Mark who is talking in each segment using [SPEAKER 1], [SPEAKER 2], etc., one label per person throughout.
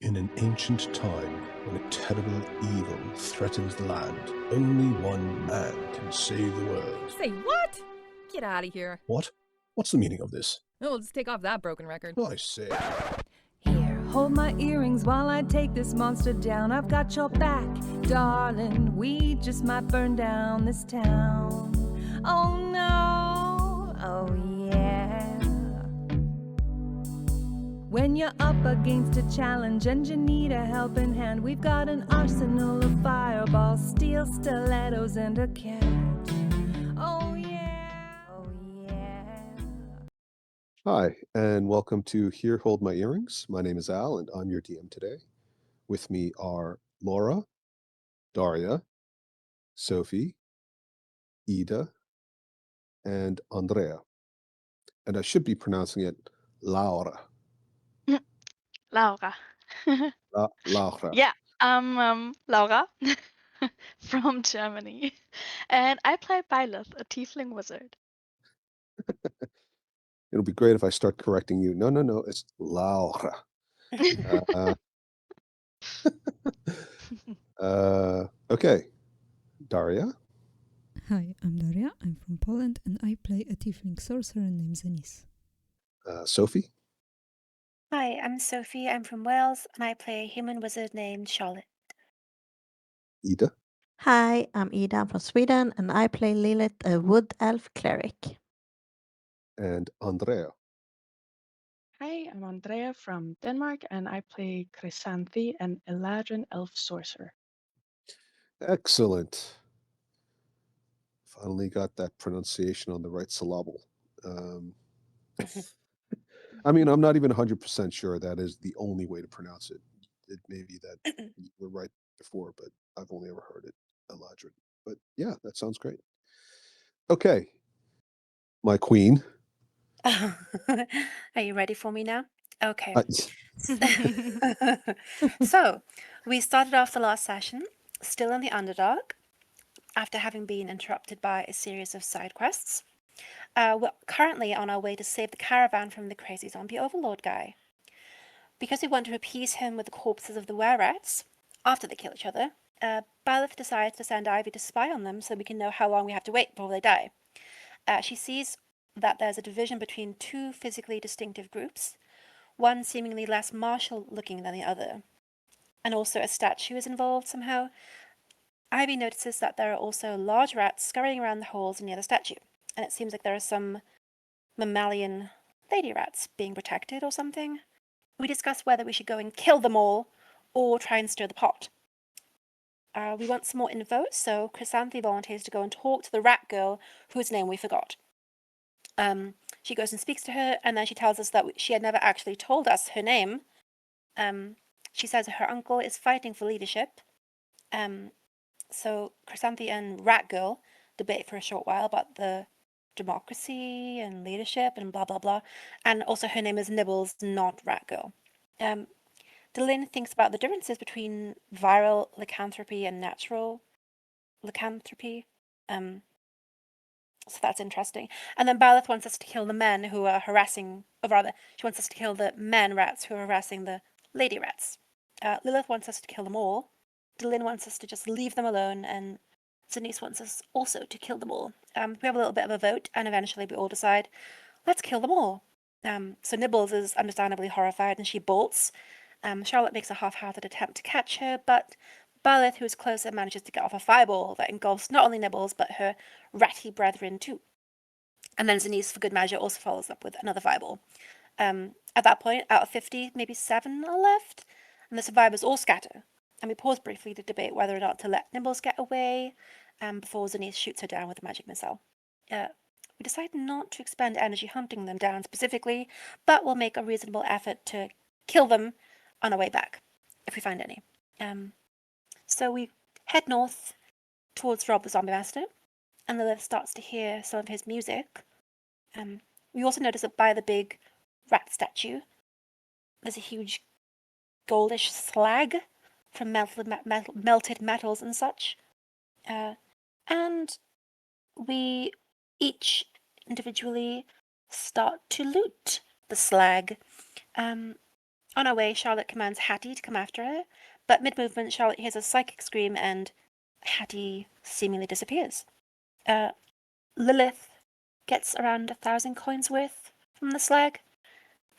[SPEAKER 1] In an ancient time, when a terrible evil threatens the land, only one man can save the world.
[SPEAKER 2] Say what? Get out of here.
[SPEAKER 1] What? What's the meaning of this?
[SPEAKER 2] We'll just take off that broken record.
[SPEAKER 1] I say.
[SPEAKER 3] Here, hold my earrings while I take this monster down. I've got your back, darling. We just might burn down this town. Oh no, oh yeah. When you're up against a challenge and you need a helping hand, we've got an arsenal of fireballs, steel stilettos, and a cat. Oh yeah, oh yeah.
[SPEAKER 1] Hi, and welcome to Here Hold My Earrings. My name is Al, and I'm your DM today. With me are Laura, Daria, Sophie, Ida, and Andrea. And I should be pronouncing it Laura.
[SPEAKER 4] Laura.
[SPEAKER 1] Laura.
[SPEAKER 4] Yeah, I'm Laura from Germany, and I play Byleth, a tiefling wizard.
[SPEAKER 1] It'll be great if I start correcting you. No, it's Laura. Okay, Daria.
[SPEAKER 5] Hi, I'm Daria. I'm from Poland and I play a tiefling sorcerer named Zenis.
[SPEAKER 1] Sophie.
[SPEAKER 6] Hi, I'm Sophie. I'm from Wales, and I play a human wizard named Charlotte.
[SPEAKER 1] Ida.
[SPEAKER 7] Hi, I'm Ida. I'm from Sweden, and I play Lilith, a wood elf cleric.
[SPEAKER 1] And Andrea.
[SPEAKER 8] Hi, I'm Andrea from Denmark, and I play Chrysanthi, an Eladrin elf sorcerer.
[SPEAKER 1] Excellent. Finally got that pronunciation on the right syllable. I mean, I'm not even 100% sure that is the only way to pronounce it. It may be that you were right before, but I've only ever heard it Eladrin. But yeah, that sounds great. Okay, my queen.
[SPEAKER 6] Are you ready for me now? Okay.
[SPEAKER 1] Uh,
[SPEAKER 6] So, we started off the last session, still in the Underdark, after having been interrupted by a series of side quests. We're currently on our way to save the caravan from the crazy zombie overlord guy. Because we want to appease him with the corpses of the were-rats, after they kill each other, Byleth decides to send Ivy to spy on them so we can know how long we have to wait before they die. She sees that there's a division between two physically distinctive groups, one seemingly less martial looking than the other, and also a statue is involved somehow. Ivy notices that there are also large rats scurrying around the holes near the statue, and it seems like there are some mammalian lady rats being protected or something. We discuss whether we should go and kill them all or try and stir the pot. We want some more info, so Chrysanthi volunteers to go and talk to the rat girl whose name we forgot. She goes and speaks to her, and then she tells us that she had never actually told us her name. She says her uncle is fighting for leadership. So Chrysanthi and Rat Girl debate for a short while about the democracy and leadership and blah, blah, blah. And also her name is Nibbles, not Rat Girl. Delyn thinks about the differences between viral lycanthropy and natural lycanthropy. So that's interesting. And then Byleth wants us to kill the men who are harassing, or rather, she wants us to kill the men rats who are harassing the lady rats. Lilith wants us to kill them all. Delyn wants us to just leave them alone, and Zenis wants us also to kill them all. We have a little bit of a vote, and eventually we all decide, let's kill them all. So Nibbles is understandably horrified, and she bolts. Charlotte makes a half-hearted attempt to catch her, but Byleth, who is closer, manages to get off a fireball that engulfs not only Nibbles, but her ratty brethren too. And then Zenis, for good measure, also follows up with another fireball. At that point, out of 50, maybe 7 are left, and the survivors all scatter. And we pause briefly to debate whether or not to let Nibbles get away before Zenis shoots her down with a magic missile. We decide not to expend energy hunting them down specifically, but we'll make a reasonable effort to kill them on our way back, if we find any. So we head north towards Rob the Zombiemaster, and Lilith starts to hear some of his music. We also notice that by the big rat statue, there's a huge goldish slag from melted metals and such. And we each individually start to loot the slag. On her way, Charlotte commands Hattie to come after her, but mid-movement, Charlotte hears a psychic scream and Hattie seemingly disappears. Lilith gets around 1,000 coins worth from the slag,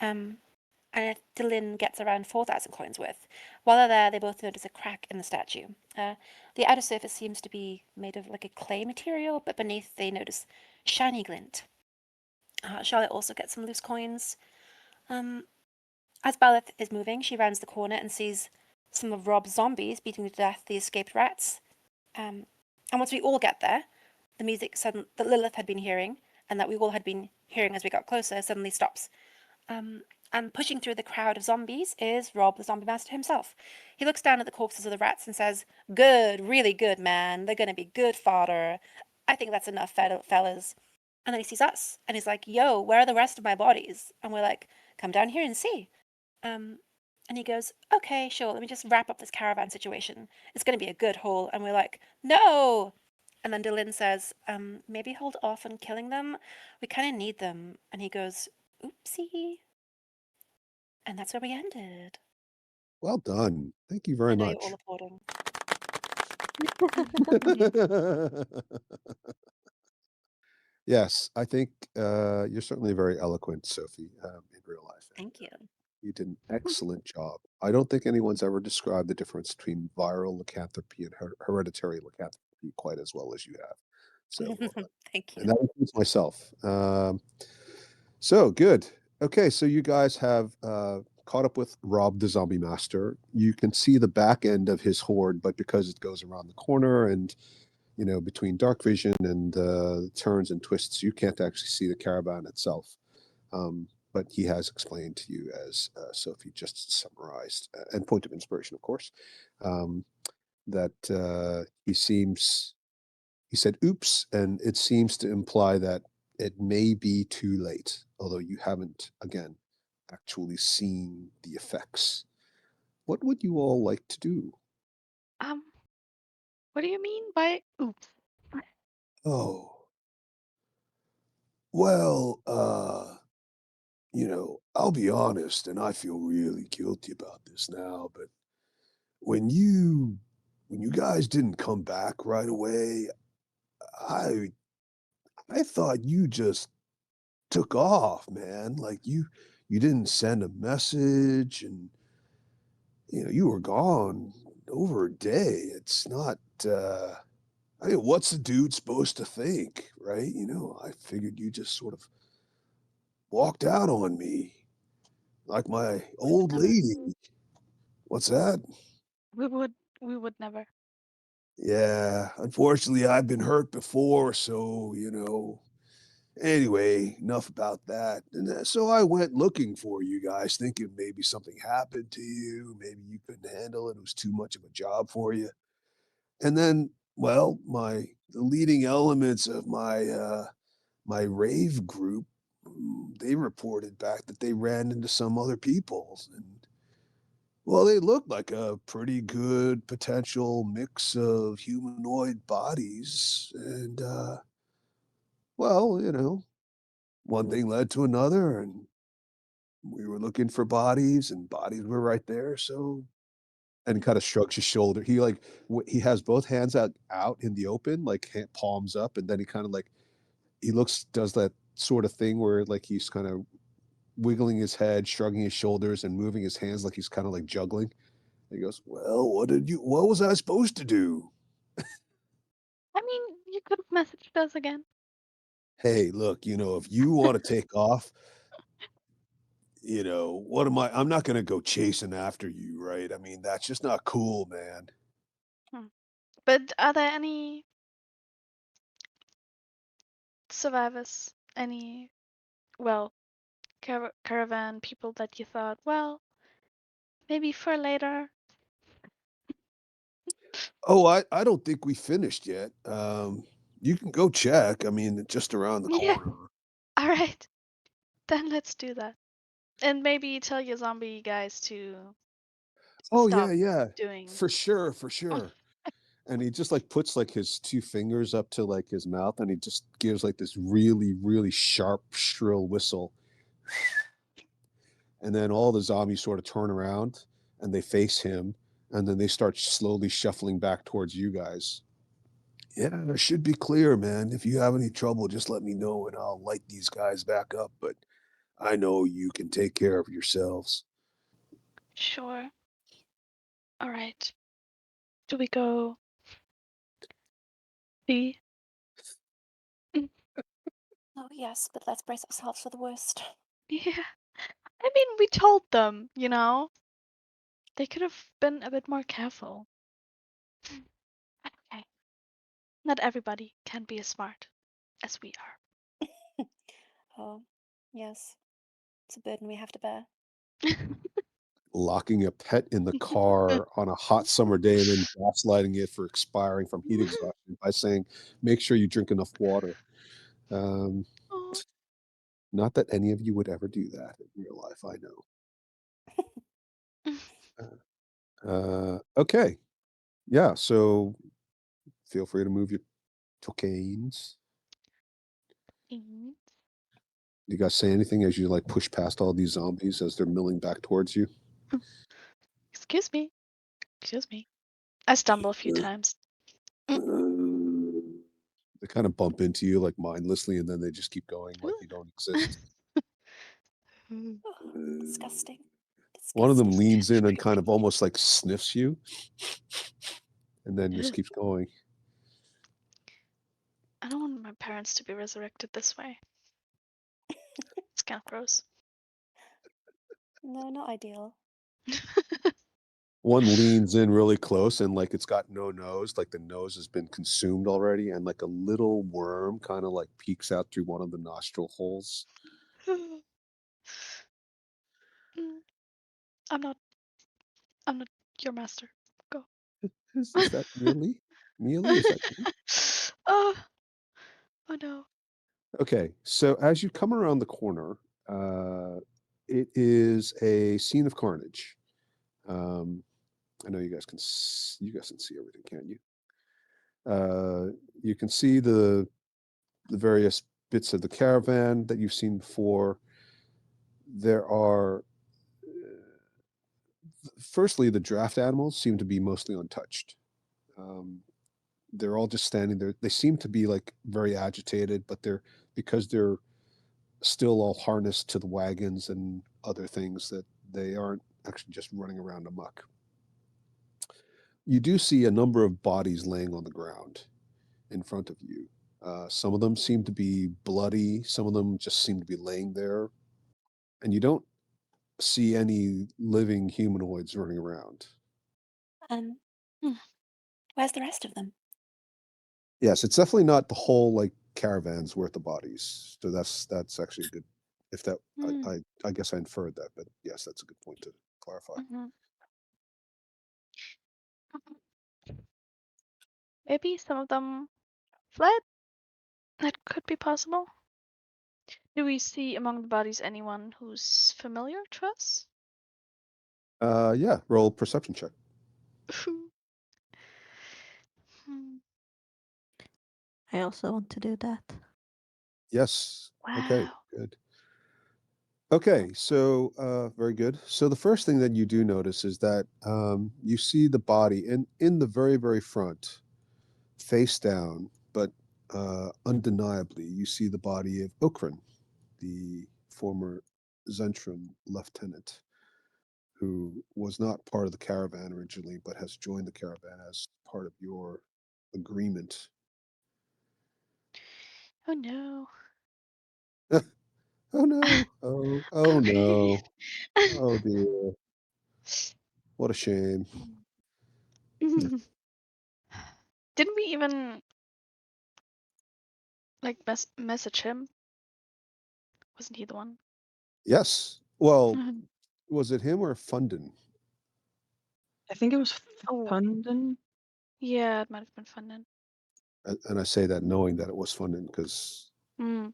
[SPEAKER 6] and Dylan gets around 4,000 coins worth. While they're there, they both notice a crack in the statue. The outer surface seems to be made of like a clay material, but beneath they notice shiny glint. Charlotte also gets some loose coins. As Balleth is moving, she rounds the corner and sees some of Rob's zombies beating to death the escaped rats. And once we all get there, the music that Lilith had been hearing, and that we all had been hearing as we got closer, suddenly stops. And pushing through the crowd of zombies is Rob, the Zombiemaster himself. He looks down at the corpses of the rats and says, "Good, really good, man. They're going to be good fodder. I think that's enough, fellas." And then he sees us, and he's like, "Yo, where are the rest of my bodies?" And we're like, "Come down here and see." And he goes, "Okay, sure, let me just wrap up this caravan situation. It's going to be a good haul." And we're like, "No!" And then Dylan says, "Maybe hold off on killing them. We kind of need them." And he goes, "Oopsie." And that's where we ended.
[SPEAKER 1] Well done. Thank you
[SPEAKER 6] I
[SPEAKER 1] very
[SPEAKER 6] know you're all
[SPEAKER 1] much.
[SPEAKER 6] applauding.
[SPEAKER 1] Yes, I think you're certainly very eloquent, Sophie, in real life.
[SPEAKER 6] Thank you.
[SPEAKER 1] You did an excellent job. I don't think anyone's ever described the difference between viral lycanthropy and hereditary lycanthropy quite as well as you have. So well done.
[SPEAKER 6] Thank you.
[SPEAKER 1] And that includes myself. So good. Okay, so you guys have caught up with Rob the Zombie Master. You can see the back end of his horde, but because it goes around the corner and between dark vision and turns and twists, you can't actually see the caravan itself. But he has explained to you, as Sophie just summarized, and point of inspiration, of course, that he said, "Oops," and it seems to imply that it may be too late, although you haven't, again, actually seen the effects. What would you all like to do?
[SPEAKER 4] What do you mean by oops?
[SPEAKER 1] Oh, well, I'll be honest, and I feel really guilty about this now, but when you when you guys didn't come back right away, I I thought you just took off, man. Like you didn't send a message and you were gone over a day. It's not I mean, what's the dude supposed to think, right? I figured you just sort of walked out on me like my
[SPEAKER 4] We would
[SPEAKER 1] old
[SPEAKER 4] never.
[SPEAKER 1] lady. What's that?
[SPEAKER 4] We would. We would never.
[SPEAKER 1] Yeah, unfortunately, I've been hurt before, so, anyway, enough about that. And so I went looking for you guys, thinking maybe something happened to you, maybe you couldn't handle it, it was too much of a job for you. And then, well, the leading elements of my rave group, they reported back that they ran into some other people, and well, they look like a pretty good potential mix of humanoid bodies. And, well, one thing led to another, and we were looking for bodies, and bodies were right there. So, and kind of shrugs his shoulder. He he has both hands out in the open, like palms up, and then he kind of like does that sort of thing where like he's kind of wiggling his head, shrugging his shoulders, and moving his hands like he's kind of like juggling. He goes, "Well, what was I supposed to do?"
[SPEAKER 4] I mean, you could have messaged us again.
[SPEAKER 1] "Hey, look, if you wanna take off, what am I'm not gonna go chasing after you, right? I mean, that's just not cool, man."
[SPEAKER 4] Hmm. But are there any survivors? Any, well, caravan people that you thought, well, maybe for later?
[SPEAKER 1] "Oh, I don't think we finished yet. You can go check, I mean, just around the
[SPEAKER 4] Yeah.
[SPEAKER 1] corner."
[SPEAKER 4] All right. Then let's do that. And maybe tell your zombie guys to
[SPEAKER 1] "Oh, yeah,
[SPEAKER 4] stop
[SPEAKER 1] yeah.
[SPEAKER 4] doing.
[SPEAKER 1] For sure, for sure." And he just, like, puts, like, his 2 fingers up to, like, his mouth, and he just gives, like, this really, really sharp, shrill whistle. and then all the zombies sort of turn around and they face him, and then they start slowly shuffling back towards you guys. Yeah, it should be clear, man. If you have any trouble, just let me know and I'll light these guys back up, but I know you can take care of yourselves.
[SPEAKER 4] Sure. All right. Do we go B? Mm,
[SPEAKER 6] Oh, yes, but let's brace ourselves for the worst.
[SPEAKER 4] yeah. I mean, we told them, you know? They could have been a bit more careful. But okay. Not everybody can be as smart as we
[SPEAKER 6] Oh, yes. It's a burden we have to bear.
[SPEAKER 4] are.
[SPEAKER 1] Locking a pet in the car on a hot summer day and then gaslighting it for expiring from heat exhaustion by saying, "Make sure you drink enough water." Um,
[SPEAKER 4] Oh.
[SPEAKER 1] not that any of you would ever do that in real life, I know. Okay. Yeah, so feel free to move your tokens.
[SPEAKER 4] Mm.
[SPEAKER 1] You guys say anything as you, like, push past all these zombies as they're milling back towards you?
[SPEAKER 4] Excuse me. Excuse me. I stumble a few times.
[SPEAKER 1] They kinda bump into you, like, mindlessly, and then they just keep going like you don't exist.
[SPEAKER 4] Mm.
[SPEAKER 6] Oh, disgusting.
[SPEAKER 1] One of them
[SPEAKER 6] Disgusting.
[SPEAKER 1] leans in and kind of almost, like, sniffs you, and then just keeps going.
[SPEAKER 4] I don't want my parents to be resurrected this way. It's kind of gross.
[SPEAKER 6] No, not ideal.
[SPEAKER 1] One leans in really close and, like, it's got no nose, like, the nose has been consumed already, and, like, a little worm kinda, like, peeks out through one of the nostril holes.
[SPEAKER 4] Mm, I'm not. I'm not your master. Go.
[SPEAKER 1] Is that Mealy? Mealy, is that you?
[SPEAKER 4] Oh. Oh no.
[SPEAKER 1] Okay, so as you come around the corner, it is a scene of carnage. Um, I know you guys can see everything, can't you? You can see the various bits of the caravan that you've seen before. There are, firstly, the draft animals seem to be mostly untouched. Um, they're all just standing there. They seem to be like very agitated, but because they're still all harnessed to the wagons and other things that they aren't actually just running around amok. You do see a number of bodies laying on the ground in front of you. Some of them seem to be bloody. Some of them just seem to be laying there, and you don't see any living humanoids running around.
[SPEAKER 6] Um,
[SPEAKER 4] Hmm.
[SPEAKER 6] where's the rest of them?
[SPEAKER 1] Yes, it's definitely not the whole like caravans worth of bodies. So that's actually a good. If that,
[SPEAKER 4] Mm.
[SPEAKER 1] I guess I inferred that, but yes, that's a good point to clarify.
[SPEAKER 4] Mhm. Maybe some of them fled? That could be possible. Do we see among the bodies anyone who's familiar to us?
[SPEAKER 1] Yeah, roll perception check.
[SPEAKER 4] Hmm.
[SPEAKER 7] I also want to do that.
[SPEAKER 1] Yes. Okay.
[SPEAKER 4] Wow.
[SPEAKER 1] Good. Okay, so very good. So the first thing that you do notice is that you see the body in the very, very front, face down, but undeniably, you see the body of Okran, the former Zentran lieutenant, who was not part of the caravan originally, but has joined the caravan as part of your agreement.
[SPEAKER 4] Oh no.
[SPEAKER 1] Oh no! Oh no! Oh dear! What a shame!
[SPEAKER 4] Didn't we even like message him? Wasn't he the one?
[SPEAKER 1] Yes. Well, was it him or Funden?
[SPEAKER 8] I think it was
[SPEAKER 4] Oh,
[SPEAKER 8] Funden.
[SPEAKER 4] yeah, it might have been fun then.
[SPEAKER 1] And I say that knowing that it was Funden because
[SPEAKER 4] Mm.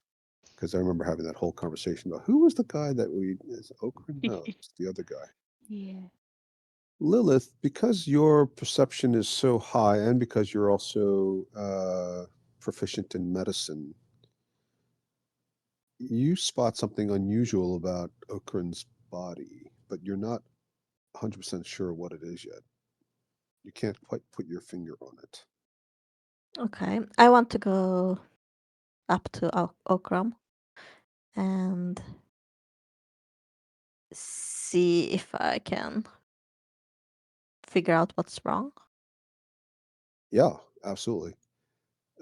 [SPEAKER 1] I remember having that whole conversation about who was the guy that we is Okran? No, it's the other guy.
[SPEAKER 4] Yeah.
[SPEAKER 1] Lilith, because your perception is so high and because you're also proficient in medicine, you spot something unusual about Okran's body, but you're not 100% sure what it is yet. You can't quite put your finger on it.
[SPEAKER 7] Okay, I want to go up to Okram and see if I can figure out what's wrong.
[SPEAKER 1] Yeah, absolutely.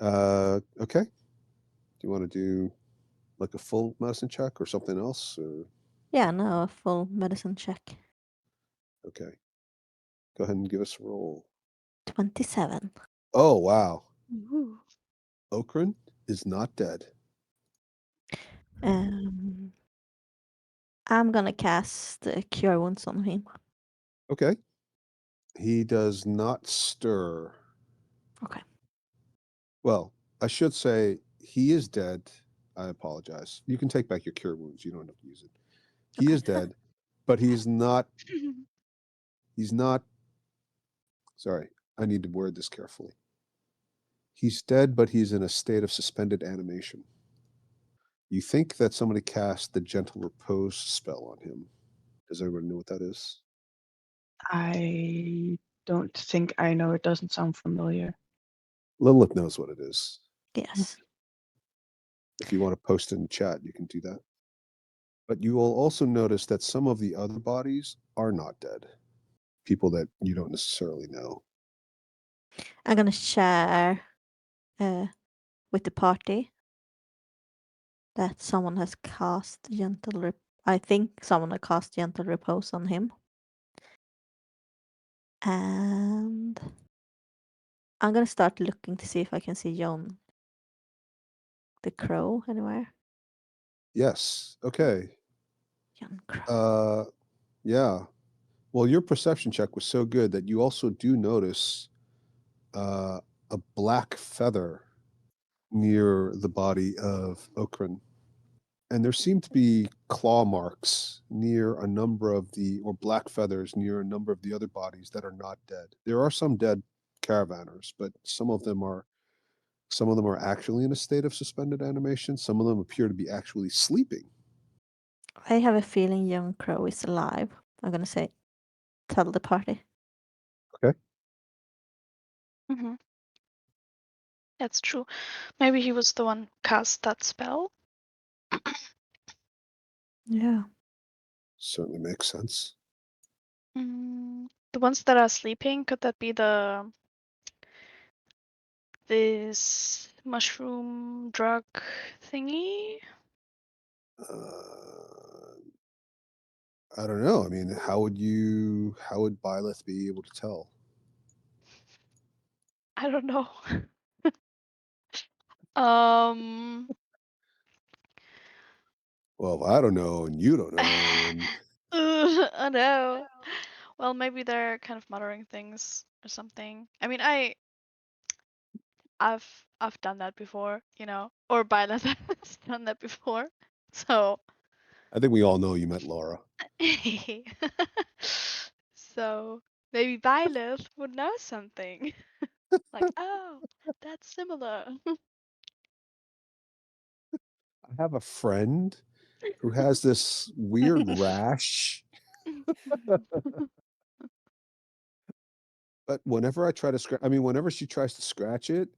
[SPEAKER 1] Okay. Do you want to do like a full medicine check or something else? Or
[SPEAKER 7] Yeah, no, a full medicine check.
[SPEAKER 1] okay, go ahead and give us a roll.
[SPEAKER 7] 27.
[SPEAKER 1] Oh wow,
[SPEAKER 4] Ooh.
[SPEAKER 1] Okran is not dead.
[SPEAKER 7] Um, I'm gonna cast Cure Wounds on him.
[SPEAKER 1] Okay, he does not stir.
[SPEAKER 7] Okay.
[SPEAKER 1] Well, I should say he is dead. I apologize. You can take back your cure wounds. You don't have to use it. He
[SPEAKER 7] Okay.
[SPEAKER 1] is dead, but he's not. He's not. Sorry, I need to word this carefully. He's dead, but he's in a state of suspended animation. You think that somebody cast the gentle repose spell on him. Does everyone know what that is?
[SPEAKER 8] I don't think I know. It doesn't sound familiar.
[SPEAKER 1] Lilith knows what it is.
[SPEAKER 7] Yes.
[SPEAKER 1] If you want to post it in chat, you can do that. But you will also notice that some of the other bodies are not dead. People that you don't necessarily know.
[SPEAKER 7] I'm gonna share with the party that someone has cast I think someone has cast Gentle Repose on him. And I'm gonna start looking to see if I can see Jon the Crow anywhere.
[SPEAKER 1] Yes. Okay.
[SPEAKER 7] Jon Crow.
[SPEAKER 1] Yeah. Well, your perception check was so good that you also do notice a black feather near the body of Okran. And there seem to be claw marks near a number of or black feathers near a number of the other bodies that are not dead. There are some dead caravanners, but some of them are actually in a state of suspended animation. Some of them appear to be actually sleeping.
[SPEAKER 7] I have a feeling Jon Crow is alive. I'm gonna tell the party.
[SPEAKER 1] Okay.
[SPEAKER 4] Mm-hmm. That's true. Maybe he was the one who cast that spell.
[SPEAKER 7] Yeah.
[SPEAKER 1] Certainly makes sense.
[SPEAKER 4] The ones that are sleeping, could that be this mushroom drug thingy?
[SPEAKER 1] I don't know. I mean, how would Byleth be able to tell?
[SPEAKER 4] I don't know. um
[SPEAKER 1] Well, I don't know, and you don't know, and
[SPEAKER 4] I know. Well, maybe they're kind of muttering things or something. I mean, I've done that before, or Violet has done that before. So
[SPEAKER 1] I think we all know you met Laura.
[SPEAKER 4] so maybe Violet would know something. Like, oh, that's similar.
[SPEAKER 1] I have a friend who has this weird rash, but whenever I try to scratch, I mean, whenever she tries to scratch it,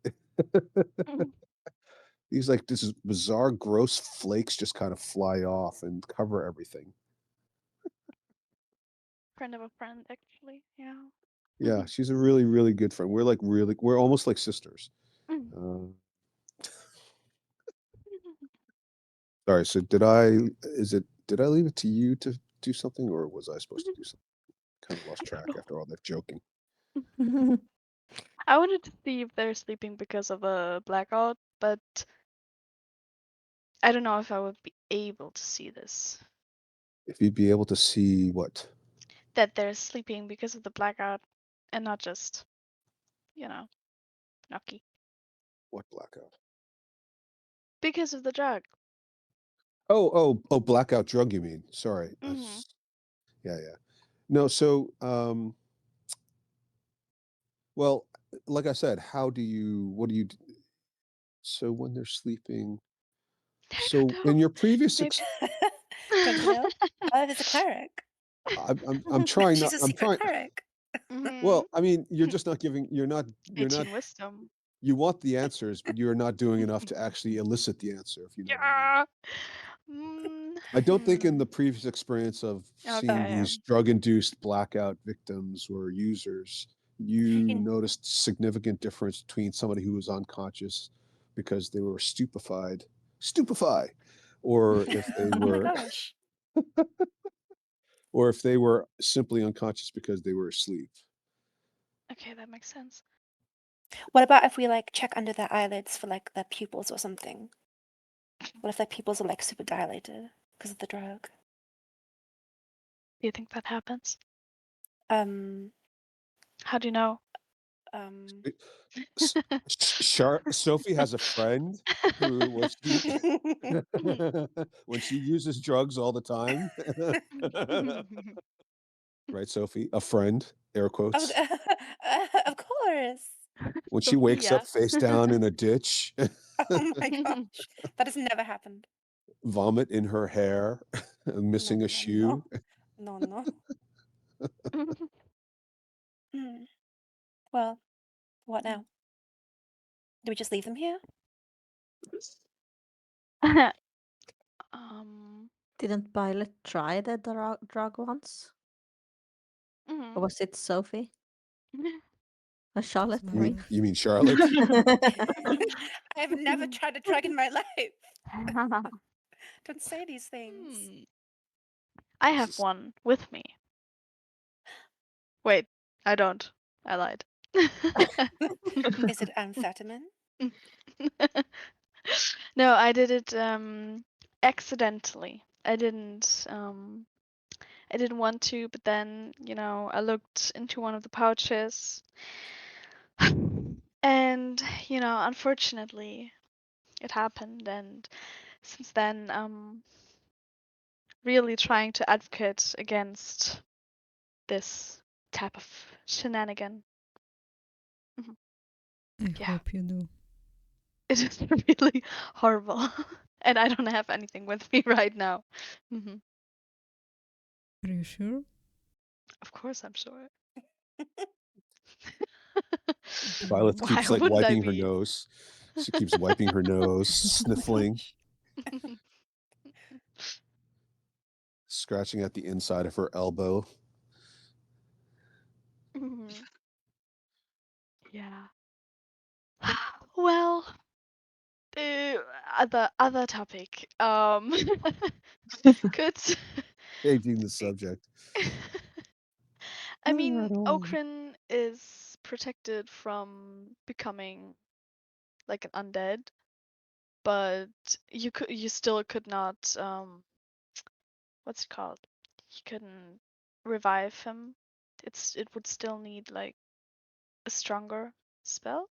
[SPEAKER 1] these like this bizarre, gross flakes just kind of fly off and cover everything.
[SPEAKER 4] Friend of a friend, actually. Yeah.
[SPEAKER 1] Yeah, she's a really, really good friend. We're almost like sisters. Uh, sorry. So did I leave it to you to do something, or was I supposed to do something? Kind of lost
[SPEAKER 4] I don't
[SPEAKER 1] track
[SPEAKER 4] know.
[SPEAKER 1] after all that joking.
[SPEAKER 4] I wanted to see if they're sleeping because of a blackout, but I don't know if I would be able to see this.
[SPEAKER 1] If you'd be able to see what
[SPEAKER 4] That they're sleeping because of the blackout and not just, you know, Nucky.
[SPEAKER 1] blackout.
[SPEAKER 4] Because of the drug.
[SPEAKER 1] Oh, blackout drug. You mean? Sorry.
[SPEAKER 4] Mm-hmm.
[SPEAKER 1] Yeah, yeah. No. So, well, like I said, what do you? So when they're sleeping.
[SPEAKER 4] I don't
[SPEAKER 1] So in
[SPEAKER 4] know.
[SPEAKER 1] your previous
[SPEAKER 4] Maybe.
[SPEAKER 6] Don't you know? Byleth is a cleric.
[SPEAKER 1] I'm trying
[SPEAKER 6] She's
[SPEAKER 1] not.
[SPEAKER 6] a
[SPEAKER 1] I'm
[SPEAKER 6] secret
[SPEAKER 1] trying.
[SPEAKER 6] cleric.
[SPEAKER 1] Well, I mean, you're just not giving. You're not.
[SPEAKER 4] Teaching wisdom.
[SPEAKER 1] You want the answers, but you're not doing enough to actually elicit the answer. If you know what I mean.
[SPEAKER 4] Yeah.
[SPEAKER 1] I don't think in
[SPEAKER 4] Hmm.
[SPEAKER 1] the previous experience of seeing
[SPEAKER 4] Okay.
[SPEAKER 1] these drug-induced blackout victims or users, you
[SPEAKER 6] You-
[SPEAKER 1] noticed significant difference between somebody who was unconscious because they were stupefy, or if they
[SPEAKER 6] Oh my
[SPEAKER 1] were,
[SPEAKER 6] gosh.
[SPEAKER 1] or if they were simply unconscious because they were asleep.
[SPEAKER 4] Okay, that makes sense.
[SPEAKER 6] What about if we like check under their eyelids for like their pupils or something? What if their pupils are like super dilated because of the drug?
[SPEAKER 4] Do you think that happens?
[SPEAKER 6] Um,
[SPEAKER 4] How do you know?
[SPEAKER 6] um.
[SPEAKER 1] S- Sophie has a friend who, when she uses drugs all the time, right, Sophie? A friend, air
[SPEAKER 6] Of,
[SPEAKER 1] quotes.
[SPEAKER 6] of course.
[SPEAKER 1] When she wakes
[SPEAKER 4] Sophia.
[SPEAKER 1] up face down in a ditch,
[SPEAKER 6] Oh my gosh. That has never happened.
[SPEAKER 1] vomit in her hair,
[SPEAKER 6] No,
[SPEAKER 1] missing a
[SPEAKER 6] no, no.
[SPEAKER 1] shoe.
[SPEAKER 6] No, no. Hmm. Well, what now? Do we just leave them here?
[SPEAKER 4] um.
[SPEAKER 7] Didn't Violet try the drug once?
[SPEAKER 4] Mhm.
[SPEAKER 7] Or was it Sophie? Or Charlotte? I
[SPEAKER 1] You mean,
[SPEAKER 7] mean.
[SPEAKER 5] Violet.
[SPEAKER 1] you mean Charlotte?
[SPEAKER 6] I've never tried a drug in my life. Don't say these things.
[SPEAKER 4] Hmm. I have one with me. Wait, I don't. I lied.
[SPEAKER 6] Is it amphetamine?
[SPEAKER 4] No, I did it accidentally. I didn't want to, but then, I looked into one of the pouches and, unfortunately it happened, and since then really trying to advocate against this type of shenanigan. Mhm.
[SPEAKER 5] I
[SPEAKER 4] Yeah,
[SPEAKER 5] hope you do.
[SPEAKER 4] it is really horrible. And I don't have anything with me right now. Hmm.
[SPEAKER 5] Are you sure?
[SPEAKER 4] Of course, I'm sure.
[SPEAKER 1] Violet
[SPEAKER 4] Why
[SPEAKER 1] keeps like
[SPEAKER 4] wouldn't I
[SPEAKER 1] wiping her
[SPEAKER 4] be?
[SPEAKER 1] nose. She keeps wiping her nose,
[SPEAKER 6] Oh my
[SPEAKER 1] sniffling,
[SPEAKER 6] gosh.
[SPEAKER 1] scratching at the inside of her elbow.
[SPEAKER 4] Mhm. Yeah. Well, other topic. Could
[SPEAKER 1] Changing the subject.
[SPEAKER 4] I mean, Okrin is protected from becoming like an undead, but you still could not what's it called? You couldn't revive him. It would still need like a stronger spell.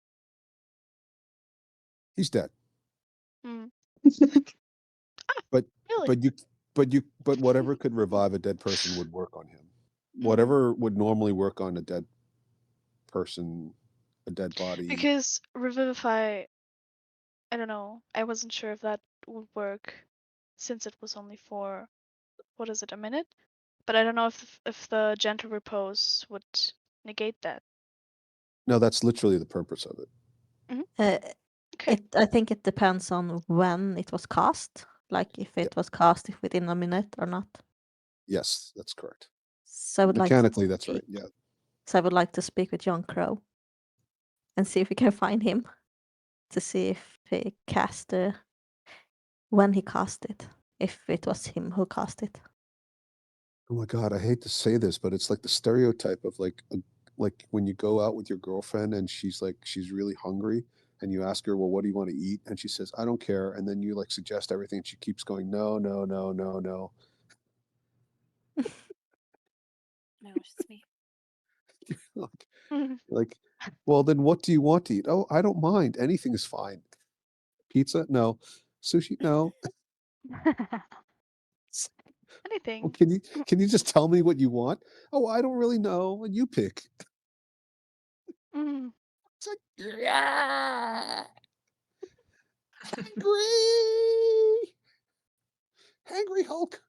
[SPEAKER 1] He's dead.
[SPEAKER 4] Hmm.
[SPEAKER 1] But
[SPEAKER 4] Really?
[SPEAKER 1] but you but whatever could revive a dead person would work on him.
[SPEAKER 4] Hmm.
[SPEAKER 1] Whatever would normally work on a dead person, a dead body.
[SPEAKER 4] Because revivify, I don't know. I wasn't sure if that would work since it was only for, what is it, a minute? But I don't know if the gentle repose would negate that.
[SPEAKER 1] No, that's literally the purpose of it.
[SPEAKER 7] Uh,
[SPEAKER 4] Okay.
[SPEAKER 7] I think it depends on when it was cast, like if
[SPEAKER 1] Yeah.
[SPEAKER 7] it was cast within a minute or not.
[SPEAKER 1] Yes, that's correct.
[SPEAKER 7] So I would like to
[SPEAKER 1] Mechanically, that's right.
[SPEAKER 7] speak.
[SPEAKER 1] Yeah.
[SPEAKER 7] So I would like to speak with John Crow and see if we can find him to see if he cast when he cast it, if it was him who cast it.
[SPEAKER 1] Oh my God, I hate to say this, but it's like the stereotype of like when you go out with your girlfriend and she's really hungry and you ask her, well, what do you want to eat? And she says, I don't care. And then you like suggest everything. And she keeps going, no, no, no, no, no.
[SPEAKER 6] No, it's just me.
[SPEAKER 1] Like,
[SPEAKER 4] Mhm.
[SPEAKER 1] like, well, then what do you want to eat? Oh, I don't mind. Anything is fine. Pizza? No. Sushi? No. Well,
[SPEAKER 4] Anything.
[SPEAKER 1] can you just tell me what you want? Oh, I don't really know. You pick.
[SPEAKER 4] Mhm.
[SPEAKER 1] It's like, yeah, hungry, hungry Hulk.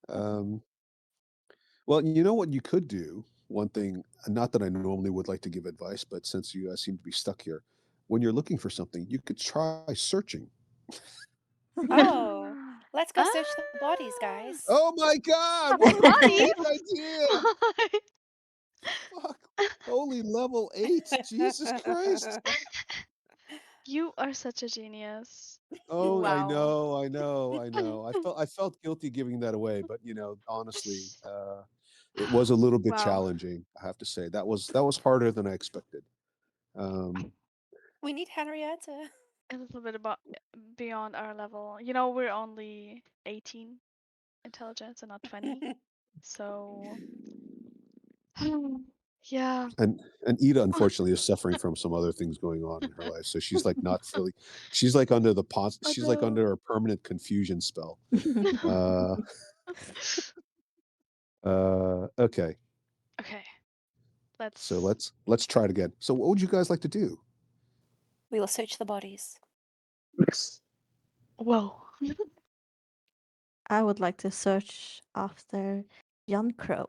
[SPEAKER 1] Um, well, you know what you could do? One thing, not that I normally would like to give advice, but since you guys seem to be stuck here, when you're looking for something, you could try searching.
[SPEAKER 6] Oh, let's go
[SPEAKER 4] Ah,
[SPEAKER 6] search the bodies, guys.
[SPEAKER 1] Oh my God!
[SPEAKER 4] the
[SPEAKER 1] What a great
[SPEAKER 4] bodies.
[SPEAKER 1] idea! Fuck! Only level 8. Jesus Christ!
[SPEAKER 4] You are such a genius.
[SPEAKER 1] Oh, I
[SPEAKER 4] Wow.
[SPEAKER 1] know, I know, I know. I felt guilty giving that away, but honestly, it was a little bit
[SPEAKER 4] Wow.
[SPEAKER 1] challenging, I have to say. That was harder than I expected. Um,
[SPEAKER 6] We need Henrietta.
[SPEAKER 4] A little bit about beyond our level. You know, we're only 18 intelligence and not 20. So, yeah.
[SPEAKER 1] and Ida unfortunately is suffering from some other things going on in her life, so she's like not feeling. She's like under
[SPEAKER 4] Oh
[SPEAKER 1] she's like
[SPEAKER 4] no.
[SPEAKER 1] under a permanent confusion spell. Uh, okay,
[SPEAKER 4] Okay,
[SPEAKER 1] so
[SPEAKER 4] let's.
[SPEAKER 1] let's try it again. So what would you guys like to do?
[SPEAKER 6] We will search the bodies.
[SPEAKER 4] Whoa.
[SPEAKER 7] I would like to search after Jan Crow.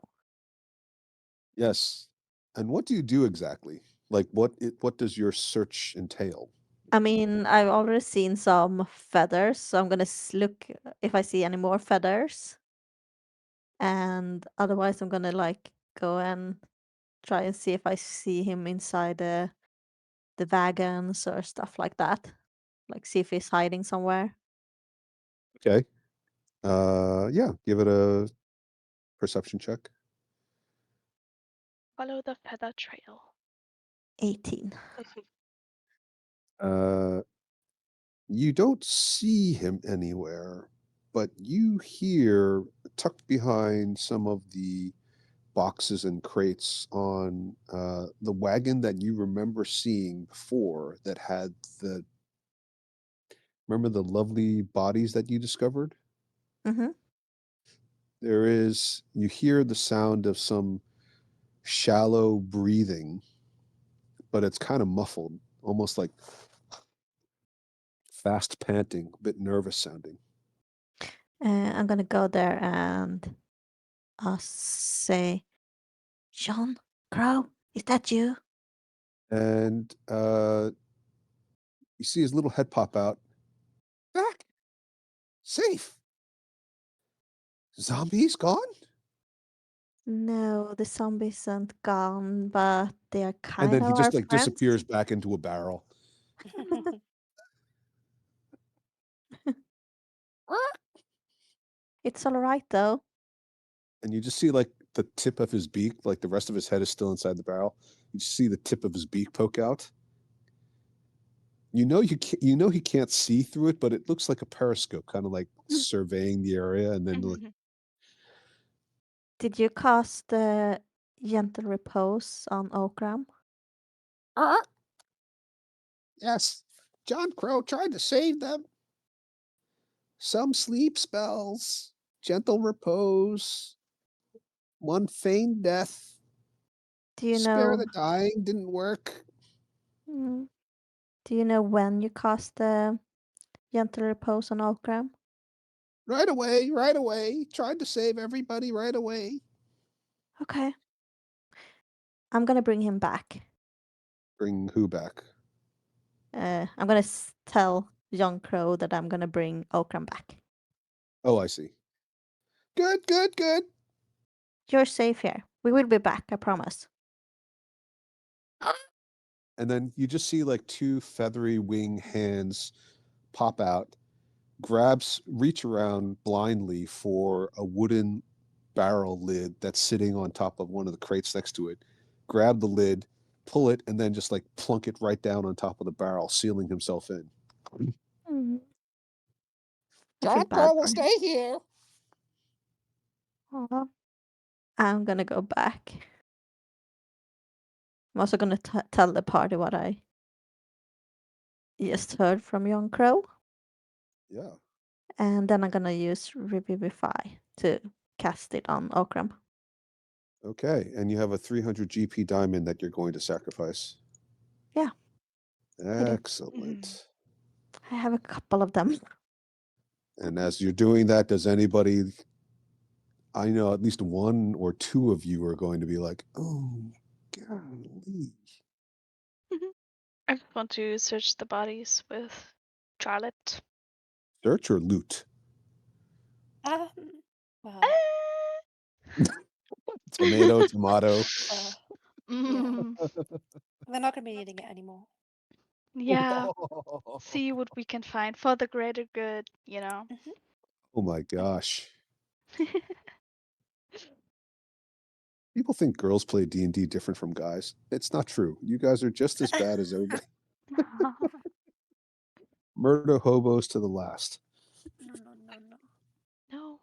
[SPEAKER 1] Yes, and what do you do exactly? Like what does your search entail?
[SPEAKER 7] I mean, I've already seen some feathers, so I'm gonna look if I see any more feathers. And otherwise, I'm gonna like go and try and see if I see him inside the wagons or stuff like that. Like see if he's hiding somewhere.
[SPEAKER 1] Okay. Yeah, give it a perception check.
[SPEAKER 4] Follow the feather trail.
[SPEAKER 7] 18.
[SPEAKER 1] Uh, you don't see him anywhere, but you hear tucked behind some of the boxes and crates on the wagon that you remember seeing before that had the remember the lovely bodies that you discovered?
[SPEAKER 7] Mm-hmm.
[SPEAKER 1] You hear the sound of some shallow breathing, but it's kind of muffled, almost like fast panting, a bit nervous sounding.
[SPEAKER 7] I'm gonna go there and say, John Crow, is that you?
[SPEAKER 1] And you see his little head pop out. Back, safe. Zombies gone?
[SPEAKER 7] No, the zombies aren't gone, but they are
[SPEAKER 1] And
[SPEAKER 7] kind
[SPEAKER 1] then
[SPEAKER 7] of
[SPEAKER 1] he
[SPEAKER 7] our
[SPEAKER 1] just like
[SPEAKER 7] friends.
[SPEAKER 1] disappears back into a barrel.
[SPEAKER 7] It's all right though.
[SPEAKER 1] And you just see like the tip of his beak, like the rest of his head is still inside the barrel. You just see the tip of his beak poke out. You know he can't see through it, but it looks like a periscope, kind of like surveying the area, and then like,
[SPEAKER 7] Did you cast the gentle repose on Okram?
[SPEAKER 1] yes, John Crow tried to save them. Some sleep spells, gentle repose, one feigned death,
[SPEAKER 7] Do you
[SPEAKER 1] spare
[SPEAKER 7] know?
[SPEAKER 1] the dying didn't work.
[SPEAKER 7] Mm, do you know when you cast the gentle repose on Okram?
[SPEAKER 1] Right away, right away. Tried to save everybody right away.
[SPEAKER 7] Okay, I'm gonna bring him back.
[SPEAKER 1] Bring who back?
[SPEAKER 7] I'm gonna tell Young Crow that I'm gonna bring Okram back.
[SPEAKER 1] Oh, I see. Good, good, good.
[SPEAKER 7] You're safe here. We will be back, I promise.
[SPEAKER 1] And then you just see like two feathery wing hands pop out, reach around blindly for a wooden barrel lid that's sitting on top of one of the crates next to it, grab the lid, pull it, and then just like plunk it right down on top of the barrel, sealing himself in.
[SPEAKER 7] Mm, I feel
[SPEAKER 1] John
[SPEAKER 7] bad
[SPEAKER 1] Crow will
[SPEAKER 7] for him.
[SPEAKER 1] stay here.
[SPEAKER 7] Aw. I'm gonna go back. I'm also gonna tell the party what I just heard from Young Crow.
[SPEAKER 1] Yeah.
[SPEAKER 7] And then I'm gonna use Revivify to cast it on Okram.
[SPEAKER 1] Okay. And you have a 300 GP diamond that you're going to sacrifice.
[SPEAKER 7] Yeah, I do.
[SPEAKER 1] Excellent.
[SPEAKER 7] I have a couple of them.
[SPEAKER 1] And as you're doing that, does anybody I know at least one or two of you are going to be like, "Oh, golly."
[SPEAKER 4] I just want to search the bodies with Charlotte.
[SPEAKER 1] Search or loot?
[SPEAKER 6] Um,
[SPEAKER 4] Ah!
[SPEAKER 6] well,
[SPEAKER 1] Tomato, tomato.
[SPEAKER 6] well, yeah.
[SPEAKER 4] Mm,
[SPEAKER 6] We're not gonna be needing it anymore.
[SPEAKER 4] yeah, see what we can find for the greater good, you know?
[SPEAKER 6] Mhm.
[SPEAKER 1] Oh my gosh. People think girls play D&D different from guys. It's not true. You guys are just as bad as everybody. Murder hobos to the last.
[SPEAKER 6] No, no, no,
[SPEAKER 4] No,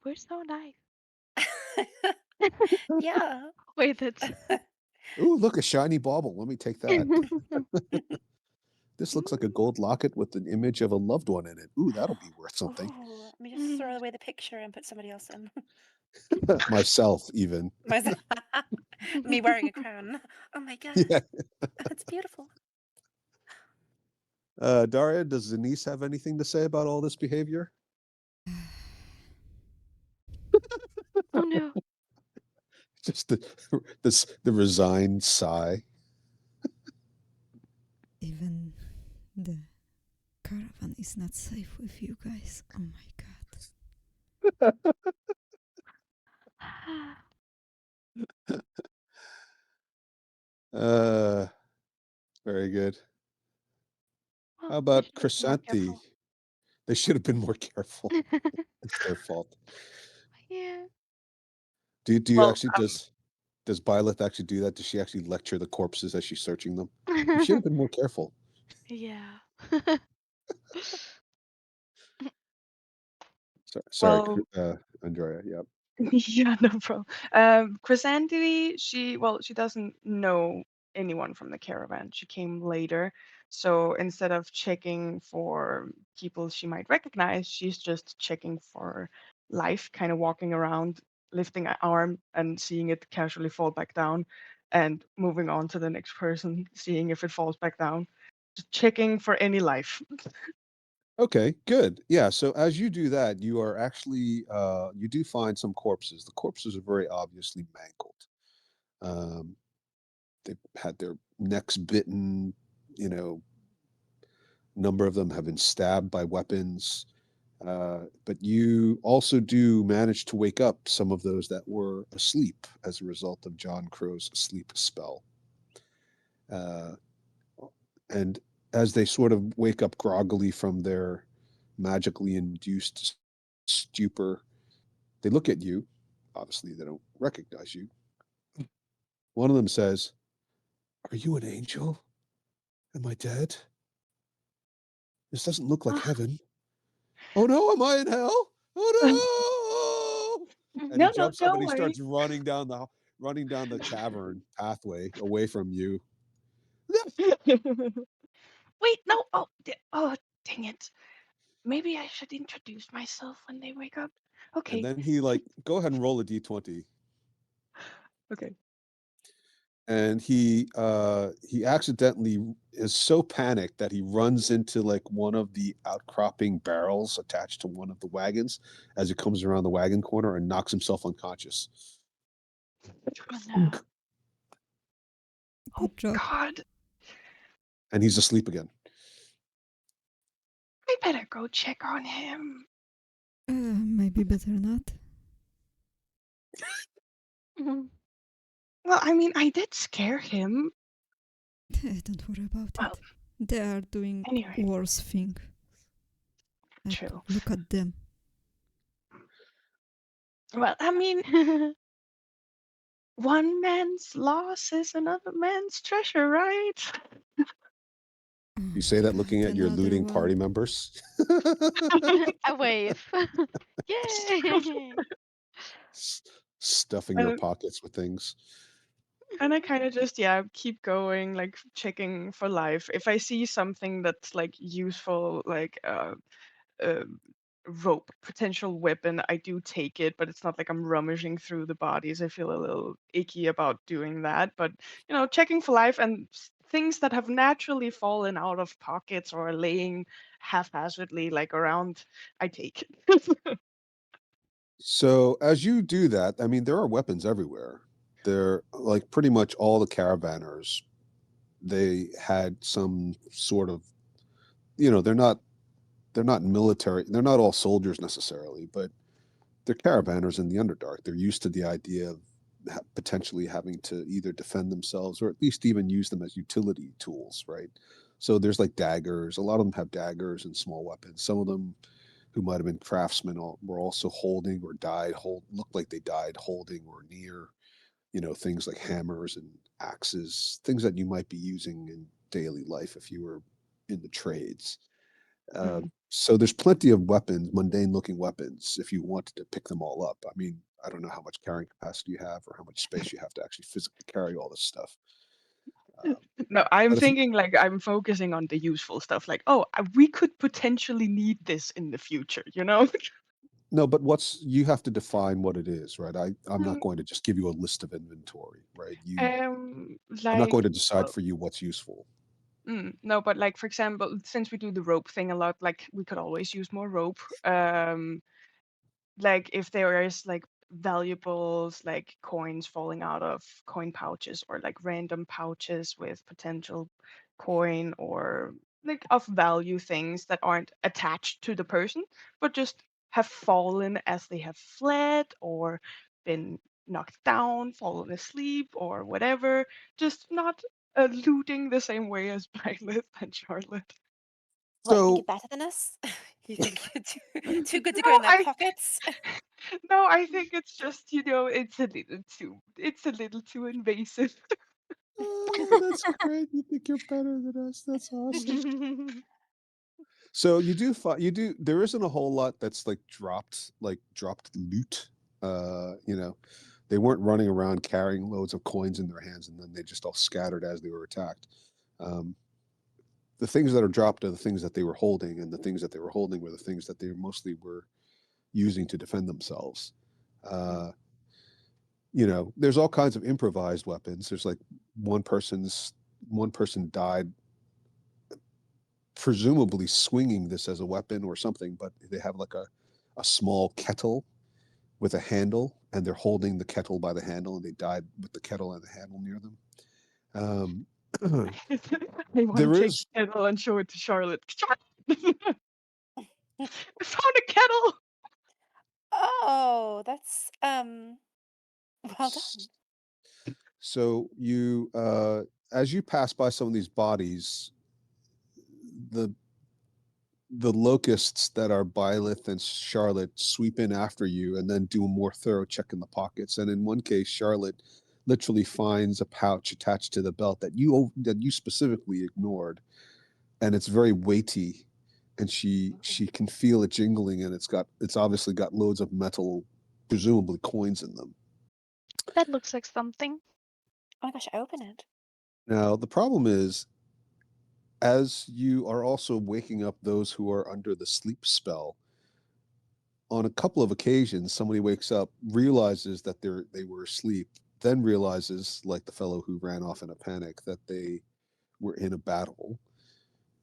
[SPEAKER 4] we're so nice.
[SPEAKER 6] no. Yeah.
[SPEAKER 4] Wait, that's.
[SPEAKER 1] Ooh, look, a shiny bauble. Let me take that. This looks like a
[SPEAKER 4] Mm,
[SPEAKER 1] gold locket with an image of a loved one in it. Ooh, that'll be worth something.
[SPEAKER 6] Oh, let me just throw
[SPEAKER 4] mm.
[SPEAKER 6] away the picture and put somebody else in.
[SPEAKER 1] Myself, even.
[SPEAKER 6] Myself. Me wearing a crown. Oh my god,
[SPEAKER 1] Yeah.
[SPEAKER 6] it's beautiful.
[SPEAKER 1] Daria, does Denise have anything to say about all this behavior?
[SPEAKER 4] Oh no.
[SPEAKER 1] Just the resigned sigh.
[SPEAKER 5] Even the caravan is not safe with you guys. Oh my god.
[SPEAKER 1] Uh, very good.
[SPEAKER 4] Well,
[SPEAKER 1] How
[SPEAKER 4] they
[SPEAKER 1] about
[SPEAKER 4] should have been more
[SPEAKER 1] Chrysanthi?
[SPEAKER 4] careful.
[SPEAKER 1] They should have been more careful. It's their fault.
[SPEAKER 4] Yeah.
[SPEAKER 1] Do you
[SPEAKER 8] Well,
[SPEAKER 1] actually does Byleth actually do that? Does she actually lecture the corpses as she's searching them? You should have been more careful.
[SPEAKER 4] Yeah.
[SPEAKER 1] Sorry,
[SPEAKER 8] well,
[SPEAKER 1] Andrea. Yep.
[SPEAKER 8] yeah, no problem. Chrysanthemum, she doesn't know anyone from the caravan. She came later. So instead of checking for people she might recognize, she's just checking for life, kind of walking around, lifting an arm and seeing it casually fall back down, and moving on to the next person, seeing if it falls back down. Just checking for any life.
[SPEAKER 1] Okay, good. Yeah, so as you do that, you are actually you do find some corpses. The corpses are very obviously mangled. Um, they've had their necks bitten, you know, a number of them have been stabbed by weapons. But you also do manage to wake up some of those that were asleep as a result of John Crow's sleep spell. Uh, and as they sort of wake up groggily from their magically induced stupor, they look at you. Obviously, they don't recognize you. One of them says, "Are you an angel? Am I dead? This doesn't look like heaven. Oh no, am I in hell? Oh no!" And he
[SPEAKER 8] No, no,
[SPEAKER 1] jumps up and
[SPEAKER 8] don't
[SPEAKER 1] he
[SPEAKER 8] worry.
[SPEAKER 1] starts running down the cavern pathway away from you.
[SPEAKER 8] Wait, no. Oh, dang it. Maybe I should introduce myself when they wake up.
[SPEAKER 1] And
[SPEAKER 8] Okay.
[SPEAKER 1] then he like, "Go ahead and roll a d20."
[SPEAKER 8] Okay.
[SPEAKER 1] And he accidentally is so panicked that he runs into like one of the outcropping barrels attached to one of the wagons as it comes around the wagon corner and knocks himself unconscious.
[SPEAKER 4] Oh no.
[SPEAKER 8] Oh
[SPEAKER 5] Good job.
[SPEAKER 8] God.
[SPEAKER 1] And he's asleep again.
[SPEAKER 8] I better go check on him.
[SPEAKER 5] Maybe better not.
[SPEAKER 4] Mhm.
[SPEAKER 8] Well, I mean, I did scare him.
[SPEAKER 5] Don't worry about
[SPEAKER 8] Well,
[SPEAKER 5] it. They are doing
[SPEAKER 8] anyway,
[SPEAKER 5] worse thing.
[SPEAKER 8] true.
[SPEAKER 5] Look at them.
[SPEAKER 8] Well, I mean, one man's loss is another man's treasure, right?
[SPEAKER 5] Oh
[SPEAKER 1] You
[SPEAKER 5] my
[SPEAKER 1] say that looking
[SPEAKER 5] god,
[SPEAKER 1] at your
[SPEAKER 5] another
[SPEAKER 1] looting party
[SPEAKER 5] one.
[SPEAKER 1] members,
[SPEAKER 4] I wave. Yay!
[SPEAKER 1] S- stuffing your
[SPEAKER 8] And,
[SPEAKER 1] pockets with things.
[SPEAKER 8] and I kind of just, yeah, keep going, like checking for life. If I see something that's like useful, like uh, rope, potential weapon, I do take it, but it's not like I'm rummaging through the bodies. I feel a little icky about doing that. But, checking for life and things that have naturally fallen out of pockets or laying haphazardly like around, I take.
[SPEAKER 1] So as you do that, I mean, there are weapons everywhere. They're like pretty much all the caravanners. They had some sort of, they're not military. They're not all soldiers necessarily, but they're caravanners in the Underdark. They're used to the idea of potentially having to either defend themselves or at least even use them as utility tools, right? So there's like daggers. A lot of them have daggers and small weapons. Some of them who might have been craftsmen were also holding or looked like they died holding or near, things like hammers and axes, things that you might be using in daily life if you were in the trades.
[SPEAKER 8] Mm.
[SPEAKER 1] So there's plenty of weapons, mundane looking weapons, if you wanted to pick them all up. I mean, I don't know how much carrying capacity you have or how much space you have to actually physically carry all this stuff. Um,
[SPEAKER 8] No, I'm
[SPEAKER 1] but if you,
[SPEAKER 8] thinking like I'm focusing on the useful stuff. Like, oh, we could potentially need this in the future, you know?
[SPEAKER 1] no, but you have to define what it is, right? I'm not
[SPEAKER 8] Mm,
[SPEAKER 1] going to just give you a list of inventory, right? I'm not
[SPEAKER 8] like,
[SPEAKER 1] going to decide
[SPEAKER 8] well,
[SPEAKER 1] for you what's useful.
[SPEAKER 8] no, but like for example, since we do the rope thing a lot, like we could always use more rope. Like if there is like valuables like coins falling out of coin pouches or like random pouches with potential coin or like of value things that aren't attached to the person but just have fallen as they have fled or been knocked down, fallen asleep or whatever, just not looting the same way as Violet and Charlotte.
[SPEAKER 6] What, you think
[SPEAKER 1] So
[SPEAKER 6] you're better than us? You think you're too good to go
[SPEAKER 8] No,
[SPEAKER 6] in their
[SPEAKER 8] I
[SPEAKER 6] pockets?
[SPEAKER 8] no, I think it's just, it's a little too invasive.
[SPEAKER 1] oh, that's great. You think you're better than us. That's awesome. So there isn't a whole lot that's like dropped loot. They weren't running around carrying loads of coins in their hands and then they just all scattered as they were attacked. Um, the things that are dropped are the things that they were holding, and the things that they were holding were the things that they mostly were using to defend themselves.
[SPEAKER 8] Mm.
[SPEAKER 1] Uh, there's all kinds of improvised weapons. There's like one person's one person died presumably swinging this as a weapon or something, but they have like a small kettle with a handle, and they're holding the kettle by the handle, and they died with the kettle and the handle near them. Um,
[SPEAKER 8] They want to
[SPEAKER 1] there
[SPEAKER 8] take
[SPEAKER 1] is
[SPEAKER 8] the kettle and show it to Charlotte. Charlotte, I found a kettle.
[SPEAKER 6] Oh, that's well done.
[SPEAKER 1] so you as you pass by some of these bodies, the the locusts that are Byleth and Charlotte sweep in after you and then do a more thorough check in the pockets. And in one case, Charlotte literally finds a pouch attached to the belt that you specifically ignored, and it's very weighty, and she can feel it jingling, and it's obviously got loads of metal, presumably coins in them.
[SPEAKER 4] That looks like something.
[SPEAKER 6] Oh my gosh, open it.
[SPEAKER 1] Now the problem is, as you are also waking up those who are under the sleep spell, on a couple of occasions, somebody wakes up, realizes that they were asleep, then realizes, like the fellow who ran off in a panic, that they were in a battle.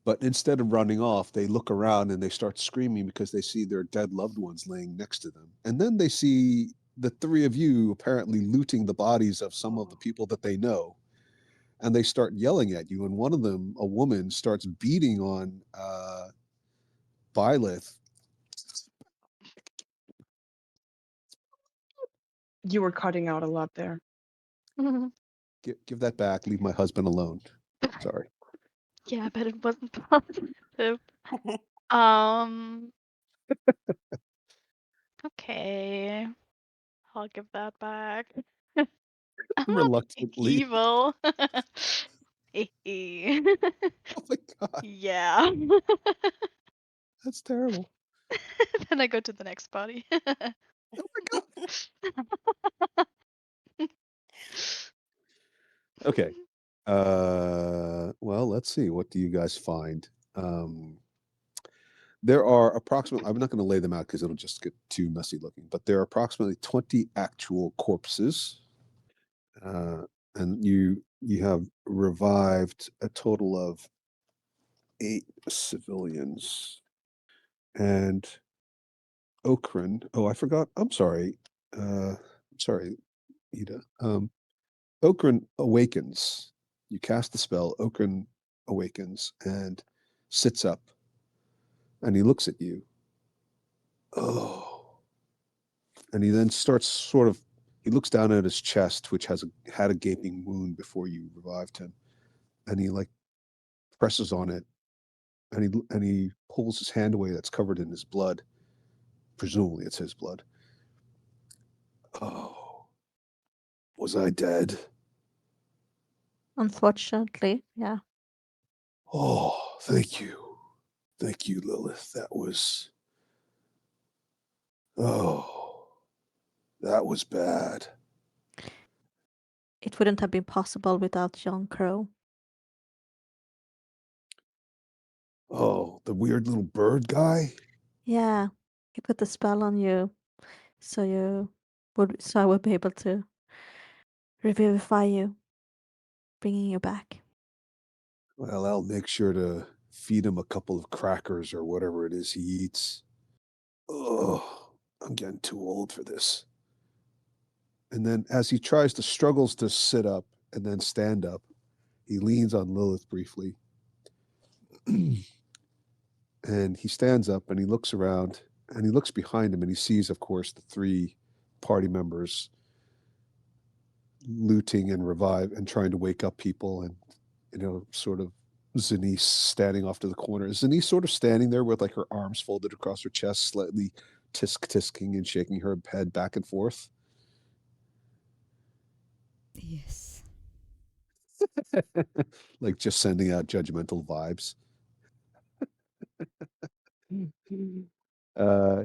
[SPEAKER 1] But instead of running off, they look around and they start screaming because they see their dead loved ones laying next to them. And then they see the three of you apparently looting the bodies of some of the people that they know. And they start yelling at you. And one of them, a woman, starts beating on Byleth.
[SPEAKER 8] You were cutting out a lot there.
[SPEAKER 1] Give that back. Leave my husband alone. Sorry.
[SPEAKER 4] Yeah, but it wasn't positive. Um, okay. I'll give that back. I'm not
[SPEAKER 1] Reluctantly.
[SPEAKER 4] evil. Hehe.
[SPEAKER 1] Oh my God.
[SPEAKER 4] Yeah.
[SPEAKER 1] That's terrible.
[SPEAKER 4] Then I go to the next body.
[SPEAKER 1] Oh my God. Okay. Well, let's see. What do you guys find? There are approximately, I'm not going to lay them out because it'll just get too messy looking, but there are approximately 20 actual corpses. Uh, and you have revived a total of 8 civilians. And Okran. Oh, I forgot. I'm sorry. I'm sorry, Ida. Okran awakens. You cast the spell. Okran awakens and sits up, and he looks at you. Oh, and he then starts sort of. He looks down at his chest, which had a gaping wound before you revived him, and he like presses on it, and he pulls his hand away that's covered in his blood. Presumably, it's his blood. Oh, was I dead?
[SPEAKER 7] Unfortunately, yeah.
[SPEAKER 1] Oh, thank you. Thank you, Lilith. Oh, that was bad.
[SPEAKER 7] It wouldn't have been possible without John Crow.
[SPEAKER 1] Oh, the weird little bird guy?
[SPEAKER 7] Yeah, he put the spell on you, so I would be able to revivify you, bringing you back.
[SPEAKER 1] Well, I'll make sure to feed him a couple of crackers or whatever it is he eats. Oh, I'm getting too old for this. And then as he struggles to sit up and then stand up, he leans on Lilith briefly. And he stands up and he looks around and he looks behind him and he sees, of course, the three party members looting and trying to wake up people, and sort of Zanice standing off to the corner. Is Zanice sort of standing there with like her arms folded across her chest, slightly tisking and shaking her head back and forth?
[SPEAKER 5] Yes.
[SPEAKER 1] Like just sending out judgmental vibes. uh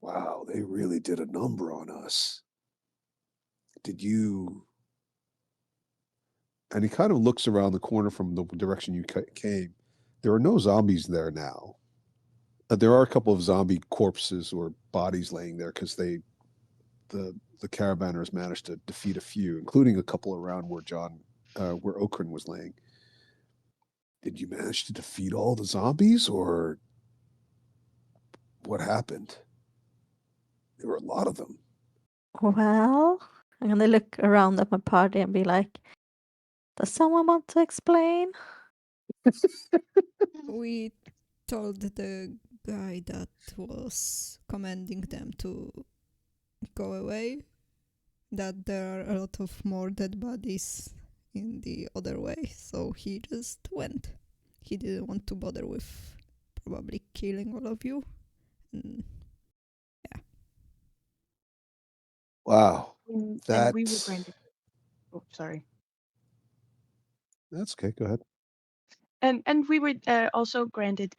[SPEAKER 1] wow, they really did a number on us. Did you And he kind of looks around the corner from the direction you came. There are no zombies there now. There are a couple of zombie corpses or bodies laying there because the caravanners managed to defeat a few, including a couple around where Okran was laying. Did you manage to defeat all the zombies, or what happened? There were a lot of them.
[SPEAKER 7] Well, I'm gonna look around at my party and be like, does someone want to explain?
[SPEAKER 5] We told the guy that was commanding them to go away that there are a lot of more dead bodies in the other way, so he just went. He didn't want to bother with probably killing all of you. And
[SPEAKER 1] Wow.
[SPEAKER 8] And we were granted. Oh, sorry.
[SPEAKER 1] That's okay. Go ahead.
[SPEAKER 8] And we were also granted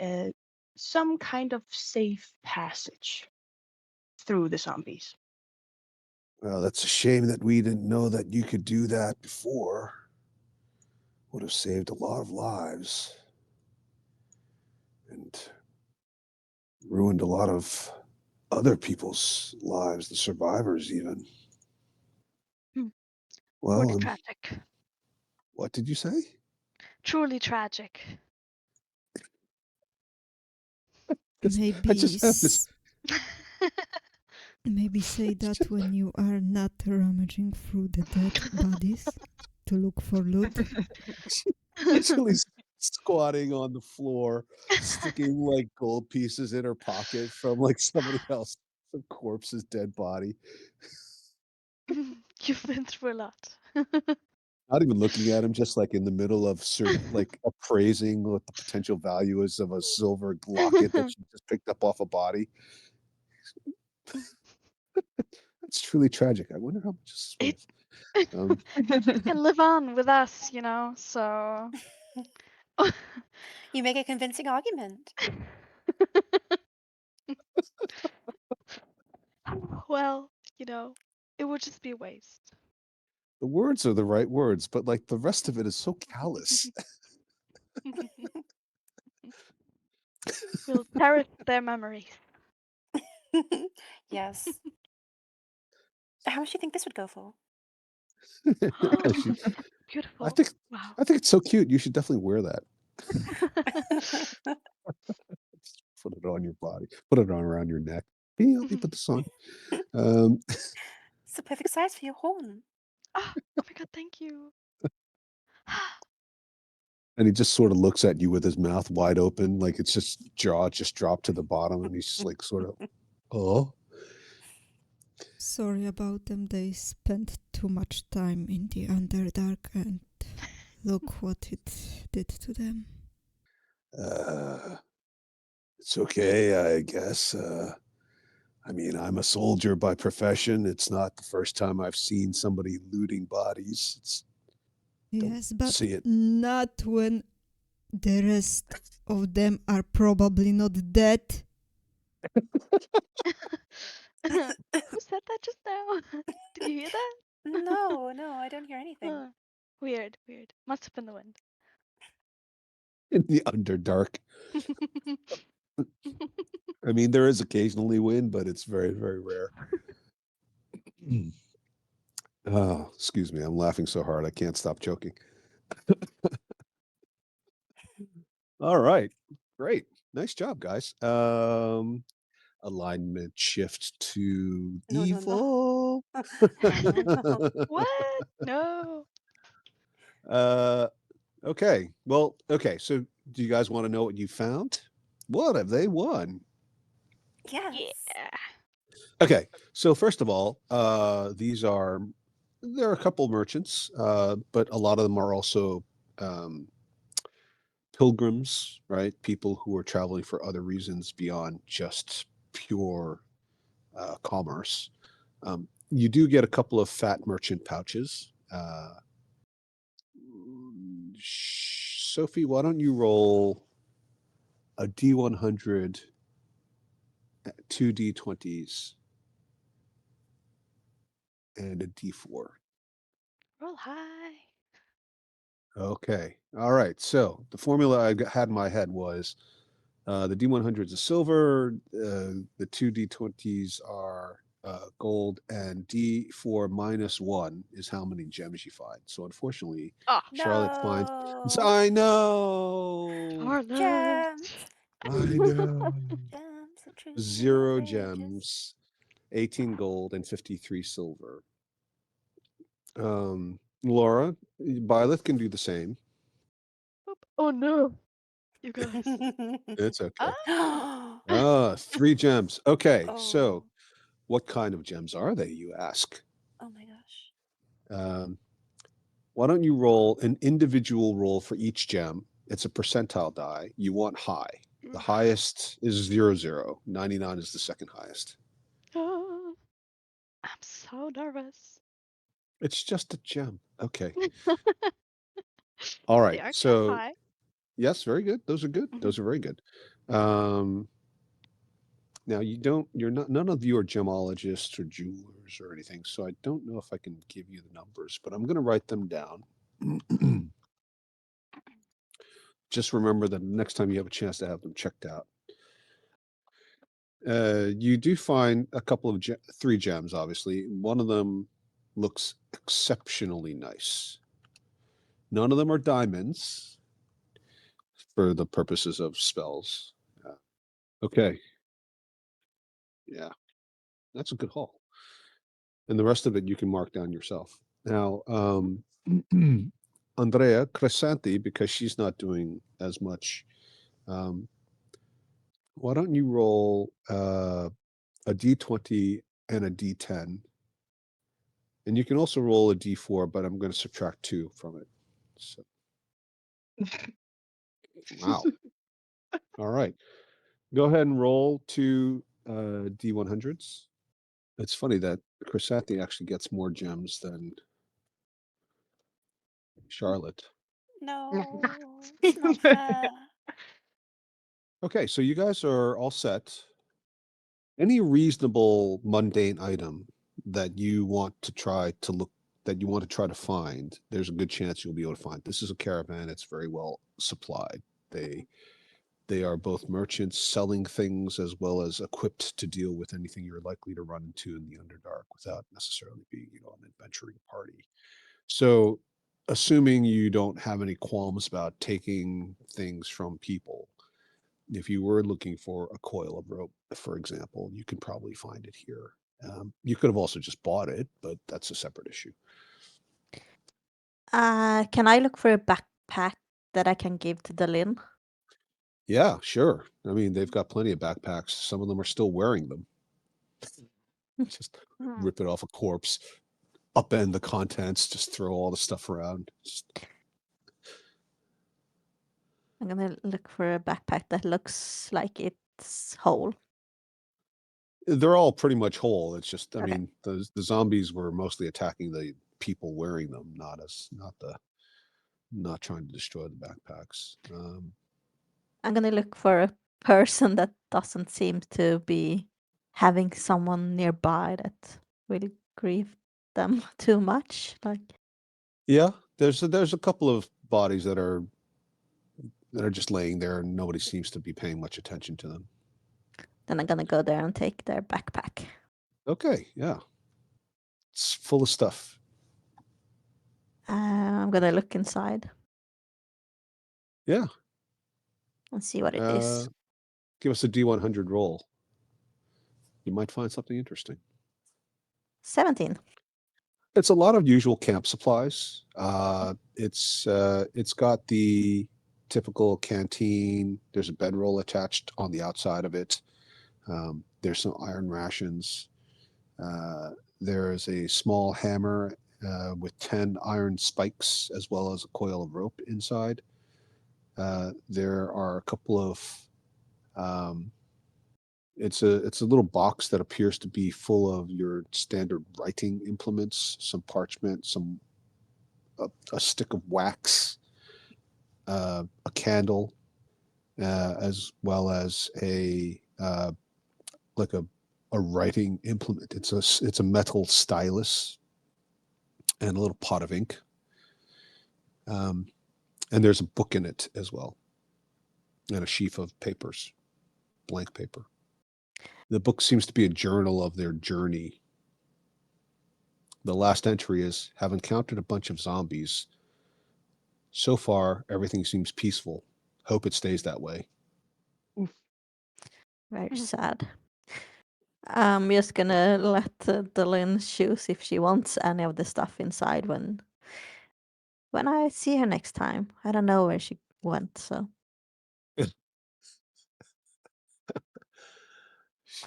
[SPEAKER 8] some kind of safe passage through the zombies.
[SPEAKER 1] Well, that's a shame that we didn't know that you could do that before. Would have saved a lot of lives and ruined a lot of other people's lives, the survivors even. Well,
[SPEAKER 4] Truly tragic.
[SPEAKER 1] what did you say?
[SPEAKER 4] Truly tragic.
[SPEAKER 5] maybe
[SPEAKER 1] I just have this.
[SPEAKER 5] maybe say that when you are not rummaging through the dead bodies to look for loot.
[SPEAKER 1] Literally squatting on the floor, sticking like gold pieces in her pocket from like somebody else, some corpse's dead body.
[SPEAKER 4] You've been through a lot.
[SPEAKER 1] Not even looking at him, just like in the middle of like appraising what the potential value is of a silver locket that she just picked up off a body. That's truly tragic. I wonder how much this is worth.
[SPEAKER 4] You can live on with us, so.
[SPEAKER 6] You make a convincing argument.
[SPEAKER 4] Well, it would just be a waste.
[SPEAKER 1] The words are the right words, but like the rest of it is so callous.
[SPEAKER 4] We'll cherish their memories.
[SPEAKER 6] Yes. How much do you think this would go for?
[SPEAKER 4] Beautiful.
[SPEAKER 1] I think
[SPEAKER 4] Wow.
[SPEAKER 1] it's so cute. You should definitely wear that. Put it on your body. Put it on around your neck. Let me put this on. Um,
[SPEAKER 6] It's the perfect size for your horn.
[SPEAKER 4] Oh my god, thank you.
[SPEAKER 1] and he just sort of looks at you with his mouth wide open, like it's just jaw just dropped to the bottom, and he's just like sort of, oh.
[SPEAKER 5] Sorry about them. They spent too much time in the Underdark, and look what it did to them.
[SPEAKER 1] It's okay, I guess. I mean, I'm a soldier by profession. It's not the first time I've seen somebody looting bodies. Don't
[SPEAKER 5] Yes, but
[SPEAKER 1] see it.
[SPEAKER 5] not when the rest of them are probably not dead.
[SPEAKER 4] Who said that just now? Did you hear that?
[SPEAKER 6] No, I don't hear anything.
[SPEAKER 4] Huh. Weird. Must have been the wind.
[SPEAKER 1] In the Underdark. I mean, there is occasionally wind, but it's very, very rare. Oh, excuse me. I'm laughing so hard I can't stop joking. All right. Great. Nice job, guys. Alignment shift to
[SPEAKER 6] No.
[SPEAKER 1] evil.
[SPEAKER 6] No.
[SPEAKER 4] What? No.
[SPEAKER 1] Okay. Well, okay. So do you guys want to know what you found? What have they won?
[SPEAKER 6] Yes.
[SPEAKER 4] Yeah.
[SPEAKER 1] Okay. So first of all, there are a couple merchants, but a lot of them are also um, pilgrims, right? People who are traveling for other reasons beyond just pure commerce. You do get a couple of fat merchant pouches. Sophie, why don't you roll a D100, two D20s, and a D4?
[SPEAKER 4] Roll high.
[SPEAKER 1] Okay. All right. So the formula had in my head was the D100 is silver, the two D20s are gold, and D4 -1 is how many gems you find. So unfortunately,
[SPEAKER 4] Oh,
[SPEAKER 1] Charlotte finds.
[SPEAKER 6] No.
[SPEAKER 1] I know.
[SPEAKER 4] Charlotte.
[SPEAKER 6] Gems.
[SPEAKER 1] I know.
[SPEAKER 6] Gems are true
[SPEAKER 1] 0
[SPEAKER 6] ages.
[SPEAKER 1] gems, 18 gold, and 53 silver. Laura, Byleth can do the same.
[SPEAKER 4] Boop. Oh no. You guys.
[SPEAKER 1] It's okay.
[SPEAKER 6] Oh
[SPEAKER 1] 3 gems. Okay, so
[SPEAKER 6] oh
[SPEAKER 1] what kind of gems are they, you ask?
[SPEAKER 6] my gosh.
[SPEAKER 1] Um, why don't you roll an individual roll for each gem? It's a percentile die. You want high. The highest is 0, 99 is the second highest.
[SPEAKER 4] Oh, I'm so nervous.
[SPEAKER 1] It's just a gem. Okay. All
[SPEAKER 4] They
[SPEAKER 1] right.
[SPEAKER 4] are kept
[SPEAKER 1] So
[SPEAKER 4] high.
[SPEAKER 1] yes, very good. Those are good.
[SPEAKER 4] Mhm.
[SPEAKER 1] Those are very good. Now you're not, none of you are gemologists or jewelers or anything, so I don't know if I can give you the numbers, but I'm going to write them down. Just remember that next time you have a chance to have them checked out. You do find a couple of 3 gems, obviously. One of them looks exceptionally nice. None of them are diamonds for the purposes of spells. Okay. Yeah, that's a good haul. And the rest of it you can mark down yourself. Now, Andrea Crescenti, because she's not doing as much, um, why don't you roll a d20 and a d10? And you can also roll a d4, but I'm going to subtract 2 from it. So, wow. All right. Go ahead and roll 2 d100s. It's funny that Crescenti actually gets more gems than Charlotte.
[SPEAKER 6] No, it's not fair.
[SPEAKER 1] Okay, so you guys are all set. Any reasonable mundane item that you want to try to look that you want to try to find, there's a good chance you'll be able to find. This is a caravan, it's very well supplied. They are both merchants selling things as well as equipped to deal with anything you're likely to run into in the Underdark without necessarily being, an adventuring party. So, assuming you don't have any qualms about taking things from people, if you were looking for a coil of rope, for example, you can probably find it here. You could have also just bought it, but that's a separate issue.
[SPEAKER 7] Can I look for a backpack that I can give to Delin?
[SPEAKER 1] Yeah, sure. I mean, they've got plenty of backpacks. Some of them are still wearing them. Just rip it off a corpse, upend the contents, just throw all the stuff around.
[SPEAKER 7] I'm gonna look for a backpack that looks like it's whole.
[SPEAKER 1] They're all pretty much whole. It's just, I
[SPEAKER 7] Okay.
[SPEAKER 1] mean, the zombies were mostly attacking the people wearing them, not trying to destroy the backpacks.
[SPEAKER 7] I'm gonna look for a person that doesn't seem to be having someone nearby that will grieve them too much. Like,
[SPEAKER 1] Yeah, there's a couple of bodies that are just laying there, and nobody seems to be paying much attention to them.
[SPEAKER 7] then I'm gonna go there and take their backpack.
[SPEAKER 1] Okay, yeah, it's full of stuff.
[SPEAKER 7] I'm gonna look inside.
[SPEAKER 1] Yeah.
[SPEAKER 7] And see what it is.
[SPEAKER 1] Give us a D100 roll. You might find something interesting.
[SPEAKER 7] 17.
[SPEAKER 1] It's a lot of usual camp supplies. It's got the typical canteen. There's a bedroll attached on the outside of it. There's some iron rations. There's a small hammer with 10 iron spikes, as well as a coil of rope inside. There are a couple of it's a little box that appears to be full of your standard writing implements, some parchment, a stick of wax, a candle, as well as like a writing implement. It's a metal stylus and a little pot of ink. And there's a book in it as well, and a sheaf of papers, blank paper. The book seems to be a journal of their journey. The last entry is, have encountered a bunch of zombies. So far, everything seems peaceful. Hope it stays that way.
[SPEAKER 8] Oof.
[SPEAKER 7] Very sad. I'm just gonna let Delin choose if she wants any of the stuff inside when I see her next time. I don't know where she went, so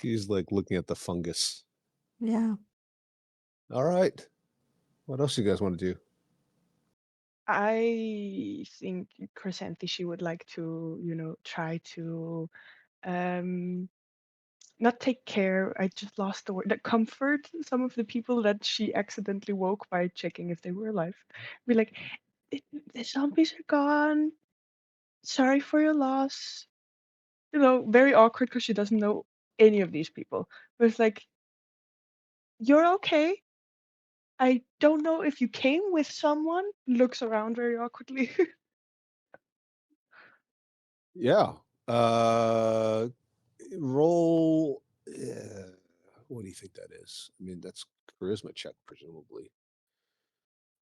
[SPEAKER 1] She's like looking at the fungus.
[SPEAKER 7] yeah.
[SPEAKER 1] All right. What else you guys want to do?
[SPEAKER 8] I think Crescenti, she would like to, try to not take care. I just lost the word. That comfort some of the people that she accidentally woke by checking if they were alive. Be like, the zombies are gone. Sorry for your loss. Very awkward because she doesn't know any of these people. But it's like, you're okay. I don't know if you came with someone. Looks around very awkwardly.
[SPEAKER 1] Yeah. Roll. What do you think that is? I mean, that's charisma check, presumably.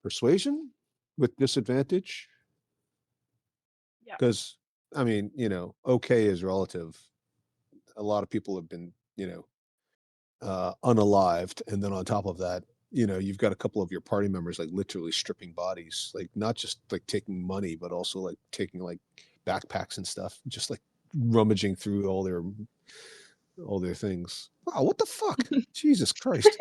[SPEAKER 1] Persuasion with disadvantage?
[SPEAKER 8] Yeah.
[SPEAKER 1] Because, I mean, okay is relative. A lot of people have been, unalived. And then on top of that, you've got a couple of your party members like literally stripping bodies, like not just like taking money, but also like taking like backpacks and stuff, just like rummaging through all their things. Wow, what the fuck? Jesus Christ.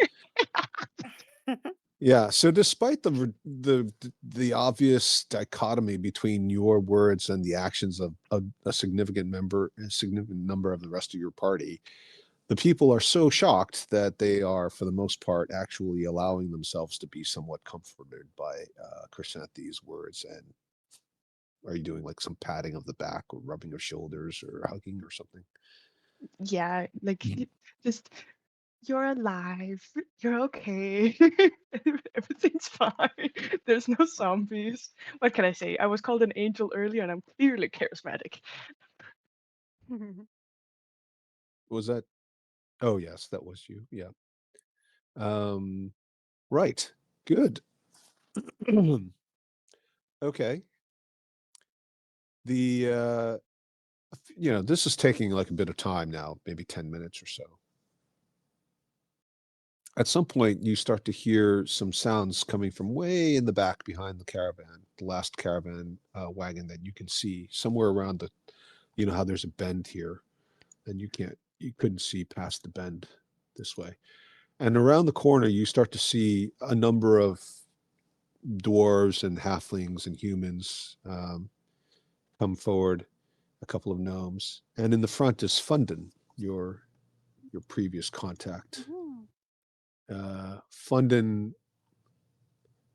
[SPEAKER 1] Yeah. So despite the obvious dichotomy between your words and the actions of a significant number of the rest of your party, the people are so shocked that they are, for the most part, actually allowing themselves to be somewhat comforted by Crescenti's words. And are you doing like some patting of the back or rubbing of shoulders or hugging or something?
[SPEAKER 8] Yeah, like just you're alive. You're okay. Everything's fine. There's no zombies. What can I say? I was called an angel earlier and I'm clearly charismatic.
[SPEAKER 1] Was that? Oh, yes, that was you. Yeah. Right. Good. Okay. The this is taking like a bit of time now, maybe 10 minutes or so. At some point, you start to hear some sounds coming from way in the back behind the caravan, the last caravan wagon that you can see somewhere around the, how there's a bend here, and you couldn't see past the bend this way. And around the corner, you start to see a number of dwarves and halflings and humans come forward, a couple of gnomes, and in the front is Fundin, your previous contact. Fundin,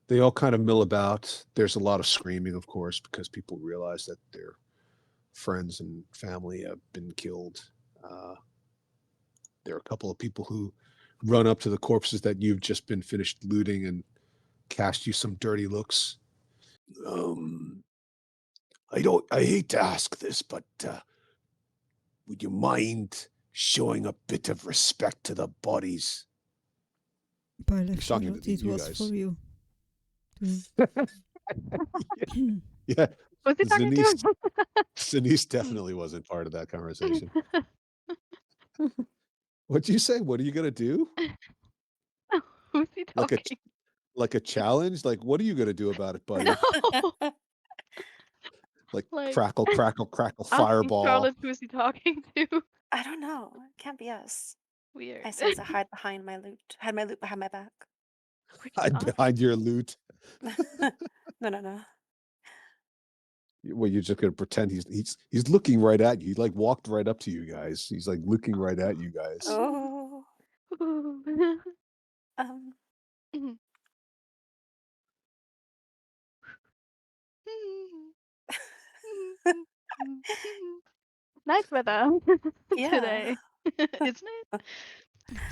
[SPEAKER 1] they all kind of mill about. There's a lot of screaming, of course, because people realize that their friends and family have been killed. There are a couple of people who run up to the corpses that you've just been finished looting and cast you some dirty looks. I hate to ask this, but would you mind showing a bit of respect to the bodies?
[SPEAKER 5] By
[SPEAKER 1] He's talking to
[SPEAKER 5] Charlotte, it
[SPEAKER 1] you
[SPEAKER 5] was
[SPEAKER 1] guys.
[SPEAKER 5] for you.
[SPEAKER 1] Yeah,
[SPEAKER 4] Who's he talking to?
[SPEAKER 1] Sinise definitely wasn't part of that conversation. What'd you say? What are you gonna do?
[SPEAKER 4] Who's he
[SPEAKER 1] Like a
[SPEAKER 4] talking?
[SPEAKER 1] like a challenge? Like, what are you gonna do about it, buddy?
[SPEAKER 4] No.
[SPEAKER 1] Like
[SPEAKER 4] Like,
[SPEAKER 1] crackle, crackle, crackle,
[SPEAKER 4] asking
[SPEAKER 1] fireball.
[SPEAKER 4] Charlotte who's he talking to.
[SPEAKER 6] I don't know. It can't be us.
[SPEAKER 4] Weird.
[SPEAKER 6] I say as I hide behind my loot. Hide my loot behind my back.
[SPEAKER 1] Hide behind your loot.
[SPEAKER 6] No.
[SPEAKER 1] Well, you're just gonna pretend he's looking right at you. He like walked right up to you guys. He's like looking right at you guys.
[SPEAKER 6] Oh.
[SPEAKER 4] Ooh. Nice weather
[SPEAKER 6] Yeah.
[SPEAKER 4] today, isn't it?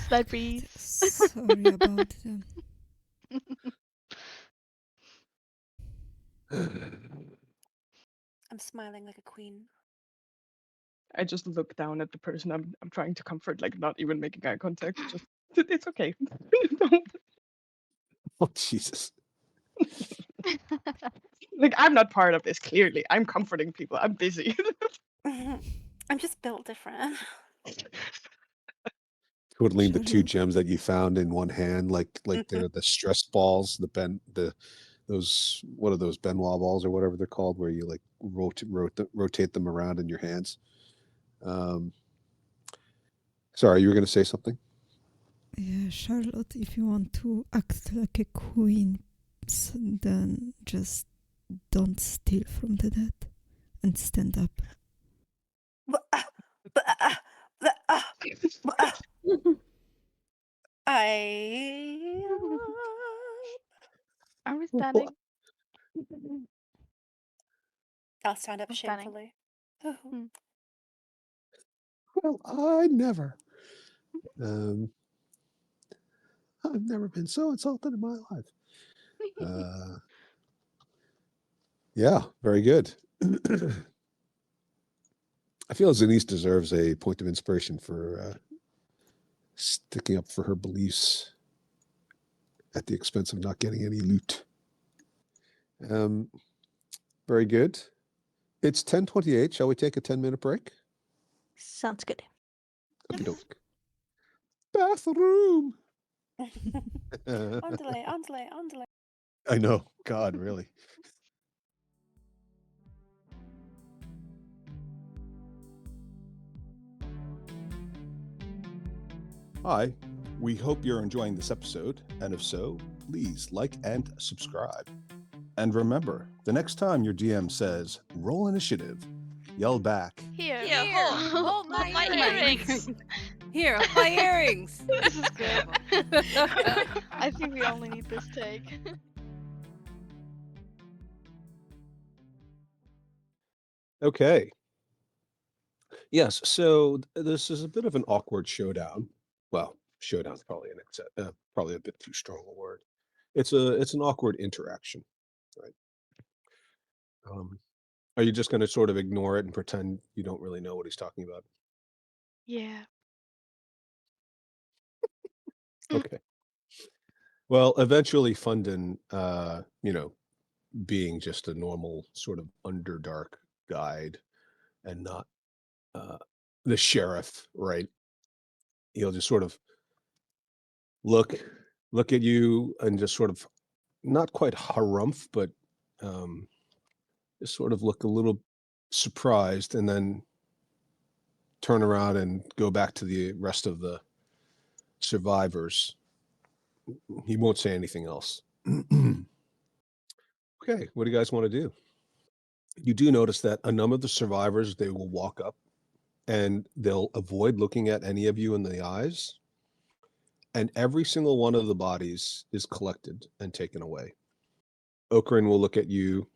[SPEAKER 4] Slight breeze.
[SPEAKER 5] Sorry about them.
[SPEAKER 6] I'm smiling like a queen.
[SPEAKER 8] I just look down at the person I'm trying to comfort, like not even making eye contact. Just it's okay.
[SPEAKER 1] Oh Jesus.
[SPEAKER 8] Like I'm not part of this. Clearly, I'm comforting people. I'm busy.
[SPEAKER 6] I'm just built different.
[SPEAKER 1] Twiddling the two
[SPEAKER 5] Charlotte.
[SPEAKER 1] gems that you found in one hand, like they're the stress balls, those what are those Benoit balls or whatever they're called, where you like rotate them around in your hands. Sorry, you were going to say something?
[SPEAKER 5] Yeah, Charlotte, if you want to act like a queen, then just don't steal from the dead and stand up.
[SPEAKER 4] Are we standing?
[SPEAKER 6] I'll stand up
[SPEAKER 4] I'm standing.
[SPEAKER 6] shamefully.
[SPEAKER 1] Well, I never. I've never been so insulted in my life. Yeah, very good. I feel Zenise deserves a point of inspiration for sticking up for her beliefs at the expense of not getting any loot. Very good. It's 10:28. Shall we take a 10-minute break?
[SPEAKER 7] Sounds good.
[SPEAKER 1] Okay, doke. Bathroom.
[SPEAKER 6] Andale.
[SPEAKER 1] I know. God, really. Hi, we hope you're enjoying this episode, and if so, please like and subscribe. And remember, the next time your DM says, roll initiative, yell back,
[SPEAKER 2] Here,
[SPEAKER 4] hold
[SPEAKER 2] my
[SPEAKER 4] earrings.
[SPEAKER 2] Here, hold my earrings.
[SPEAKER 4] This is good. I think we only need this take.
[SPEAKER 1] Okay. Yes, so this is a bit of an awkward showdown. Well, showdown's probably probably a bit too strong a word. It's an awkward interaction, right? Are you just going to sort of ignore it and pretend you don't really know what he's talking about?
[SPEAKER 4] Yeah.
[SPEAKER 1] Okay. Well, eventually Fundin, being just a normal sort of underdark guide and not the sheriff, right? He'll just sort of look look at you and just sort of not quite harumph, but um, just sort of look a little surprised, and then turn around and go back to the rest of the survivors. He won't say anything else. Okay, what do you guys want to do? You do notice that a number of the survivors, they will walk up and they'll avoid looking at any of you in the eyes, and every single one of the bodies is collected and taken away. Okran will look at you.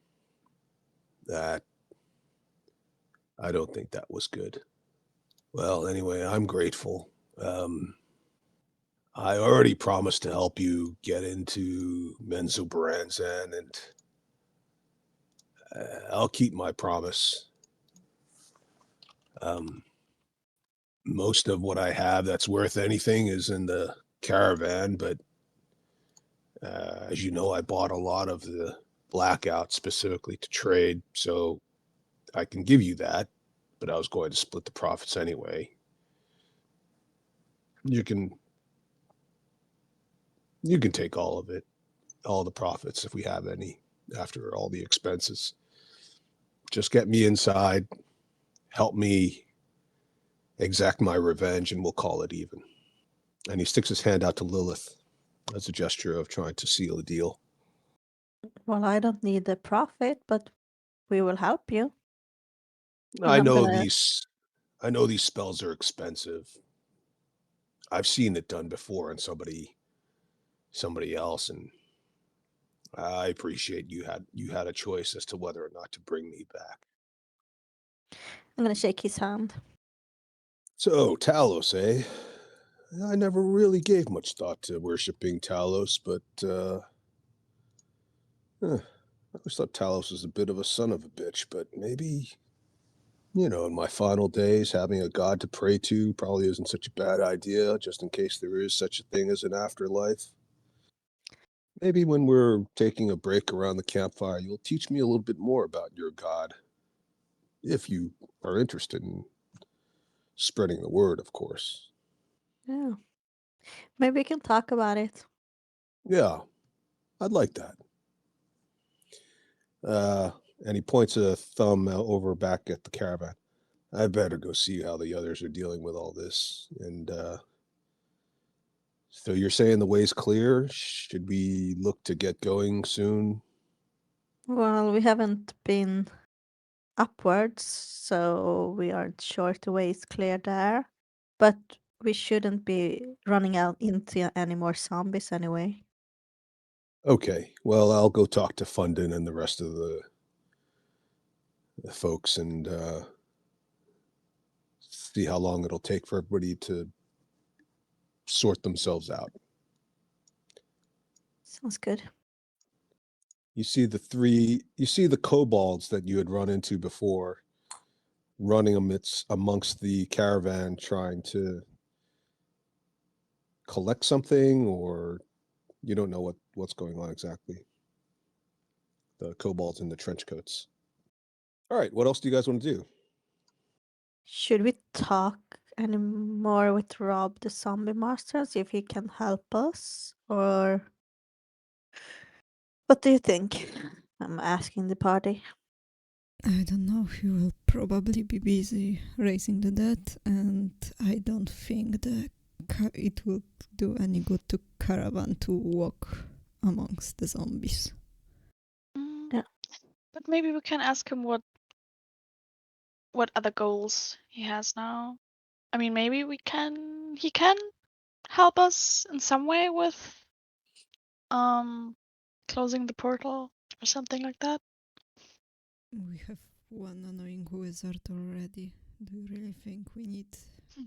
[SPEAKER 1] That I don't think that was good. Well, anyway, I'm grateful. I already promised to help you get into Menzoberranzan, and I'll keep my promise. Um, most of what I have that's worth anything is in the caravan, but as you know, I bought a lot of the blackout specifically to trade, so I can give you that, but I was going to split the profits anyway. You can take all of it, all the profits if we have any after all the expenses. Just get me inside, help me exact my revenge, and we'll call it even. And he sticks his hand out to Lilith as a gesture of trying to seal a deal.
[SPEAKER 7] Well, I don't need the profit, but we will help you. And
[SPEAKER 1] I
[SPEAKER 7] I'm
[SPEAKER 1] know
[SPEAKER 7] gonna.
[SPEAKER 1] these I know these spells are expensive. I've seen it done before on somebody else, and I appreciate you had a choice as to whether or not to bring me back.
[SPEAKER 7] I'm gonna shake his hand.
[SPEAKER 1] So, Talos, eh? I never really gave much thought to worshiping Talos, but I always thought Talos was a bit of a son of a bitch, but maybe, in my final days, having a god to pray to probably isn't such a bad idea, just in case there is such a thing as an afterlife. Maybe when we're taking a break around the campfire, you'll teach me a little bit more about your god, if you are interested in spreading the word, of course.
[SPEAKER 7] Yeah. Maybe we can talk about it.
[SPEAKER 1] Yeah, I'd like that. Uh, and he points a thumb over back at the caravan. I better go see how the others are dealing with all this. And so you're saying the way's clear? Should we look to get going soon?
[SPEAKER 7] Well, we haven't been upwards, so we aren't sure the way is clear there. But we shouldn't be running out into any more zombies anyway.
[SPEAKER 1] Okay, well, I'll go talk to Fundin and the rest of the folks and see how long it'll take for everybody to sort themselves out.
[SPEAKER 7] Sounds good.
[SPEAKER 1] You see the kobolds that you had run into before running amongst the caravan trying to collect something, or you don't know what's going on exactly. The kobolds in the trench coats. All right, what else do you guys want to do?
[SPEAKER 7] Should we talk any more with Rob the Zombiemaster, see if he can help us? Or what do you think? I'm asking the party.
[SPEAKER 5] I don't know. He will probably be busy raising the dead, and I don't think it would do any good to caravan to walk amongst the zombies.
[SPEAKER 4] Mm,
[SPEAKER 7] Yeah.
[SPEAKER 4] But maybe we can ask him what other goals he has now. I mean, maybe he can help us in some way with closing the portal or something like that.
[SPEAKER 5] We have one annoying wizard already. Do you really think we need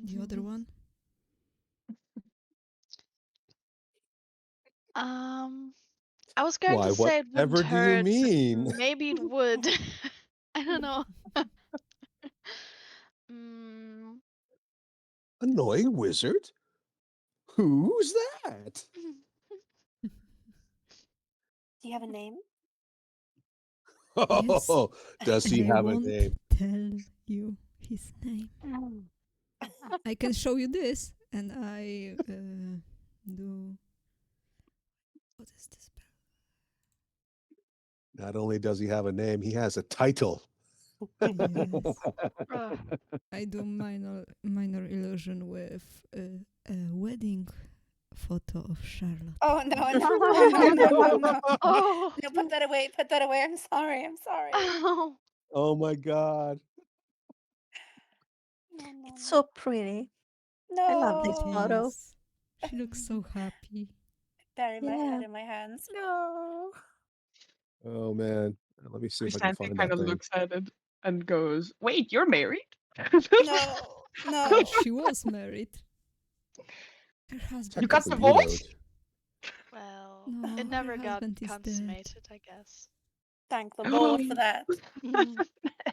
[SPEAKER 5] the other one?
[SPEAKER 4] I was going
[SPEAKER 1] Why,
[SPEAKER 4] to say it wouldn't
[SPEAKER 1] whatever do you
[SPEAKER 4] hurt, but
[SPEAKER 1] mean?
[SPEAKER 4] maybe it would. I don't know. mm,
[SPEAKER 1] Annoying wizard? Who's that?
[SPEAKER 6] Do you have a name?
[SPEAKER 5] Yes,
[SPEAKER 1] Oh, does
[SPEAKER 5] and
[SPEAKER 1] he
[SPEAKER 5] I
[SPEAKER 1] have a
[SPEAKER 5] won't
[SPEAKER 1] name?
[SPEAKER 5] tell you his name. I can show you this, and I do. What is this?
[SPEAKER 1] Not only does he have a name, he has a title.
[SPEAKER 5] Yes.
[SPEAKER 4] Ugh.
[SPEAKER 5] I do minor illusion with a wedding photo of Charlotte.
[SPEAKER 6] Oh no, no.
[SPEAKER 4] Oh.
[SPEAKER 6] No, put that away. Put that away. I'm sorry. I'm sorry.
[SPEAKER 4] Oh.
[SPEAKER 1] Oh my God.
[SPEAKER 6] No, no,
[SPEAKER 7] It's
[SPEAKER 6] no.
[SPEAKER 7] so pretty.
[SPEAKER 6] No.
[SPEAKER 7] I love this photo.
[SPEAKER 5] Yes. She looks so happy.
[SPEAKER 6] Bury my
[SPEAKER 7] Yeah.
[SPEAKER 6] head in my hands. No.
[SPEAKER 1] Oh man. Let me see if I can
[SPEAKER 8] Chrysanthi
[SPEAKER 1] find
[SPEAKER 8] kind
[SPEAKER 1] that
[SPEAKER 8] of
[SPEAKER 1] thing.
[SPEAKER 8] looks at it and goes, "Wait, you're married?"
[SPEAKER 6] No.
[SPEAKER 5] Well,
[SPEAKER 6] No.
[SPEAKER 5] she was married. Her husband
[SPEAKER 8] You got
[SPEAKER 5] is
[SPEAKER 8] the
[SPEAKER 5] dead.
[SPEAKER 8] voice?
[SPEAKER 4] Well,
[SPEAKER 5] No,
[SPEAKER 4] it never
[SPEAKER 5] her
[SPEAKER 4] got
[SPEAKER 5] husband is dead.
[SPEAKER 4] consummated, I guess.
[SPEAKER 6] Thank the Lord for that.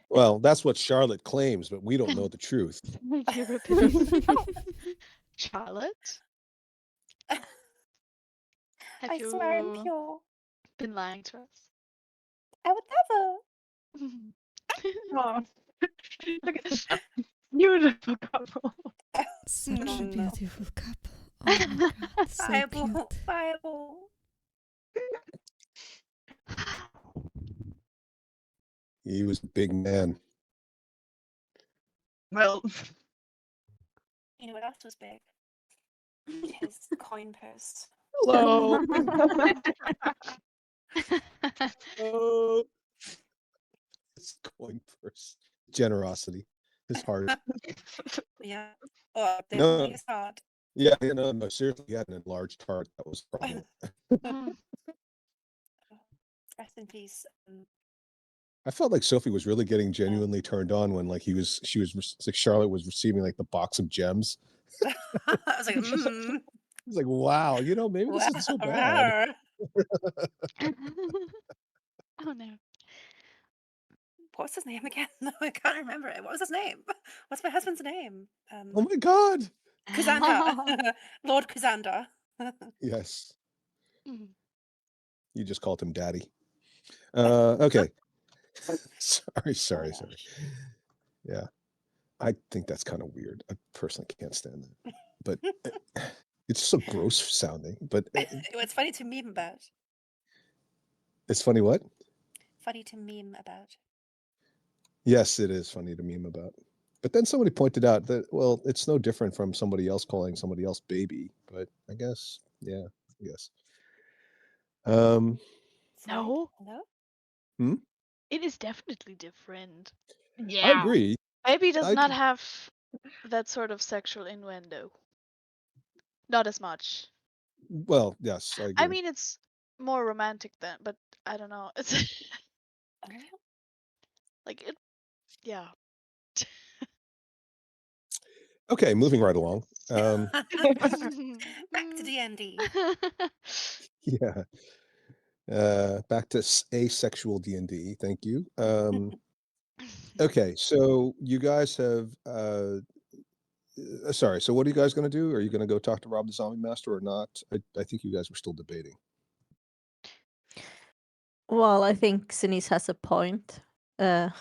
[SPEAKER 1] Well, that's what Charlotte claims, but we don't know the truth.
[SPEAKER 4] Euripides. Charlotte? Have
[SPEAKER 6] I swear I'm
[SPEAKER 4] you
[SPEAKER 6] pure.
[SPEAKER 4] been lying to us?
[SPEAKER 6] I would never.
[SPEAKER 8] Oh, look at this beautiful couple.
[SPEAKER 5] Such
[SPEAKER 6] No,
[SPEAKER 5] a
[SPEAKER 6] no.
[SPEAKER 5] beautiful couple. Oh my god, so
[SPEAKER 6] Fireball.
[SPEAKER 5] cute.
[SPEAKER 6] Fireball.
[SPEAKER 1] He was a big man.
[SPEAKER 8] Well,
[SPEAKER 6] You know what else was big? His coin purse.
[SPEAKER 8] hello.
[SPEAKER 1] Oh, his coin purse. Generosity. His heart.
[SPEAKER 6] Yeah. Oh,
[SPEAKER 1] No.
[SPEAKER 6] definitely his heart.
[SPEAKER 1] Yeah, no, seriously, he had an enlarged heart. That was the problem.
[SPEAKER 4] Mm.
[SPEAKER 6] Rest in peace.
[SPEAKER 1] I felt like Sophie was really getting genuinely turned on when like Charlotte was receiving like the box of gems.
[SPEAKER 6] I was like,
[SPEAKER 1] It was like, wow, maybe this isn't so bad.
[SPEAKER 4] Oh no.
[SPEAKER 6] What's his name again? No, I can't remember it. What was his name? What's my husband's name?
[SPEAKER 1] Oh my God.
[SPEAKER 6] Kuzander. Lord Kuzander.
[SPEAKER 1] Yes.
[SPEAKER 4] Mm.
[SPEAKER 1] You just called him daddy. Okay. Sorry. Yeah. I think that's kind of weird. I personally can't stand that. But it's so gross sounding. But
[SPEAKER 6] It's funny to meme about.
[SPEAKER 1] it's funny what?
[SPEAKER 6] Funny to meme about.
[SPEAKER 1] Yes, it is funny to meme about. But then somebody pointed out that, well, it's no different from somebody else calling somebody else baby. But I guess, yeah, I guess.
[SPEAKER 4] No,
[SPEAKER 6] Hello?
[SPEAKER 4] it is definitely different.
[SPEAKER 1] I agree.
[SPEAKER 4] Baby does
[SPEAKER 1] I
[SPEAKER 4] not
[SPEAKER 1] could-
[SPEAKER 4] have that sort of sexual innuendo. Not as much.
[SPEAKER 1] Well, yes, I agree.
[SPEAKER 4] I mean, it's more romantic than, but I don't know. It's like it. Yeah.
[SPEAKER 1] Okay, moving right along.
[SPEAKER 6] Back to D&D.
[SPEAKER 1] Yeah. Back to asexual D&D. Thank you. Okay, so you guys have sorry, so what are you guys going to do? Are you going to go talk to Rob the Zombiemaster or not? I think you guys were still debating.
[SPEAKER 7] Well, I think Sinise has a point.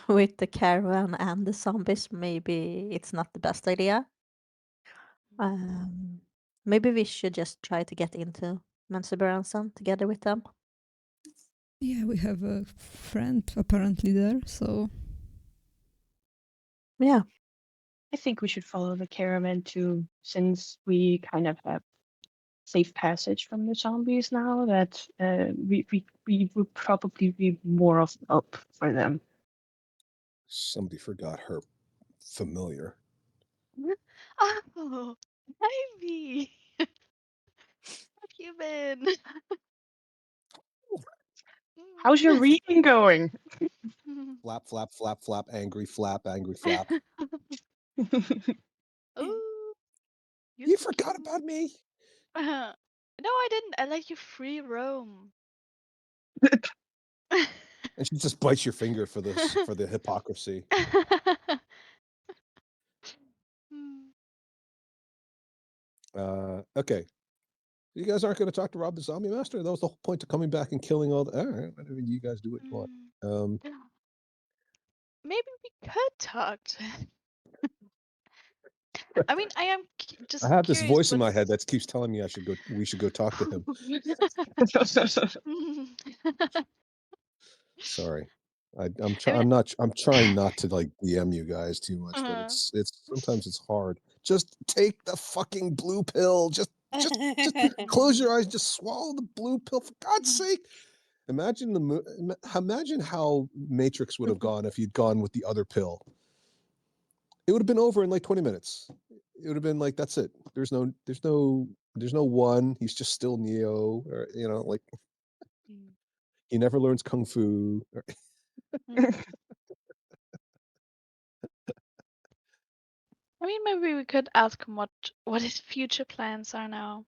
[SPEAKER 7] With the caravan and the zombies, maybe it's not the best idea. Maybe we should just try to get into Menseberanson together with them.
[SPEAKER 5] Yeah, we have a friend apparently there, so
[SPEAKER 7] Yeah.
[SPEAKER 8] I think we should follow the caravan too, since we kind of have safe passage from the zombies now. That we would probably be more of help for them.
[SPEAKER 1] Somebody forgot her familiar.
[SPEAKER 4] Oh, Ivy. Have you been?
[SPEAKER 8] How's your reading going?
[SPEAKER 1] Flap, flap, flap, flap, angry flap, angry flap.
[SPEAKER 4] Ooh,
[SPEAKER 1] You
[SPEAKER 4] so
[SPEAKER 1] forgot
[SPEAKER 4] cute.
[SPEAKER 1] about me?
[SPEAKER 4] No, I didn't. I let you free roam.
[SPEAKER 1] And she just bites your finger for the hypocrisy. Okay. You guys aren't going to talk to Rob the Zombie Master? That was the whole point of coming back and killing all the. All right, I mean, you guys do what you want.
[SPEAKER 4] Maybe we could talk to him. I mean, I am
[SPEAKER 1] I
[SPEAKER 4] just
[SPEAKER 1] have this
[SPEAKER 4] curious
[SPEAKER 1] voice in my head
[SPEAKER 4] what's.
[SPEAKER 1] that keeps telling me we should go talk to him. Sorry.
[SPEAKER 4] I mean,
[SPEAKER 1] I'm trying not to like DM you guys too much, but
[SPEAKER 4] uh,
[SPEAKER 1] it's sometimes it's hard. Just take the fucking blue pill. Just close your eyes, just swallow the blue pill for God's sake. Imagine imagine how Matrix would have gone if you'd gone with the other pill. It would have been over in like 20 minutes. It would have been like that's it. There's no one. He's just still Neo, or like
[SPEAKER 4] mm,
[SPEAKER 1] he never learns kung fu.
[SPEAKER 4] mm. I mean, maybe we could ask him what his future plans are now.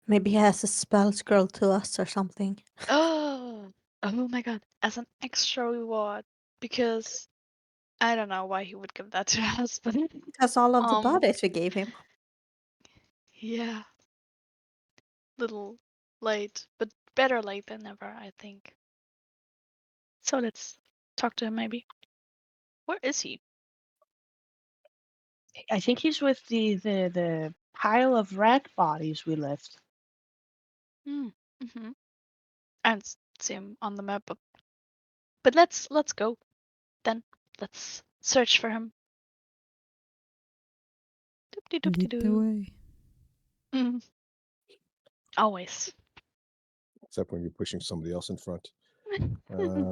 [SPEAKER 7] Maybe he has a spell scroll to us or something.
[SPEAKER 4] Oh, oh my God! As an extra reward, because I don't know why he would give that to us, but
[SPEAKER 7] Because all of the
[SPEAKER 4] um,
[SPEAKER 7] bodies we gave him.
[SPEAKER 4] yeah, little late, but better late than never, I think. So let's talk to him maybe. Where is he?
[SPEAKER 9] I think he's with the pile of rat bodies we left.
[SPEAKER 4] Mm-hmm. I don't see him on the map, but let's go then. Let's search for him.
[SPEAKER 5] Lead the
[SPEAKER 4] Doop-de-doop-de-doo.
[SPEAKER 5] way.
[SPEAKER 4] Mm. Always.
[SPEAKER 1] Except when you're pushing somebody else in front.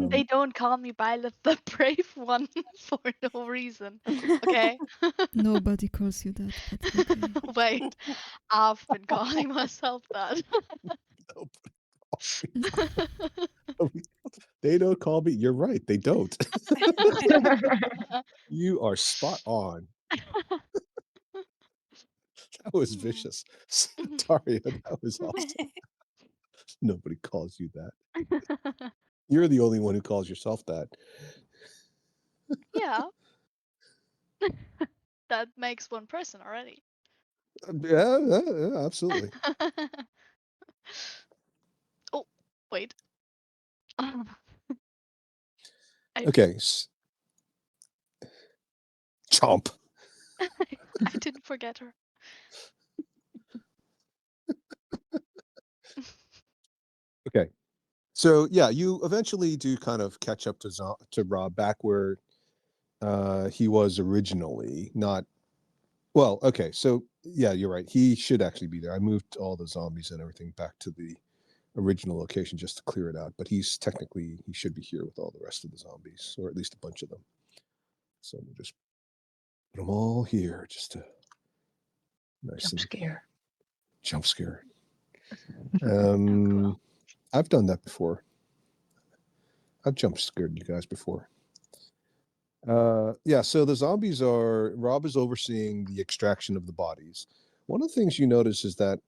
[SPEAKER 4] They don't call me Violet the Brave One for no reason. Okay?
[SPEAKER 5] Nobody calls you that, but okay.
[SPEAKER 4] Wait, I've been calling myself that.
[SPEAKER 1] They don't call me. You're right. They don't. You are spot on. That was vicious. Daria, that was awesome. Nobody calls you that. You're the only one who calls yourself that.
[SPEAKER 4] Yeah, that makes one person already.
[SPEAKER 1] Yeah, absolutely.
[SPEAKER 4] Oh, wait. I
[SPEAKER 1] Okay. Chomp.
[SPEAKER 4] I didn't forget her.
[SPEAKER 1] Okay. So yeah, you eventually do kind of catch up to Rob back where he was originally. Not well. Okay, so yeah, you're right. He should actually be there. I moved all the zombies and everything back to the original location just to clear it out. But he should be here with all the rest of the zombies, or at least a bunch of them. So we'll just put them all here, just to nice
[SPEAKER 9] Jump scare.
[SPEAKER 1] Um, I've done that before. I've jump scared you guys before. Yeah, so the zombies Rob is overseeing the extraction of the bodies. One of the things you notice is that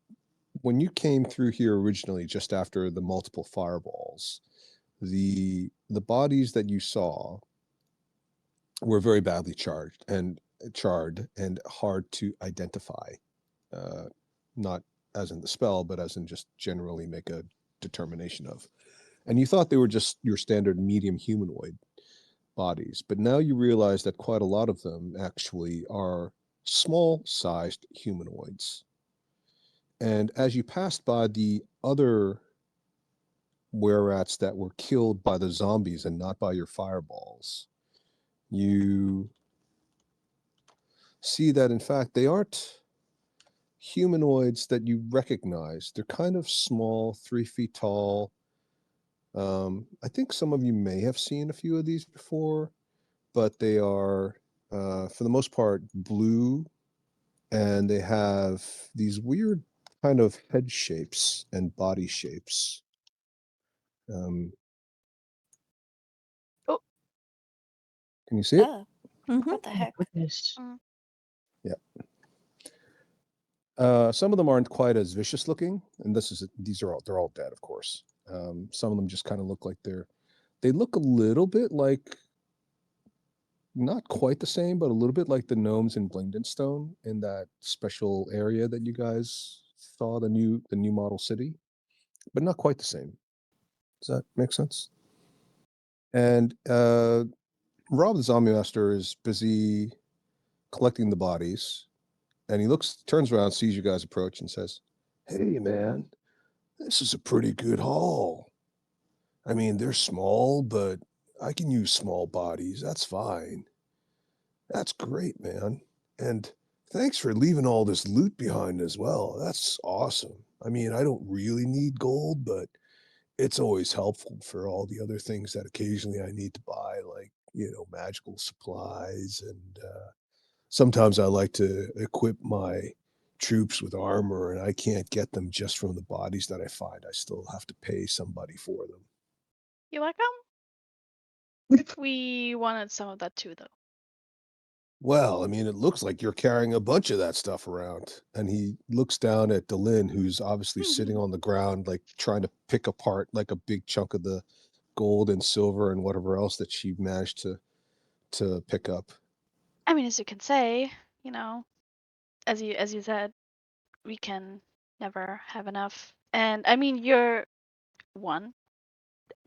[SPEAKER 1] when you came through here originally, just after the multiple fireballs, the bodies that you saw were very badly charred and hard to identify. Not as in the spell, but as in just generally make a determination of. And you thought they were just your standard medium humanoid bodies, but now you realize that quite a lot of them actually are small-sized humanoids. And as you passed by the other were-rats that were killed by the zombies and not by your fireballs, you see that in fact they aren't humanoids that you recognize. They're kind of small, 3 feet tall. I think some of you may have seen a few of these before, but they are, for the most part, blue, and they have these weird kind of head shapes and body shapes. Um,
[SPEAKER 4] Oh,
[SPEAKER 1] can you see it?
[SPEAKER 6] Oh,
[SPEAKER 7] Mhm.
[SPEAKER 6] what the heck?
[SPEAKER 9] Goodness.
[SPEAKER 1] Yeah. Some of them aren't quite as vicious looking, and they're all dead, of course. Some of them just kind of look like they look a little bit like, not quite the same, but a little bit like the gnomes in Blingdenstone in that special area that you guys saw, the new model city, but not quite the same. Does that make sense? And Rob the Zombiemaster is busy collecting the bodies, and he turns around, sees you guys approach, and says, "Hey, man, this is a pretty good haul. I mean, they're small, but I can use small bodies. That's fine. That's great, man. And thanks for leaving all this loot behind as well. That's awesome. I mean, I don't really need gold, but it's always helpful for all the other things that occasionally I need to buy, like, magical supplies. And sometimes I like to equip my troops with armor, and I can't get them just from the bodies that I find. I still have to pay somebody for them."
[SPEAKER 4] You're welcome. We wanted some of that too, though.
[SPEAKER 1] Well, I mean, it looks like you're carrying a bunch of that stuff around. And he looks down at Delin, who's obviously sitting on the ground, like trying to pick apart like a big chunk of the gold and silver and whatever else that she managed to pick up.
[SPEAKER 4] I mean, as you can say, as you said, we can never have enough. And I mean, you're one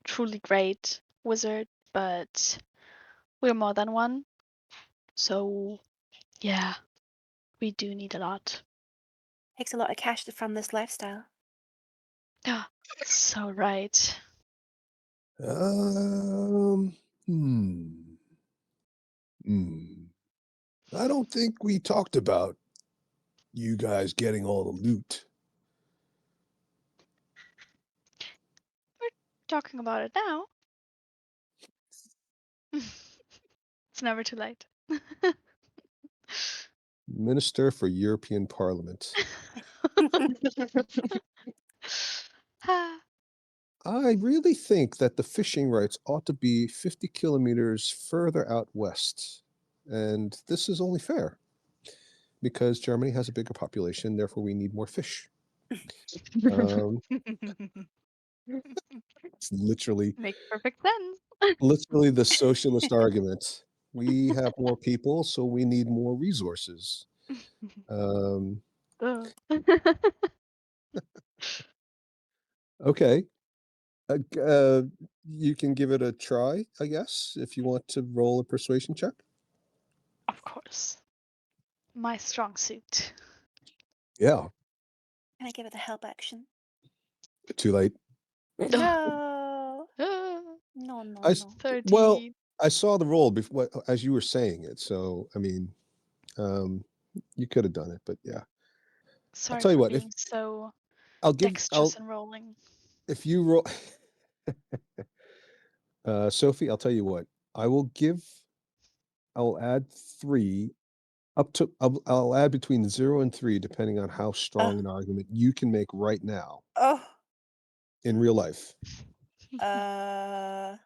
[SPEAKER 4] truly great wizard, but we're more than one. So yeah, we do need a lot.
[SPEAKER 6] Takes a lot of cash to fund this lifestyle.
[SPEAKER 4] So right.
[SPEAKER 1] Um, hmm. Hmm. I don't think we talked about you guys getting all the loot.
[SPEAKER 4] We're talking about it now. It's never too late.
[SPEAKER 1] Minister for European Parliament. I really think that the fishing rights ought to be 50 kilometers further out west. And this is only fair because Germany has a bigger population, therefore we need more fish. Um, it's
[SPEAKER 4] Makes perfect sense.
[SPEAKER 1] literally the socialist argument. We have more people, so we need more resources. Um,
[SPEAKER 4] Duh.
[SPEAKER 1] okay. You can give it a try, I guess, if you want to roll a persuasion check.
[SPEAKER 4] Of course. My strong suit.
[SPEAKER 1] Yeah,
[SPEAKER 6] Can I give it a help action?
[SPEAKER 1] too late.
[SPEAKER 6] No.
[SPEAKER 4] Ah,
[SPEAKER 6] No, no,
[SPEAKER 1] I s-
[SPEAKER 6] no.
[SPEAKER 1] well,
[SPEAKER 4] 13.
[SPEAKER 1] I saw the roll before as you were saying it, so I mean, um, you could have done it, but yeah. I'll
[SPEAKER 4] Sorry
[SPEAKER 1] tell you
[SPEAKER 4] for
[SPEAKER 1] what,
[SPEAKER 4] being so
[SPEAKER 1] I'll
[SPEAKER 4] dexterous and rolling.
[SPEAKER 1] if you roll Sophie, I'll tell you what, I'll add 3 I'll add between 0 and 3 depending on how strong an argument you can make right now
[SPEAKER 6] Oh.
[SPEAKER 1] in real life.
[SPEAKER 6] Uh.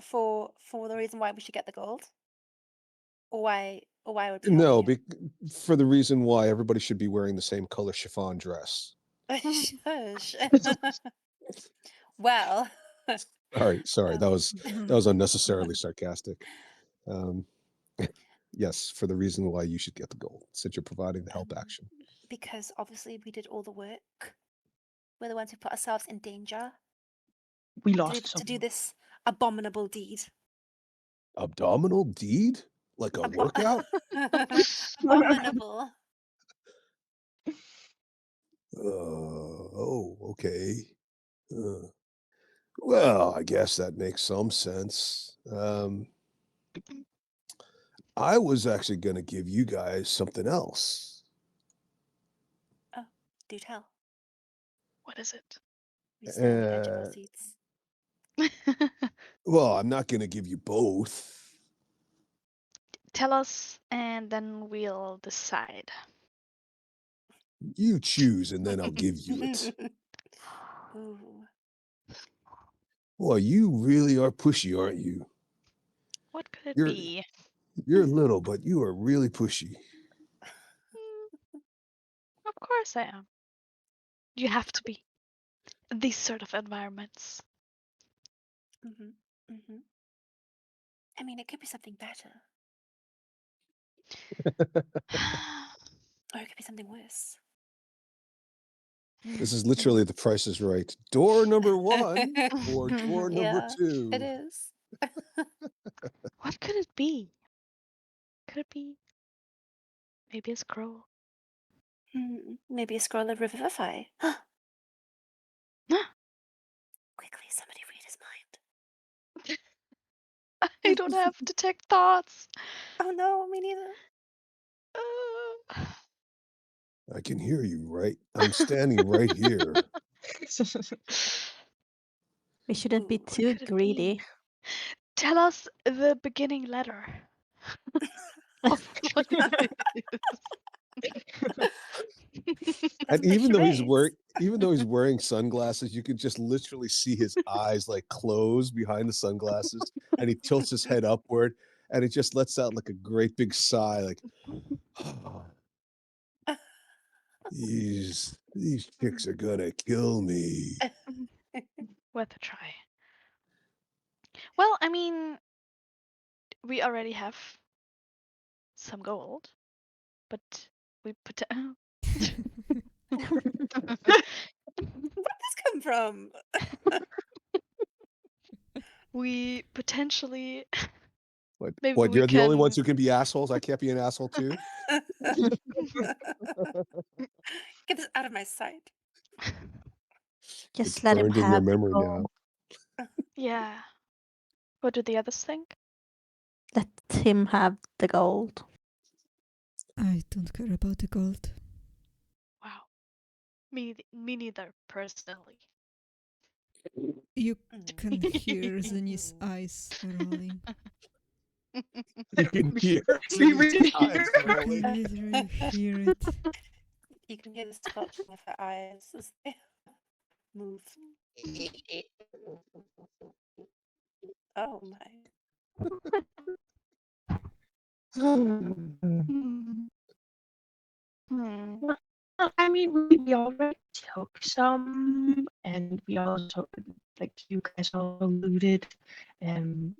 [SPEAKER 6] For the reason why we should get the gold, or why it would be
[SPEAKER 1] No,
[SPEAKER 6] helping
[SPEAKER 1] for the reason why everybody should be wearing the same color chiffon dress.
[SPEAKER 6] it. Shush. Well.
[SPEAKER 1] Sorry,
[SPEAKER 6] um,
[SPEAKER 1] that was unnecessarily sarcastic. Um, yes, for the reason why you should get the gold, since you're providing the help action.
[SPEAKER 6] because obviously we did all the work. We're the ones who put ourselves in danger
[SPEAKER 9] We
[SPEAKER 6] to do,
[SPEAKER 9] lost
[SPEAKER 6] to do
[SPEAKER 9] someone.
[SPEAKER 6] this abominable deed.
[SPEAKER 1] Abdominal deed? Like a
[SPEAKER 6] Abo-
[SPEAKER 1] workout?
[SPEAKER 6] Abominable.
[SPEAKER 1] Oh, okay. Uh, well, I guess that makes some sense. I was actually going to give you guys something else.
[SPEAKER 6] Oh, do tell.
[SPEAKER 4] What is it?
[SPEAKER 6] We stand on the edge of our
[SPEAKER 1] Uh,
[SPEAKER 6] seats.
[SPEAKER 1] well, I'm not going to give you both.
[SPEAKER 4] Tell us, and then we'll decide.
[SPEAKER 1] You choose, and then I'll give you it.
[SPEAKER 6] Ooh.
[SPEAKER 1] Boy, you really are pushy, aren't you?
[SPEAKER 4] What could it
[SPEAKER 1] You're
[SPEAKER 4] be?
[SPEAKER 1] you're little, but you are really pushy.
[SPEAKER 4] Of course I am. You have to be. These sort of environments.
[SPEAKER 6] Mhm. Mhm. I mean, it could be something better, or it could be something worse.
[SPEAKER 1] This is literally The Price is Right. Door number 1 or door number
[SPEAKER 6] Yeah, it
[SPEAKER 1] 2.
[SPEAKER 6] is.
[SPEAKER 4] What could it be? Could it be Maybe a scroll.
[SPEAKER 6] Maybe a scroll of revivify. Quickly, somebody read his mind.
[SPEAKER 4] I don't have detect thoughts.
[SPEAKER 6] Oh no, me neither.
[SPEAKER 1] I can hear you, right? I'm standing right here.
[SPEAKER 7] We shouldn't be
[SPEAKER 6] Ooh, what
[SPEAKER 7] too
[SPEAKER 4] could it be?
[SPEAKER 7] greedy.
[SPEAKER 4] Tell us the beginning letter of what it is.
[SPEAKER 1] And
[SPEAKER 6] the charades.
[SPEAKER 1] even though he's wearing sunglasses, you could just literally see his eyes like close behind the sunglasses, and he tilts his head upward, and it just lets out like a great big sigh, like these chicks are gonna kill me.
[SPEAKER 4] Worth a try. Well, I mean, we already have some gold, but we put.
[SPEAKER 6] Where'd this come from?
[SPEAKER 4] We potentially.
[SPEAKER 1] What?
[SPEAKER 4] Maybe
[SPEAKER 1] What?
[SPEAKER 4] we
[SPEAKER 1] You're the only ones
[SPEAKER 4] can.
[SPEAKER 1] who can be assholes. I can't be an asshole too.
[SPEAKER 6] Get this out of my sight.
[SPEAKER 7] Just
[SPEAKER 1] It's
[SPEAKER 7] let him
[SPEAKER 1] burned in your
[SPEAKER 7] have the
[SPEAKER 1] memory
[SPEAKER 7] gold.
[SPEAKER 1] now.
[SPEAKER 4] Yeah. What do the others think?
[SPEAKER 7] Let him have the gold.
[SPEAKER 5] I don't care about the gold.
[SPEAKER 4] Wow. Me neither, personally.
[SPEAKER 5] You can hear Zenith's eyes rolling.
[SPEAKER 1] You can hear
[SPEAKER 8] We really
[SPEAKER 1] eyes
[SPEAKER 8] hear.
[SPEAKER 5] You
[SPEAKER 1] rolling.
[SPEAKER 5] can literally hear it.
[SPEAKER 6] You can hear the sculpting of her eyes as they move. Oh my.
[SPEAKER 4] Hmm.
[SPEAKER 9] Well, I mean, we already took some, and we also, like you guys all alluded, the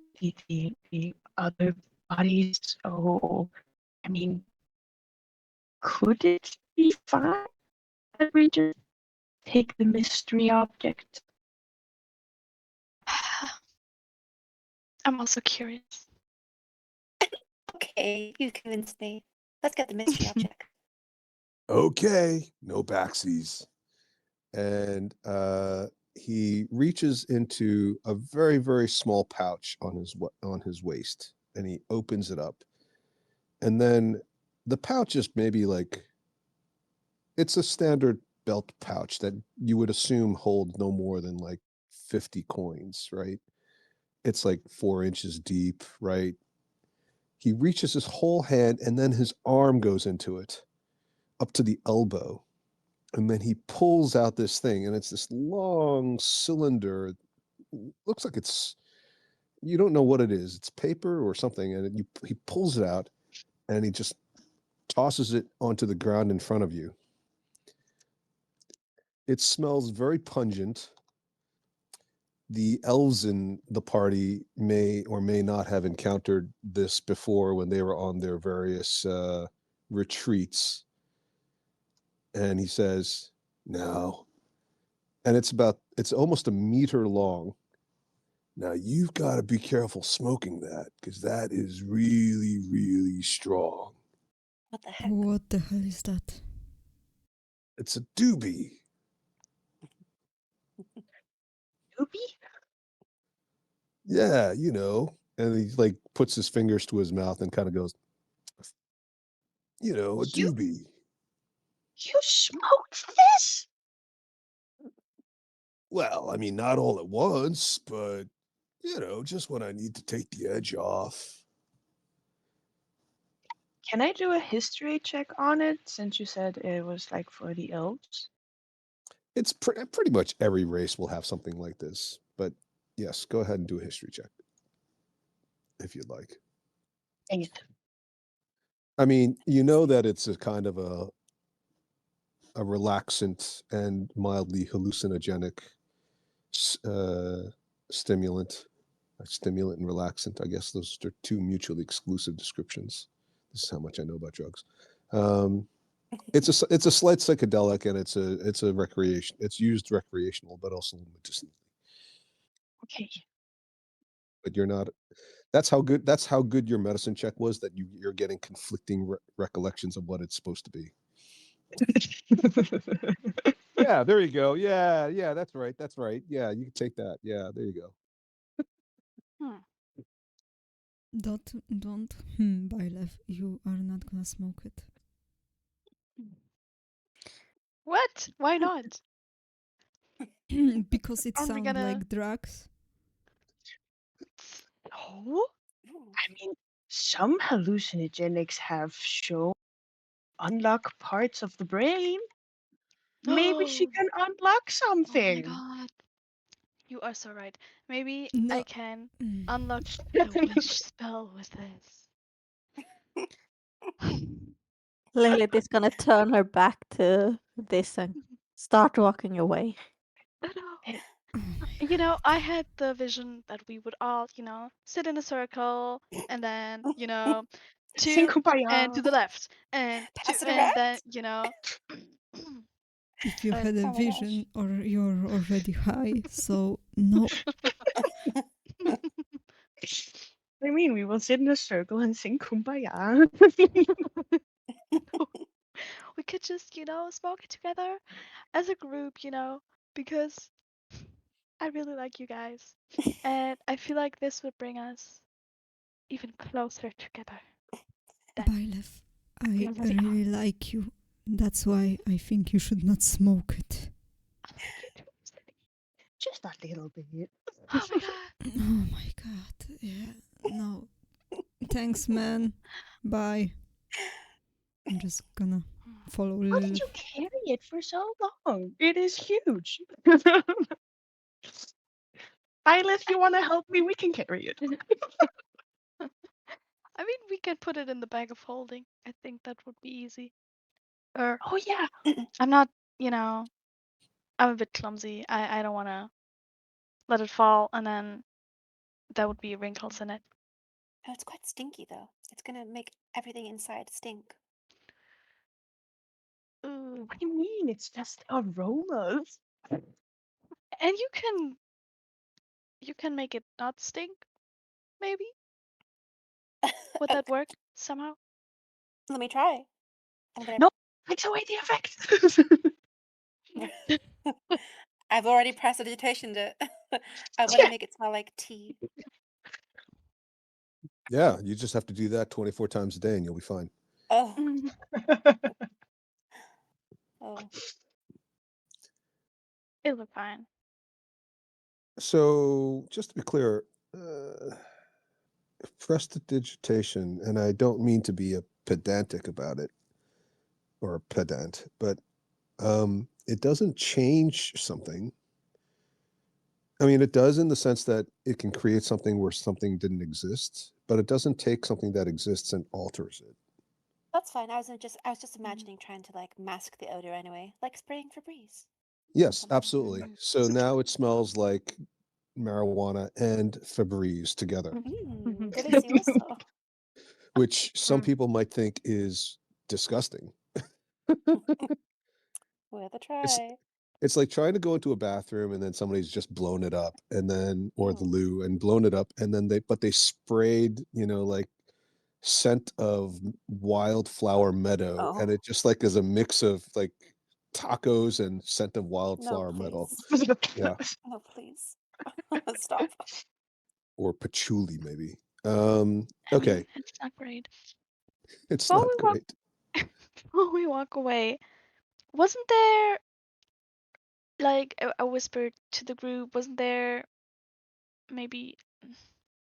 [SPEAKER 9] other bodies. So, I mean, could it be fine that we just take the mystery object?
[SPEAKER 4] I'm also curious.
[SPEAKER 6] Okay, you convinced me. Let's get the mystery object.
[SPEAKER 1] Okay, no backsies. And he reaches into a very, very small pouch on his waist, and he opens it up. And then the pouch is maybe like it's a standard belt pouch that you would assume hold no more than like 50 coins, right? It's like 4 inches deep, right? He reaches his whole hand, and then his arm goes into it up to the elbow. And then he pulls out this thing, and it's this long cylinder. Looks like you don't know what it is. It's paper or something, and he pulls it out, and he just tosses it onto the ground in front of you. It smells very pungent. The elves in the party may or may not have encountered this before when they were on their various retreats. And he says, "Now," and it's almost a meter long. "Now you've got to be careful smoking that, because that is really, really strong.
[SPEAKER 6] What the heck?
[SPEAKER 5] What the hell is that?
[SPEAKER 1] It's a doobie."
[SPEAKER 9] Doobie?
[SPEAKER 1] "Yeah, And he like puts his fingers to his mouth and kind of goes, a
[SPEAKER 9] You
[SPEAKER 1] doobie.
[SPEAKER 9] you smoked this?
[SPEAKER 1] Well, I mean, not all at once, but just when I need to take the edge off."
[SPEAKER 8] Can I do a history check on it since you said it was like for the elves?
[SPEAKER 1] It's pretty much every race will have something like this, but yes, go ahead and do a history check if you'd like.
[SPEAKER 9] Dang it.
[SPEAKER 1] I mean, you know that it's a kind of a relaxant and mildly hallucinogenic stimulant. Stimulant and relaxant. I guess those are two mutually exclusive descriptions. This is how much I know about drugs. It's a slight psychedelic, and it's a recreation. It's used recreational, but also medicinal.
[SPEAKER 9] Okay.
[SPEAKER 1] but you're not. That's how good your medicine check was, that you're getting conflicting recollections of what it's supposed to be. Yeah, there you go. Yeah, that's right. That's right. Yeah, you can take that. Yeah, there you go.
[SPEAKER 4] Hmm.
[SPEAKER 5] Don't. Bailev, you are not gonna smoke it.
[SPEAKER 4] What? Why not?
[SPEAKER 5] Because it
[SPEAKER 4] Aren't we
[SPEAKER 5] sounds
[SPEAKER 4] gonna?
[SPEAKER 5] like drugs.
[SPEAKER 8] No,
[SPEAKER 6] Ooh.
[SPEAKER 8] I mean, some hallucinogenics have shown unlock parts of the brain. Maybe she can unlock
[SPEAKER 4] Oh my
[SPEAKER 8] something.
[SPEAKER 4] god. You are so right. Maybe I
[SPEAKER 5] No.
[SPEAKER 4] can unlock a wish spell with this.
[SPEAKER 7] Lilith is gonna turn her back to this and start walking away.
[SPEAKER 4] Oh no.
[SPEAKER 8] Hey,
[SPEAKER 4] You know, I had the vision that we would all, sit in a circle and then,
[SPEAKER 8] sing
[SPEAKER 4] two and to
[SPEAKER 8] kumbaya.
[SPEAKER 4] the left and two
[SPEAKER 6] Pass it
[SPEAKER 4] and
[SPEAKER 6] around.
[SPEAKER 4] then,
[SPEAKER 5] If you
[SPEAKER 4] and
[SPEAKER 5] had a
[SPEAKER 6] Oh my gosh.
[SPEAKER 5] vision, or you're already high, so no.
[SPEAKER 8] I mean, we will sit in a circle and sing kumbaya.
[SPEAKER 4] we could just, smoke it together as a group, because I really like you guys. And I feel like this would bring us even closer together.
[SPEAKER 5] Bailev, I
[SPEAKER 4] Let's see.
[SPEAKER 5] really like you. That's why I think you should not smoke it.
[SPEAKER 4] I like you too.
[SPEAKER 8] Just a little bit.
[SPEAKER 4] Oh my god.
[SPEAKER 5] Oh my god. Yeah. No. Thanks, man. Bye. I'm just gonna follow
[SPEAKER 8] How did
[SPEAKER 5] Lilith.
[SPEAKER 8] you carry it for so long? It is huge. Violet, you want to help me? We can carry it.
[SPEAKER 4] I mean, we can put it in the bag of holding. I think that would be easy. Or
[SPEAKER 8] Oh, yeah.
[SPEAKER 4] I'm not, I'm a bit clumsy. I don't want to let it fall and then there would be wrinkles in it.
[SPEAKER 6] Oh, it's quite stinky though. It's gonna make everything inside stink.
[SPEAKER 4] Ooh.
[SPEAKER 8] What do you mean? It's just aromas.
[SPEAKER 4] And you can make it not stink, maybe? Would that work somehow?
[SPEAKER 6] Let me try. I'm gonna.
[SPEAKER 8] No, takes away the effect.
[SPEAKER 6] I've already prestidigitation it. I want to make it smell like tea.
[SPEAKER 1] Yeah, you just have to do that 24 times a day and you'll be fine.
[SPEAKER 6] Oh, oh.
[SPEAKER 4] It'll be fine.
[SPEAKER 1] So, just to be clear, prestidigitation, and I don't mean to be a pedantic about it or a pedant, but it doesn't change something. I mean, it does in the sense that it can create something where something didn't exist, but it doesn't take something that exists and alters it.
[SPEAKER 6] That's fine. I was just imagining trying to like mask the odor anyway, like spraying Febreze.
[SPEAKER 1] Yes,
[SPEAKER 6] Something.
[SPEAKER 1] absolutely. So now it smells like marijuana and Febreze together,
[SPEAKER 6] Delicioso.
[SPEAKER 1] which some
[SPEAKER 4] Mm.
[SPEAKER 1] people might think is disgusting.
[SPEAKER 6] Worth a
[SPEAKER 1] It's
[SPEAKER 6] try.
[SPEAKER 1] it's like trying to go into a bathroom and then somebody's just blown it up and then or the
[SPEAKER 6] Ew.
[SPEAKER 1] loo and blown it up and then they sprayed, like scent of wildflower meadow and
[SPEAKER 6] Oh,
[SPEAKER 1] it just like is a mix of like tacos and scent of
[SPEAKER 6] no,
[SPEAKER 1] wildflower meadow.
[SPEAKER 6] please.
[SPEAKER 1] Yeah.
[SPEAKER 6] No, please. Stop.
[SPEAKER 1] Or patchouli maybe.
[SPEAKER 4] I mean,
[SPEAKER 1] Okay.
[SPEAKER 4] it's not great.
[SPEAKER 1] It's
[SPEAKER 4] Before
[SPEAKER 1] not
[SPEAKER 4] we walk,
[SPEAKER 1] great.
[SPEAKER 4] before we walk away, wasn't there like a whisper to the group? Wasn't there maybe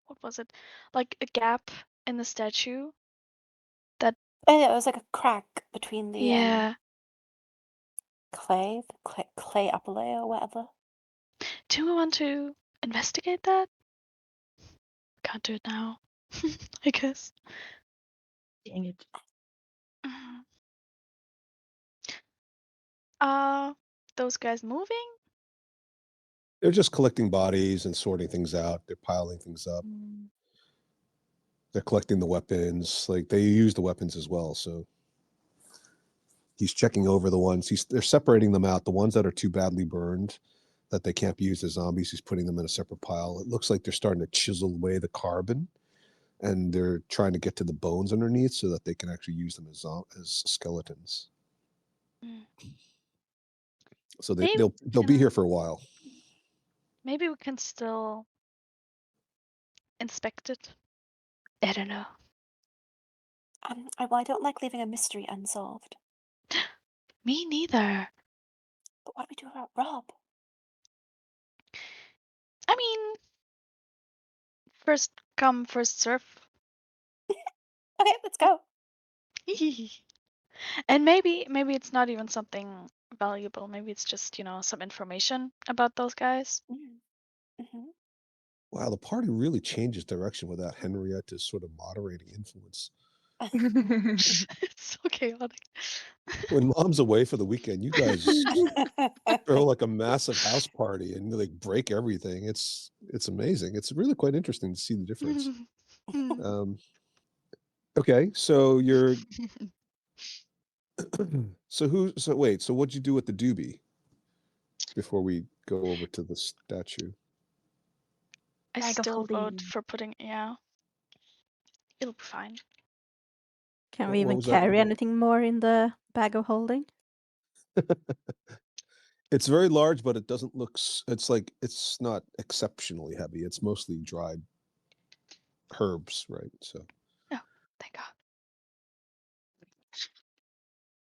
[SPEAKER 4] what was it? Like a gap in the statue? That
[SPEAKER 6] Oh, yeah, it was like a crack between the
[SPEAKER 4] yeah.
[SPEAKER 6] clay upper layer or whatever.
[SPEAKER 4] Do we want to investigate that? Can't do it now. I guess.
[SPEAKER 8] Dang it.
[SPEAKER 4] Mhm. Are those guys moving?
[SPEAKER 1] They're just collecting bodies and sorting things out. They're piling things up. They're collecting the weapons. Like they use the weapons as well. So he's checking over the ones. They're separating them out. The ones that are too badly burned, that they can't be used as zombies. He's putting them in a separate pile. It looks like they're starting to chisel away the carbon, and they're trying to get to the bones underneath so that they can actually use them as skeletons.
[SPEAKER 4] Mm.
[SPEAKER 1] So
[SPEAKER 4] Maybe
[SPEAKER 1] they'll be here for a while.
[SPEAKER 4] Maybe we can still inspect it. I don't know.
[SPEAKER 6] Well, I don't like leaving a mystery unsolved.
[SPEAKER 4] Me neither.
[SPEAKER 6] But what do we do about Rob?
[SPEAKER 4] I mean, first come, first serve.
[SPEAKER 6] Okay, let's go.
[SPEAKER 4] And maybe it's not even something valuable. Maybe it's just, some information about those guys.
[SPEAKER 6] Mm-hmm.
[SPEAKER 1] Wow, the party really changes direction without Henrietta's sort of moderating influence.
[SPEAKER 4] It's so chaotic.
[SPEAKER 1] When Mom's away for the weekend, you guys throw like a massive house party and like break everything. It's amazing. It's really quite interesting to see the difference. Okay, so you're so wait, so what'd you do with the doobie before we go over to the statue?
[SPEAKER 4] I
[SPEAKER 9] Bag of
[SPEAKER 4] still vote
[SPEAKER 9] holding.
[SPEAKER 4] for putting, yeah. It'll be fine.
[SPEAKER 7] Can
[SPEAKER 1] What
[SPEAKER 7] we even
[SPEAKER 1] was that?
[SPEAKER 7] carry anything more in the bag of holding?
[SPEAKER 1] It's very large, but it doesn't look it's not exceptionally heavy. It's mostly dried herbs, right? So
[SPEAKER 4] Oh, thank God.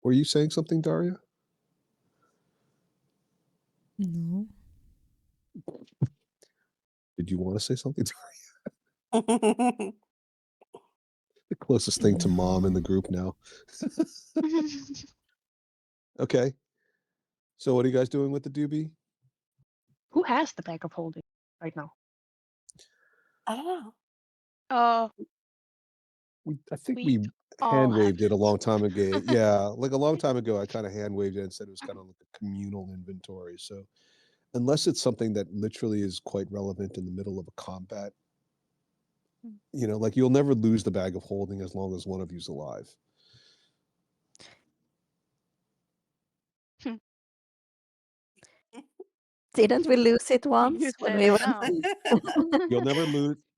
[SPEAKER 1] were you saying something, Daria?
[SPEAKER 5] No.
[SPEAKER 1] Did you want to say something, Daria? The closest thing to Mom in the group now. Okay. So what are you guys doing with the doobie?
[SPEAKER 9] Who has the bag of holding right now?
[SPEAKER 6] I don't know.
[SPEAKER 4] Oh,
[SPEAKER 1] I think
[SPEAKER 4] we
[SPEAKER 1] we
[SPEAKER 4] all
[SPEAKER 1] hand
[SPEAKER 4] have
[SPEAKER 1] waved it a
[SPEAKER 4] it.
[SPEAKER 1] long time ago. Yeah, like a long time ago, I kind of hand waved it and said it was kind of like a communal inventory. So unless it's something that literally is quite relevant in the middle of a combat, like you'll never lose the bag of holding as long as one of you's alive.
[SPEAKER 7] Didn't we lose it
[SPEAKER 4] You
[SPEAKER 7] once when
[SPEAKER 4] said
[SPEAKER 7] we
[SPEAKER 4] it
[SPEAKER 7] went?
[SPEAKER 4] now.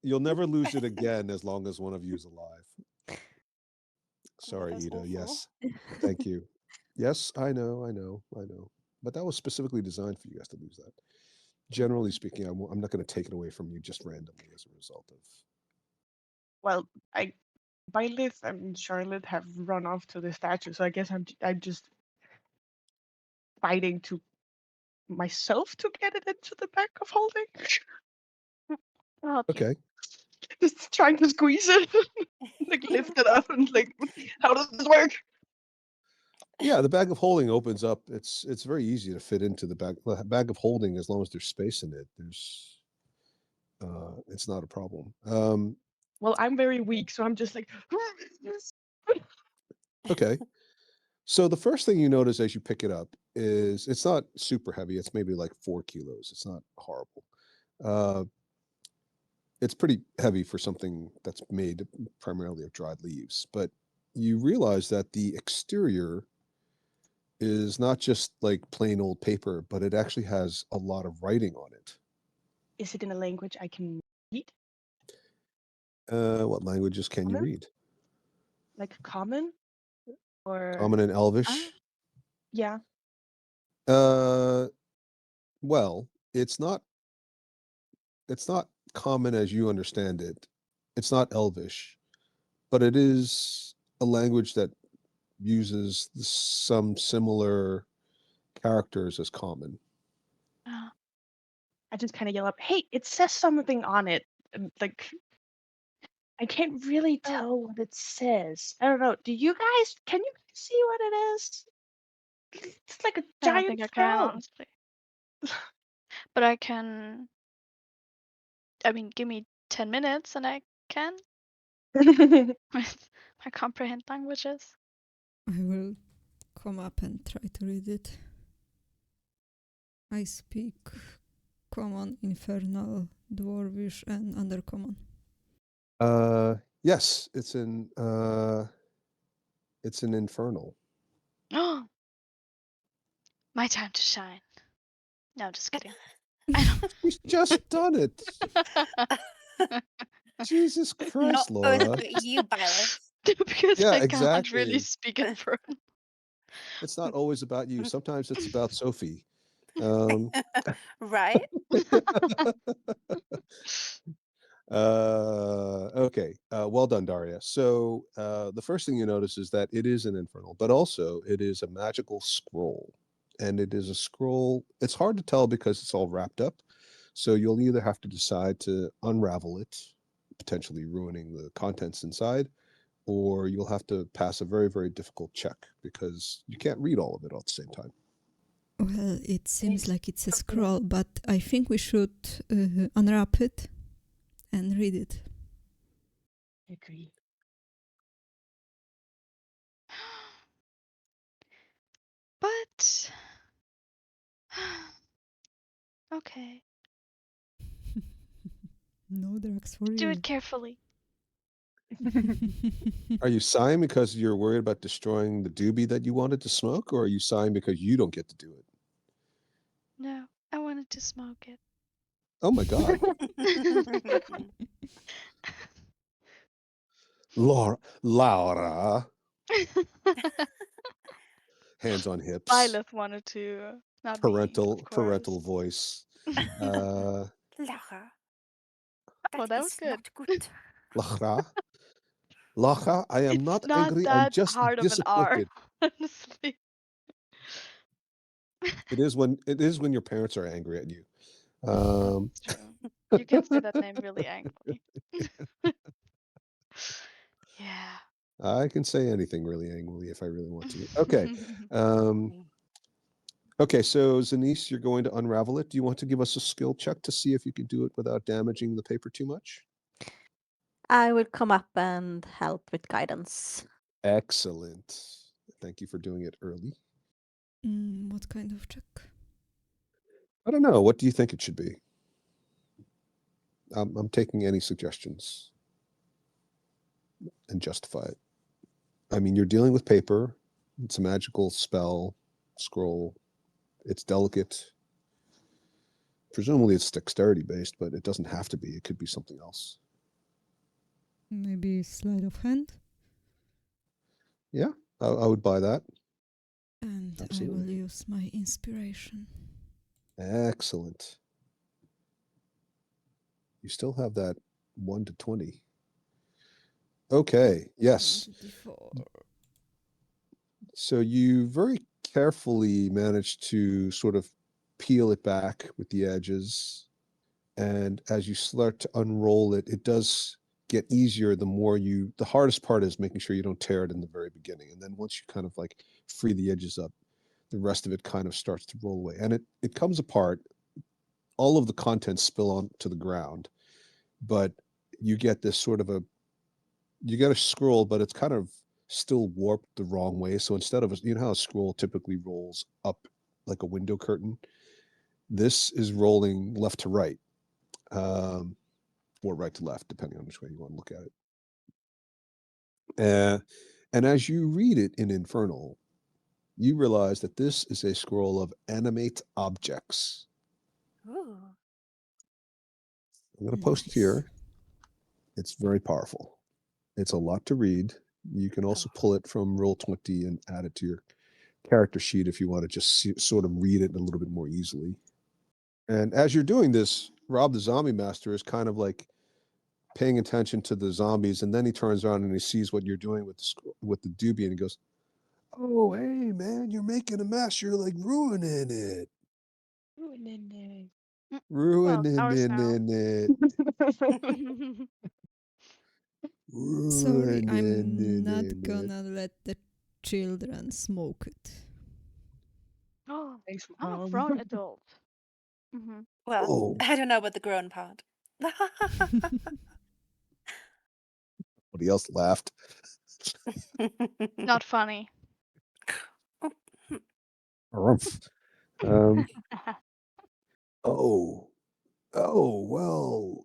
[SPEAKER 1] You'll never lose it again as long as one of you's alive. Sorry,
[SPEAKER 6] That was
[SPEAKER 1] Ida.
[SPEAKER 6] awful.
[SPEAKER 1] Yes. Thank you. Yes, I know. But that was specifically designed for you guys to lose that. Generally speaking, I'm not going to take it away from you just randomly as a result of.
[SPEAKER 8] Well, Violet and Charlotte have run off to the statue, so I guess I'm just fighting to myself to get it into the bag of holding.
[SPEAKER 4] I'll help you.
[SPEAKER 1] Okay.
[SPEAKER 8] Just trying to squeeze it, like lift it up, and like, how does this work?
[SPEAKER 1] Yeah, the bag of holding opens up. It's very easy to fit into the bag of holding as long as there's space in it. It's not a problem.
[SPEAKER 8] Well, I'm very weak, so I'm just like.
[SPEAKER 1] Okay. So the first thing you notice as you pick it up is it's not super heavy. It's maybe like 4 kilos. It's not horrible. It's pretty heavy for something that's made primarily of dried leaves. But you realize that the exterior is not just like plain old paper, but it actually has a lot of writing on it.
[SPEAKER 8] Is it in a language I can read?
[SPEAKER 1] What languages can you
[SPEAKER 8] Common?
[SPEAKER 1] read?
[SPEAKER 8] Like common? Or
[SPEAKER 1] Common and Elvish?
[SPEAKER 8] yeah.
[SPEAKER 1] Well, it's not common as you understand it. It's not Elvish, but it is a language that uses some similar characters as common.
[SPEAKER 8] I just kind of yell up, "Hey, it says something on it." And, like, I can't really tell what it says. I don't know. Can you guys see what it is? It's like a
[SPEAKER 4] I don't
[SPEAKER 8] giant
[SPEAKER 4] think I can,
[SPEAKER 8] stone.
[SPEAKER 4] honestly. But I can. I mean, give me 10 minutes and I can. I comprehend languages.
[SPEAKER 5] I will come up and try to read it. I speak Common, Infernal, Dwarvish, and Undercommon.
[SPEAKER 1] Yes, it's an infernal.
[SPEAKER 4] Oh, my time to shine. No, just kidding.
[SPEAKER 1] She's just done it. Jesus
[SPEAKER 6] Not
[SPEAKER 1] Christ,
[SPEAKER 6] always
[SPEAKER 1] Laura.
[SPEAKER 6] about you, Byleth.
[SPEAKER 4] Because
[SPEAKER 1] Yeah,
[SPEAKER 4] I can't really
[SPEAKER 1] exactly.
[SPEAKER 4] speak in Fern.
[SPEAKER 1] It's not always about you. Sometimes it's about Sophie. Um,
[SPEAKER 6] Right?
[SPEAKER 1] okay. Well done, Daria. So the first thing you notice is that it is an infernal, but also it is a magical scroll. And it is a scroll. It's hard to tell because it's all wrapped up. So you'll either have to decide to unravel it, potentially ruining the contents inside, or you'll have to pass a very, very difficult check because you can't read all of it at the same time.
[SPEAKER 5] Well, it seems like it's a scroll, but I think we should unwrap it and read it.
[SPEAKER 9] Agree.
[SPEAKER 4] But okay,
[SPEAKER 5] No drugs for
[SPEAKER 4] do
[SPEAKER 5] you.
[SPEAKER 4] it carefully.
[SPEAKER 1] Are you sighing because you're worried about destroying the doobie that you wanted to smoke, or are you sighing because you don't get to do it?
[SPEAKER 4] No, I wanted to smoke it.
[SPEAKER 1] Oh my God. Laura, hands on hips,
[SPEAKER 4] Byleth wanted to, not me, of
[SPEAKER 1] parental
[SPEAKER 4] course.
[SPEAKER 1] voice. Uh,
[SPEAKER 6] Laura.
[SPEAKER 4] Oh, that was
[SPEAKER 6] is
[SPEAKER 4] good.
[SPEAKER 6] not good.
[SPEAKER 1] Laura, Laura, I am
[SPEAKER 4] It's
[SPEAKER 1] not
[SPEAKER 4] not
[SPEAKER 1] angry. I'm
[SPEAKER 4] that
[SPEAKER 1] just
[SPEAKER 4] hard of an R,
[SPEAKER 1] disappointed.
[SPEAKER 4] honestly.
[SPEAKER 1] It is when your parents are angry at you.
[SPEAKER 4] It's true. You can say that name really angrily. Yeah.
[SPEAKER 1] I can say anything really angrily if I really want to. Okay. Um, okay, so Zanice, you're going to unravel it. Do you want to give us a skill check to see if you can do it without damaging the paper too much?
[SPEAKER 7] I will come up and help with guidance.
[SPEAKER 1] Excellent. Thank you for doing it early.
[SPEAKER 5] What kind of check?
[SPEAKER 1] I don't know. What do you think it should be? I'm taking any suggestions and justify it. I mean, you're dealing with paper. It's a magical spell, scroll. It's delicate. Presumably it's dexterity based, but it doesn't have to be. It could be something else.
[SPEAKER 5] Maybe sleight of hand?
[SPEAKER 1] Yeah, I would buy that.
[SPEAKER 5] And
[SPEAKER 1] Absolutely.
[SPEAKER 5] I will use my inspiration.
[SPEAKER 1] Excellent. You still have that 1 to 20. Okay, yes.
[SPEAKER 5] 24.
[SPEAKER 1] So you very carefully managed to sort of peel it back with the edges. And as you start to unroll it, it does get easier the hardest part is making sure you don't tear it in the very beginning. And then once you kind of like free the edges up, the rest of it kind of starts to roll away. And it comes apart. All of the contents spill onto the ground, but you get this sort of you get a scroll, but it's kind of still warped the wrong way. So instead of you know how a scroll typically rolls up like a window curtain, this is rolling left to right, or right to left, depending on which way you want to look at it. And as you read it in Infernal, you realize that this is a scroll of animate objects.
[SPEAKER 6] Ooh.
[SPEAKER 1] I'm going to post it here. It's very powerful. It's a lot to read. You can also pull it from Roll20 and add it to your character sheet if you want to just sort of read it a little bit more easily. And as you're doing this, Rob the Zombiemaster is kind of like paying attention to the zombies, and then he turns around and he sees what you're doing with the doobie, and he goes, "Oh, hey man, you're making a mess. You're like ruining it,
[SPEAKER 4] Well, it's ours now.
[SPEAKER 1] ruining it,
[SPEAKER 5] Sorry,
[SPEAKER 1] ruining
[SPEAKER 5] I'm not
[SPEAKER 1] it."
[SPEAKER 5] gonna let the children smoke it.
[SPEAKER 4] Oh,
[SPEAKER 8] Thanks,
[SPEAKER 4] I'm a
[SPEAKER 8] Mom.
[SPEAKER 4] grown adult.
[SPEAKER 6] Well,
[SPEAKER 1] Oh,
[SPEAKER 6] I don't know about the grown part.
[SPEAKER 1] somebody else laughed.
[SPEAKER 4] Not funny.
[SPEAKER 1] Harumph. Um, oh, well,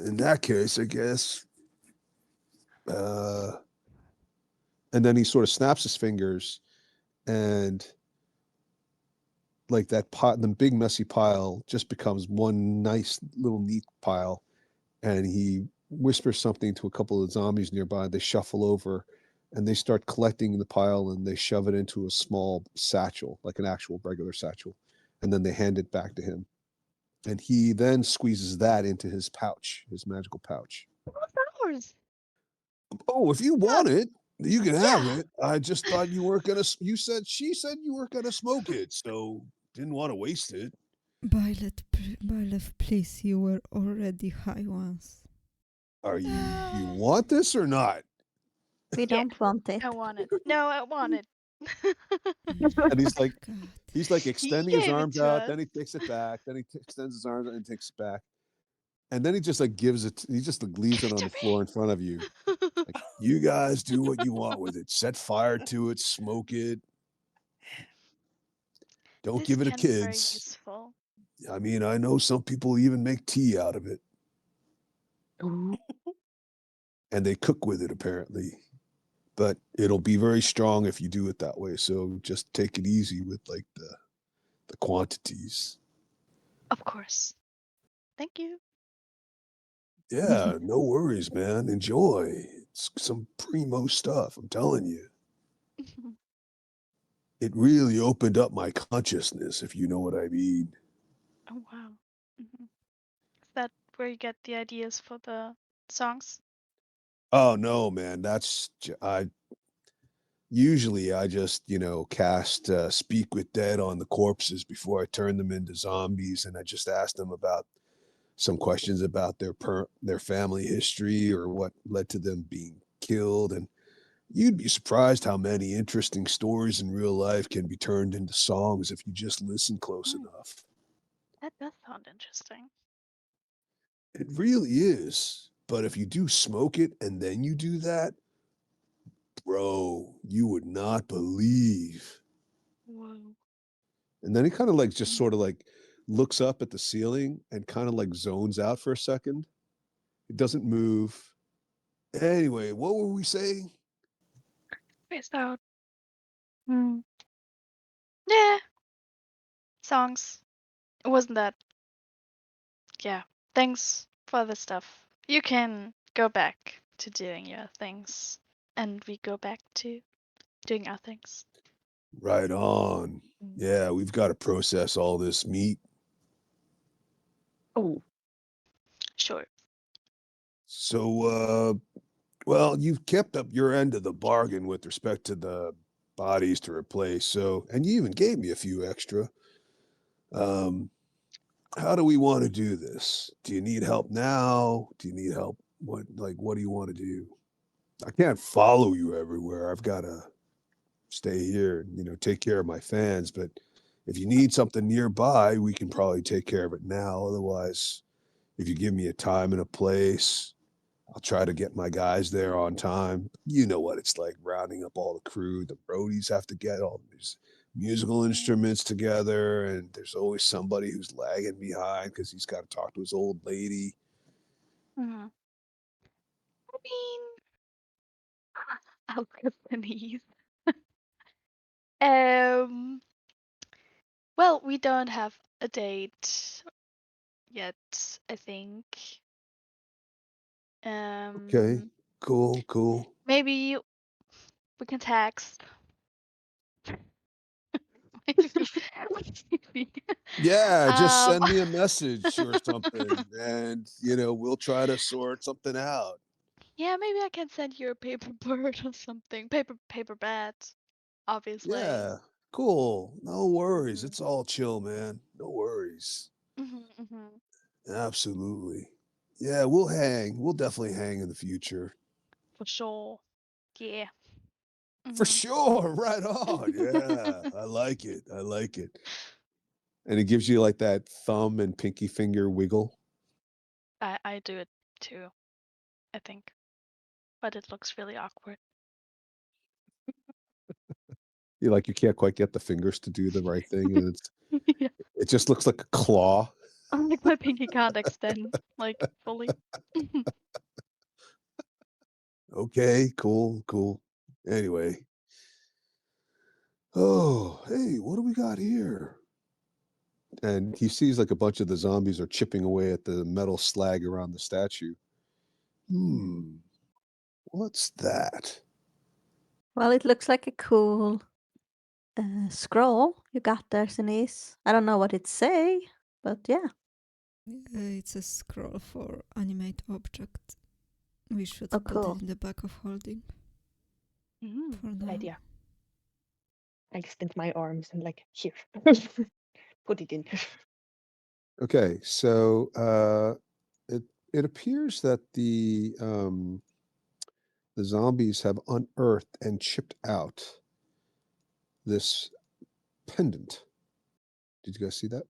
[SPEAKER 1] in that case, I guess. Uh, and then he sort of snaps his fingers, and like that pot, the big messy pile just becomes one nice little neat pile, and he whispers something to a couple of zombies nearby. They shuffle over, and they start collecting the pile, and they shove it into a small satchel, like an actual regular satchel, and then they hand it back to him. And he then squeezes that into his pouch, his magical pouch.
[SPEAKER 4] What's ours?
[SPEAKER 1] Oh, if you
[SPEAKER 4] Uh,
[SPEAKER 1] want it, you can have
[SPEAKER 4] yeah.
[SPEAKER 1] it. I just thought you weren't gonna. She said you weren't gonna smoke it, so didn't want to waste it.
[SPEAKER 5] Violet, please, you were already high once.
[SPEAKER 1] Are you
[SPEAKER 4] No.
[SPEAKER 1] want this or not?
[SPEAKER 7] We
[SPEAKER 4] Yeah,
[SPEAKER 7] don't want it.
[SPEAKER 4] I want it. No, I want it.
[SPEAKER 1] And
[SPEAKER 5] God.
[SPEAKER 1] he's like
[SPEAKER 4] He
[SPEAKER 1] extending his
[SPEAKER 4] gave it
[SPEAKER 1] arms
[SPEAKER 4] to
[SPEAKER 1] out,
[SPEAKER 4] us.
[SPEAKER 1] then he takes it back, then he extends his arms out and takes it back, and then he just like gives it. He just like leaves
[SPEAKER 4] Give
[SPEAKER 1] it
[SPEAKER 4] it
[SPEAKER 1] on
[SPEAKER 4] to
[SPEAKER 1] the floor in front of you.
[SPEAKER 4] me.
[SPEAKER 1] Like, you guys do what you want with it. Set fire to it, smoke it. Don't
[SPEAKER 4] This
[SPEAKER 1] give it to
[SPEAKER 4] can be very
[SPEAKER 1] kids.
[SPEAKER 4] useful.
[SPEAKER 1] I mean, I know some people even make tea out of it,
[SPEAKER 9] Ooh.
[SPEAKER 1] and they cook with it apparently. But it'll be very strong if you do it that way. So just take it easy with like the quantities.
[SPEAKER 4] Of course. Thank you.
[SPEAKER 1] Yeah, no worries, man. Enjoy. It's some primo stuff, I'm telling you. It really opened up my consciousness, if you know what I mean.
[SPEAKER 4] Oh wow. Is that where you get the ideas for the songs?
[SPEAKER 1] Oh no, man. I usually I just, cast speak with dead on the corpses before I turn them into zombies, and I just ask them about some questions about their family history or what led to them being killed. And you'd be surprised how many interesting stories in real life can be turned into songs if you just listen close
[SPEAKER 4] Mm,
[SPEAKER 1] enough.
[SPEAKER 4] that does sound interesting.
[SPEAKER 1] It really is. But if you do smoke it and then you do that, bro, you would not believe.
[SPEAKER 4] Whoa.
[SPEAKER 1] And then he kind of like just
[SPEAKER 4] Mm.
[SPEAKER 1] sort of like looks up at the ceiling and kind of like zones out for a second. It doesn't move. Anyway, what were we saying?
[SPEAKER 4] Spaced out. Hmm. Yeah. Songs. It wasn't that. Yeah. Thanks for the stuff. You can go back to doing your things. And we go back to doing our things.
[SPEAKER 1] Right on.
[SPEAKER 4] Mm.
[SPEAKER 1] Yeah, we've got to process all this meat.
[SPEAKER 9] Oh,
[SPEAKER 4] Sure.
[SPEAKER 1] So, well, you've kept up your end of the bargain with respect to the bodies to replace. So, and you even gave me a few extra. Um, how do we want to do this? Do you need help now? Do you need help? What do you want to do? I can't follow you everywhere. I've got to stay here and, take care of my fans. But if you need something nearby, we can probably take care of it now. Otherwise, if you give me a time and a place, I'll try to get my guys there on time. You know what it's like rounding up all the crew. The roadies have to get all these musical instruments together, and there's always somebody who's lagging behind because he's got to talk to his old lady.
[SPEAKER 4] Mm-hmm. I mean, I'll cross the knees. Um. Well, we don't have a date yet, I think.
[SPEAKER 1] Okay,
[SPEAKER 4] Um,
[SPEAKER 1] cool, cool.
[SPEAKER 4] maybe we can text. Maybe. Maybe.
[SPEAKER 1] Yeah, just
[SPEAKER 4] Um,
[SPEAKER 1] send me a message or something, and we'll try to sort something out.
[SPEAKER 4] yeah, maybe I can send you a paper bird or something. Paper bat, obviously.
[SPEAKER 1] Yeah, cool. No worries.
[SPEAKER 4] Mhm.
[SPEAKER 1] It's all chill, man. No worries.
[SPEAKER 4] Mhm. Mhm.
[SPEAKER 1] Absolutely. Yeah, we'll hang. We'll definitely hang in the future.
[SPEAKER 4] For sure. Yeah.
[SPEAKER 1] For
[SPEAKER 4] Mhm.
[SPEAKER 1] sure. Right on. Yeah. I like it. I like it. And it gives you like that thumb and pinky finger wiggle.
[SPEAKER 4] I do it too, I think, but it looks really awkward.
[SPEAKER 1] You can't quite get the fingers to do the right thing. And
[SPEAKER 4] Yeah.
[SPEAKER 1] it just looks like a claw.
[SPEAKER 4] I'm like my pinky can't extend like fully.
[SPEAKER 1] Okay, cool, cool. Anyway. Oh, hey, what do we got here? and he sees like a bunch of the zombies are chipping away at the metal slag around the statue. What's that?
[SPEAKER 7] Well, it looks like a cool scroll you got there, Sinise. I don't know what it say, but yeah.
[SPEAKER 5] It's a scroll for animate object. We should
[SPEAKER 7] Oh,
[SPEAKER 5] put
[SPEAKER 7] cool.
[SPEAKER 5] it in the back of holding for
[SPEAKER 9] Good
[SPEAKER 5] now.
[SPEAKER 9] idea. I extend my arms and like here, put it in.
[SPEAKER 1] Okay, so it appears that the zombies have unearthed and chipped out this pendant. Did you guys see that?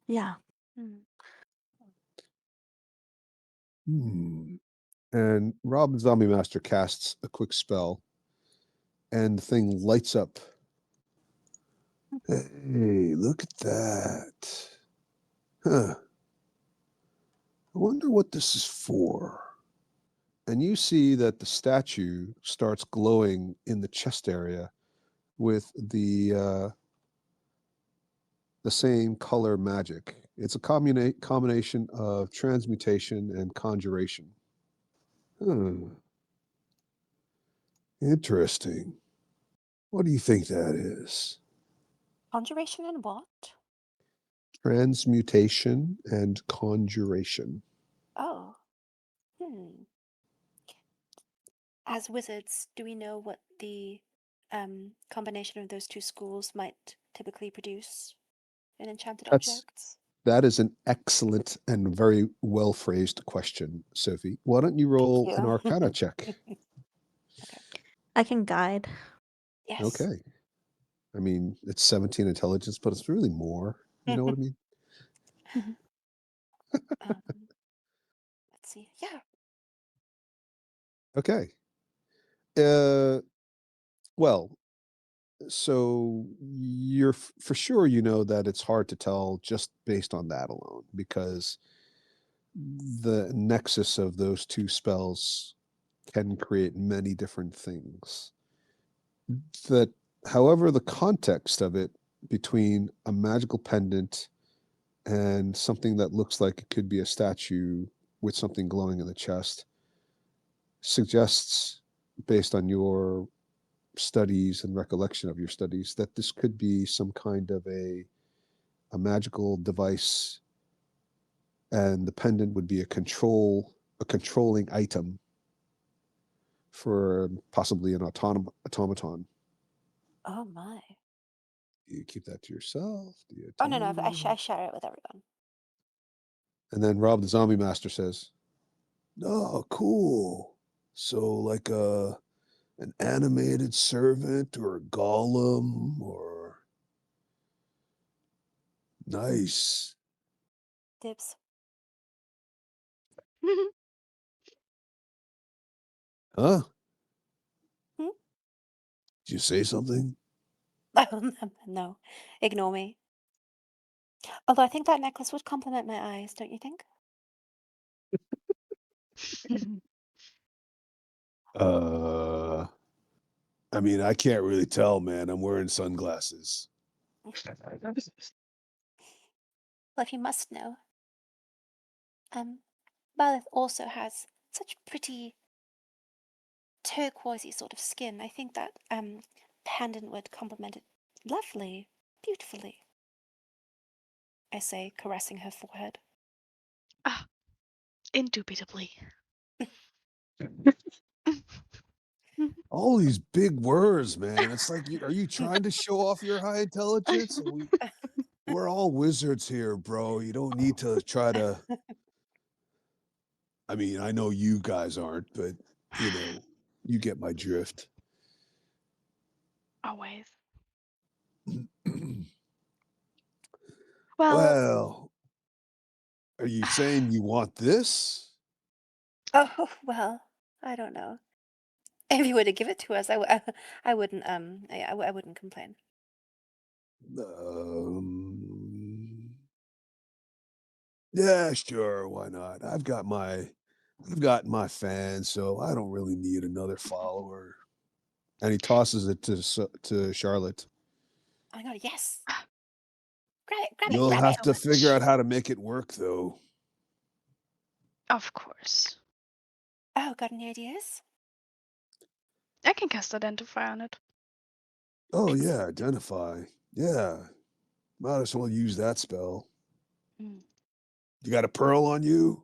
[SPEAKER 7] Yeah.
[SPEAKER 1] And Rob the Zombiemaster casts a quick spell, and the thing lights up. Hey, look at that. Huh. I wonder what this is for. And you see that the statue starts glowing in the chest area with the same color magic. It's a combination of transmutation and conjuration. Interesting. What do you think that is?
[SPEAKER 6] Conjuration and what?
[SPEAKER 1] Transmutation and conjuration.
[SPEAKER 6] Oh. As wizards, do we know what the combination of those two schools might typically produce in enchanted objects?
[SPEAKER 1] That is an excellent and very well phrased question, Sophie. Why don't you roll an
[SPEAKER 6] you.
[SPEAKER 1] Arcana check?
[SPEAKER 7] I can guide.
[SPEAKER 6] Yes.
[SPEAKER 1] Okay. I mean, it's 17 intelligence, but it's really more. You know what I mean?
[SPEAKER 6] Let's see. Yeah.
[SPEAKER 1] Okay. Well, so you're for sure you know that it's hard to tell just based on that alone because the nexus of those two spells can create many different things. That, however, the context of it between a magical pendant and something that looks like it could be a statue with something glowing in the chest suggests, based on your studies and recollection of your studies, that this could be some kind of a magical device, and the pendant would be a controlling item for possibly an automaton.
[SPEAKER 6] Oh my.
[SPEAKER 1] Do you keep that to yourself? Do you
[SPEAKER 6] Oh
[SPEAKER 1] tell
[SPEAKER 6] no, I
[SPEAKER 1] anybody?
[SPEAKER 6] share it with everyone.
[SPEAKER 1] And then Rob the Zombiemaster says, "Oh, cool. So like an animated servant or a golem or nice."
[SPEAKER 6] Dibs.
[SPEAKER 1] Huh?
[SPEAKER 6] Hmm?
[SPEAKER 1] Did you say something?
[SPEAKER 6] Oh no. Ignore me. Although I think that necklace would complement my eyes, don't you think?
[SPEAKER 1] Uh, I mean, I can't really tell, man. I'm wearing sunglasses.
[SPEAKER 6] Well, if you must know, Balith also has such pretty turquoisey sort of skin. I think that pendant would complement it lovely, beautifully. I say, caressing her forehead.
[SPEAKER 4] Ah, indubitably.
[SPEAKER 1] All these big words, man. It's like, are you trying to show off your high intelligence? We're all wizards here, bro. You don't need to try to. I mean, I know you guys aren't, but you get my drift.
[SPEAKER 4] Always. Well,
[SPEAKER 1] Well, are you saying you want this?
[SPEAKER 6] Oh well, I don't know. If you were to give it to us, I wouldn't I wouldn't complain.
[SPEAKER 1] Yeah, sure, why not? I've got my fans, so I don't really need another follower. And he tosses it to Charlotte.
[SPEAKER 6] Oh my god, yes. Grab it,
[SPEAKER 1] You'll
[SPEAKER 6] grab
[SPEAKER 1] have
[SPEAKER 6] it.
[SPEAKER 1] to figure out how to make it work, though.
[SPEAKER 4] Of course.
[SPEAKER 6] Oh, got any ideas?
[SPEAKER 4] I can cast Identify on it.
[SPEAKER 1] Oh, yeah, identify. Yeah. Might as well use that spell.
[SPEAKER 4] Mm.
[SPEAKER 1] You got a pearl on you?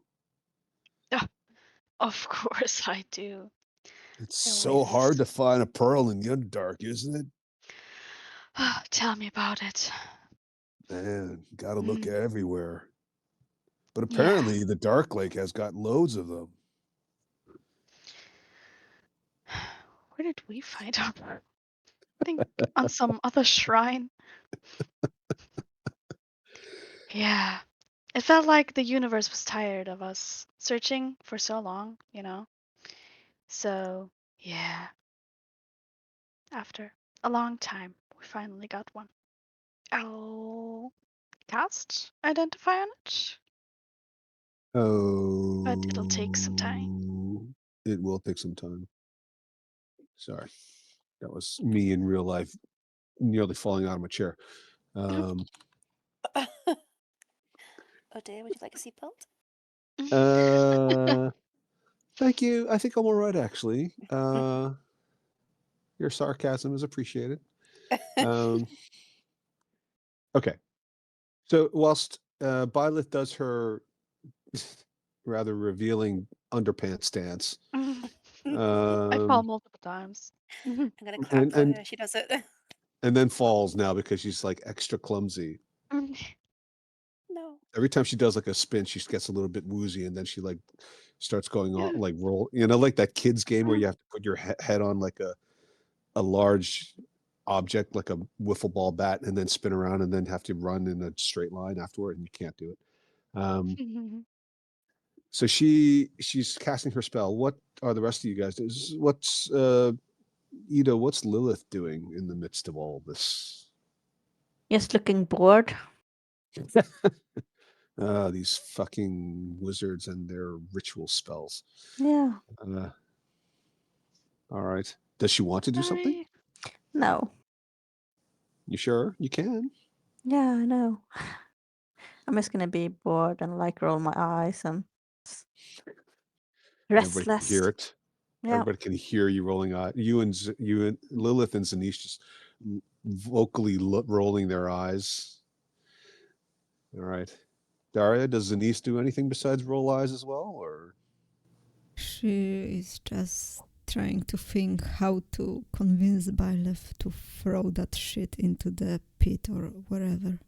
[SPEAKER 4] Of course I do.
[SPEAKER 1] It's
[SPEAKER 4] I
[SPEAKER 1] so
[SPEAKER 4] always.
[SPEAKER 1] hard to find a pearl in the Underdark, isn't it?
[SPEAKER 4] Tell me about it.
[SPEAKER 1] Man, gotta look
[SPEAKER 4] Mm.
[SPEAKER 1] everywhere. But
[SPEAKER 4] Yeah.
[SPEAKER 1] apparently the Dark Lake has got loads of them.
[SPEAKER 4] Where did we find them? I think on some other shrine. Yeah. It felt like the universe was tired of us searching for so long, you know? So, yeah. After a long time, we finally got one. I'll cast Identify on it,
[SPEAKER 1] Oh,
[SPEAKER 4] but it'll take some time.
[SPEAKER 1] it will take some time. Sorry. That was me in real life nearly falling out of my chair.
[SPEAKER 6] Oh dear, would you like a seatbelt?
[SPEAKER 1] Thank you. I think I'm all right, actually. Your sarcasm is appreciated. Okay. So whilst Byleth does her rather revealing underpants dance,
[SPEAKER 4] I fall multiple times.
[SPEAKER 6] I'm gonna clap for her. She does it.
[SPEAKER 1] and then falls now because she's like extra clumsy.
[SPEAKER 6] No.
[SPEAKER 1] Every time she does like a spin, she gets a little bit woozy, and then she like starts going on like roll. You know, like that kids game where you have to put your head on like a large object like a wiffle ball bat, and then spin around, and then have to run in a straight line afterward, and you can't do it. So she's casting her spell. What are the rest of you guys doing? What's Ida? What's Lilith doing in the midst of all this?
[SPEAKER 7] Just looking bored.
[SPEAKER 1] These fucking wizards and their ritual spells.
[SPEAKER 7] Yeah.
[SPEAKER 1] All right. Does she want to do something?
[SPEAKER 7] No.
[SPEAKER 1] You sure? You can.
[SPEAKER 7] Yeah, I know. I'm just gonna be bored and like roll my eyes and
[SPEAKER 1] Everybody can
[SPEAKER 7] restless.
[SPEAKER 1] hear it.
[SPEAKER 7] Yeah.
[SPEAKER 1] Everybody can hear you rolling eyes. You and Lilith and Zanish just vocally rolling their eyes. All right. Daria, does Zanice do anything besides roll eyes as well, or?
[SPEAKER 5] She is just trying to think how to convince Byleth to throw that shit into the pit or wherever.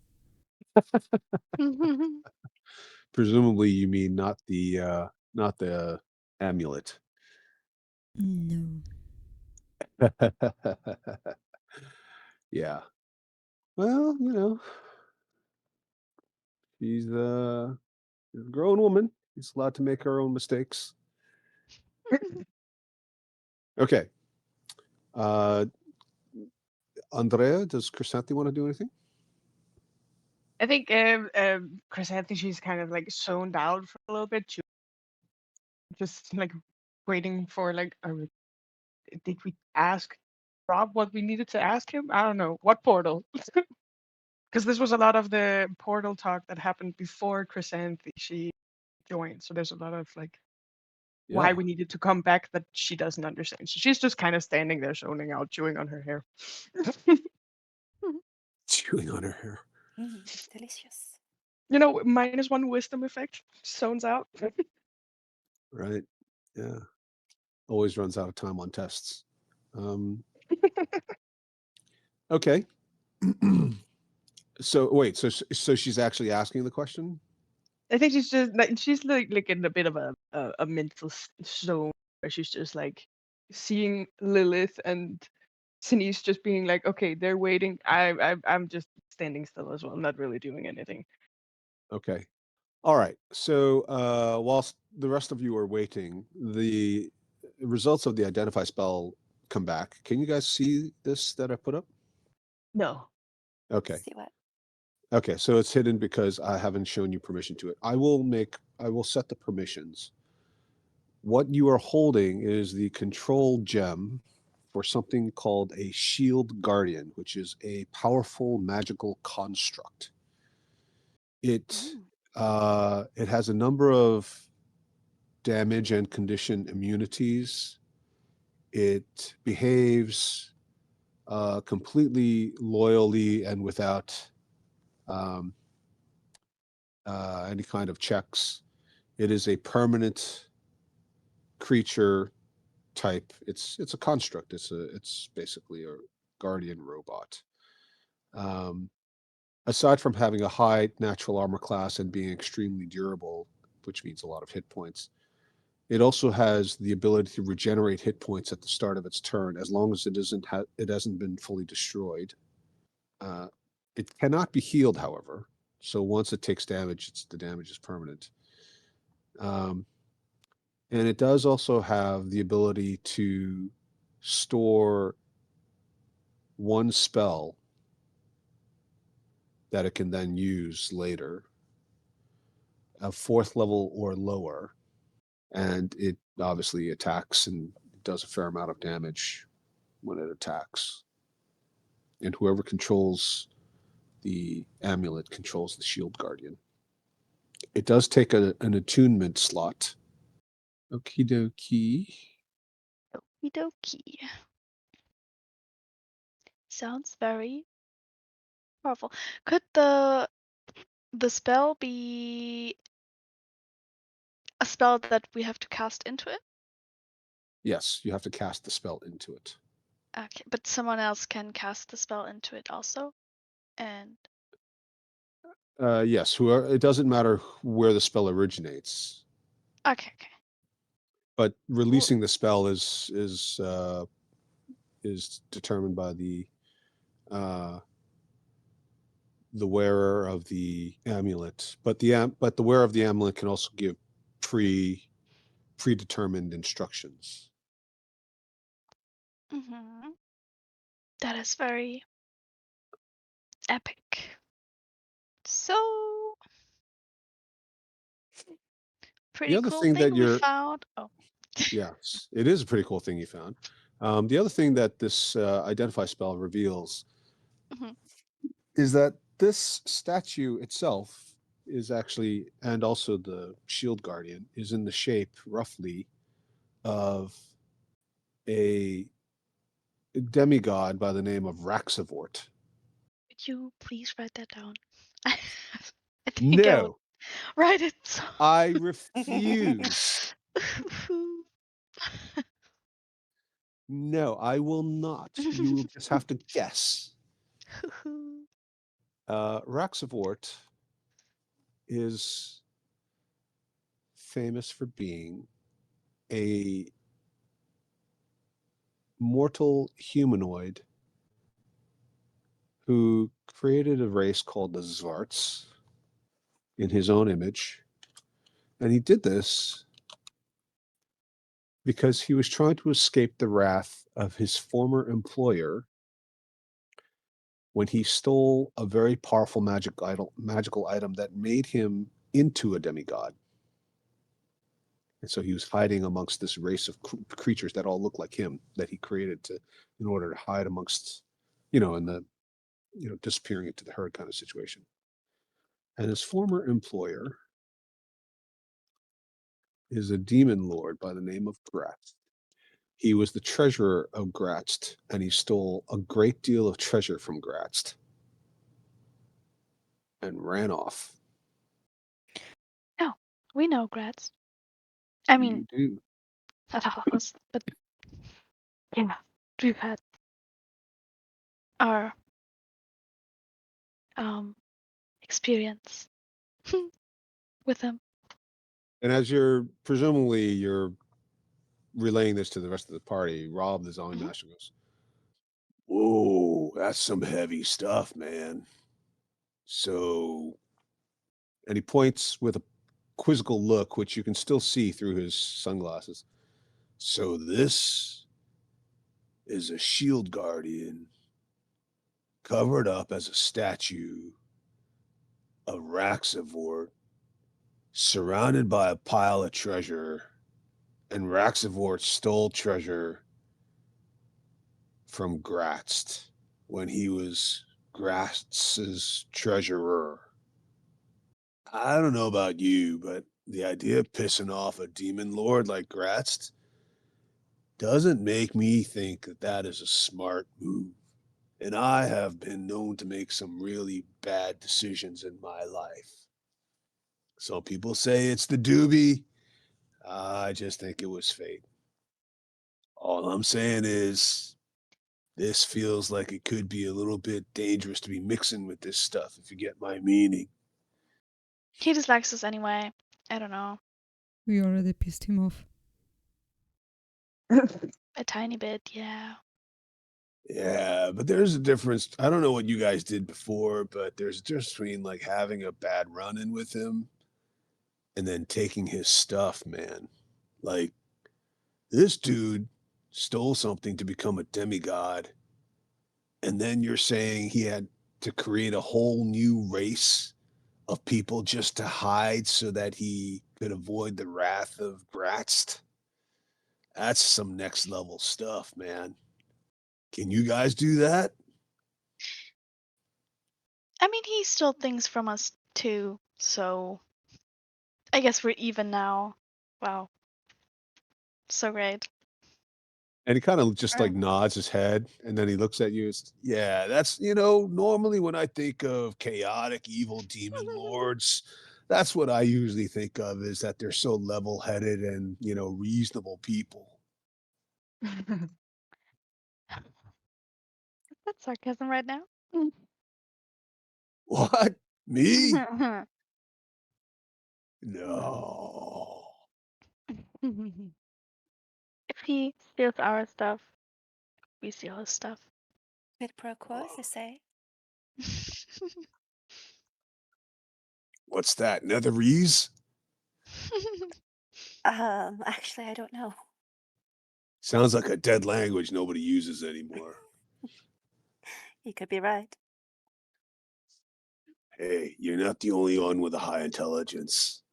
[SPEAKER 1] Presumably, you mean not the amulet.
[SPEAKER 5] No.
[SPEAKER 1] Yeah. Well, you know, she's a grown woman. She's allowed to make her own mistakes. Okay. Andrea, does Chrysanthi want to do anything?
[SPEAKER 8] I think Chrysanthi, she's kind of like zoned out for a little bit, just like waiting for like, did we ask Rob what we needed to ask him? I don't know. What portal? Because this was a lot of the portal talk that happened before Chrysanthi she joined. So there's a lot of like why we needed to come back that she doesn't understand. So she's just kind of standing there zoning out, chewing on her hair.
[SPEAKER 1] Chewing on her hair.
[SPEAKER 6] Delicious.
[SPEAKER 8] You know, -1 wisdom effect. Zones out.
[SPEAKER 1] Right. Yeah. Always runs out of time on tests. Okay. So wait, so she's actually asking the question?
[SPEAKER 8] I think she's like in a bit of a mental zone where she's just like seeing Lilith and Sinise just being like, okay, they're waiting. I'm just standing still as well, not really doing anything.
[SPEAKER 1] Okay. All right. So whilst the rest of you are waiting, the results of the identify spell come back. Can you guys see this that I put up?
[SPEAKER 8] No.
[SPEAKER 1] Okay.
[SPEAKER 6] See what?
[SPEAKER 1] Okay, so it's hidden because I haven't shown you permission to it. I will set the permissions. What you are holding is the control gem for something called a shield guardian, which is a powerful magical construct. It it has a number of damage and condition immunities. It behaves completely loyally and without um, any kind of checks. It is a permanent creature type. It's a construct. It's basically a guardian robot. Um, aside from having a high natural armor class and being extremely durable, which means a lot of hit points, it also has the ability to regenerate hit points at the start of its turn, as long as it hasn't been fully destroyed. Uh, it cannot be healed, however. So once it takes damage, the damage is permanent. Um, and it does also have the ability to store one spell that it can then use later, a fourth level or lower. And it obviously attacks and does a fair amount of damage when it attacks. And whoever controls the amulet controls the shield guardian. It does take an attunement slot. Okie dokie.
[SPEAKER 4] Okie dokie. Sounds very powerful. Could the spell be a spell that we have to cast into it?
[SPEAKER 1] Yes, you have to cast the spell into it.
[SPEAKER 4] Okay, but someone else can cast the spell into it also? And
[SPEAKER 1] Yes, it doesn't matter where the spell originates,
[SPEAKER 4] okay.
[SPEAKER 1] but
[SPEAKER 4] Cool.
[SPEAKER 1] releasing the spell is determined by uh, the wearer of the amulet. But the wearer of the amulet can also give predetermined instructions.
[SPEAKER 4] That is very epic. So pretty
[SPEAKER 1] The other
[SPEAKER 4] cool
[SPEAKER 1] thing
[SPEAKER 4] thing
[SPEAKER 1] that
[SPEAKER 4] we found. Oh.
[SPEAKER 1] yes, it is a pretty cool thing you found. The other thing that this identify spell reveals is that this statue itself is actually, and also the shield guardian, is in the shape roughly of a demigod by the name of Raxivort.
[SPEAKER 4] Could you please write that down? I think I would
[SPEAKER 1] No,
[SPEAKER 4] write it. So.
[SPEAKER 1] I refuse. No, I will not. You will just have to guess. Raxivort is famous for being a mortal humanoid who created a race called the Zvarts in his own image. And he did this because he was trying to escape the wrath of his former employer when he stole a very powerful magical item that made him into a demigod. And so he was hiding amongst this race of creatures that all look like him that he created in order to hide amongst, in the, disappearing into the herd kind of situation. And his former employer is a demon lord by the name of Gratz. He was the treasurer of Gratz, and he stole a great deal of treasure from Gratz and ran off.
[SPEAKER 4] No, we know Gratz. I mean,
[SPEAKER 1] You do.
[SPEAKER 4] not all of us, but yeah, we've had our experience with him.
[SPEAKER 1] And as presumably you're relaying this to the rest of the party, Rob, the Zombiemaster, goes, "Whoa, that's some heavy stuff, man." So, and he points with a quizzical look, which you can still see through his sunglasses. So this is a shield guardian covered up as a statue of Raxivort, surrounded by a pile of treasure, and Raxivort stole treasure from Gratz when he was Gratz's treasurer. I don't know about you, but the idea of pissing off a demon lord like Gratz doesn't make me think that that is a smart move. And I have been known to make some really bad decisions in my life. Some people say it's the doobie. I just think it was fate. All I'm saying is this feels like it could be a little bit dangerous to be mixing with this stuff, if you get my meaning.
[SPEAKER 4] He dislikes us anyway. I don't know.
[SPEAKER 5] We already pissed him off.
[SPEAKER 4] A tiny bit, yeah.
[SPEAKER 1] Yeah, but there's a difference. I don't know what you guys did before, but there's a difference between like having a bad run-in with him and then taking his stuff, man. Like this dude stole something to become a demigod, and then you're saying he had to create a whole new race of people just to hide so that he could avoid the wrath of Gratz. That's some next level stuff, man. Can you guys do that?
[SPEAKER 4] I mean, he stole things from us too, so I guess we're even now. Wow, so great.
[SPEAKER 1] And he kind of just like
[SPEAKER 6] Mm.
[SPEAKER 1] nods his head and then he looks at you. Yeah, that's, normally when I think of chaotic, evil demon lords, that's what I usually think of is that they're so level headed and, reasonable people.
[SPEAKER 4] That's sarcasm right now.
[SPEAKER 1] What? Me? No.
[SPEAKER 4] If he steals our stuff, we steal his stuff.
[SPEAKER 6] Quid pro quo, as they say.
[SPEAKER 1] What's that? Netherese?
[SPEAKER 6] Actually, I don't know.
[SPEAKER 1] Sounds like a dead language nobody uses anymore.
[SPEAKER 6] You could be right.
[SPEAKER 1] Hey, you're not the only one with a high intelligence.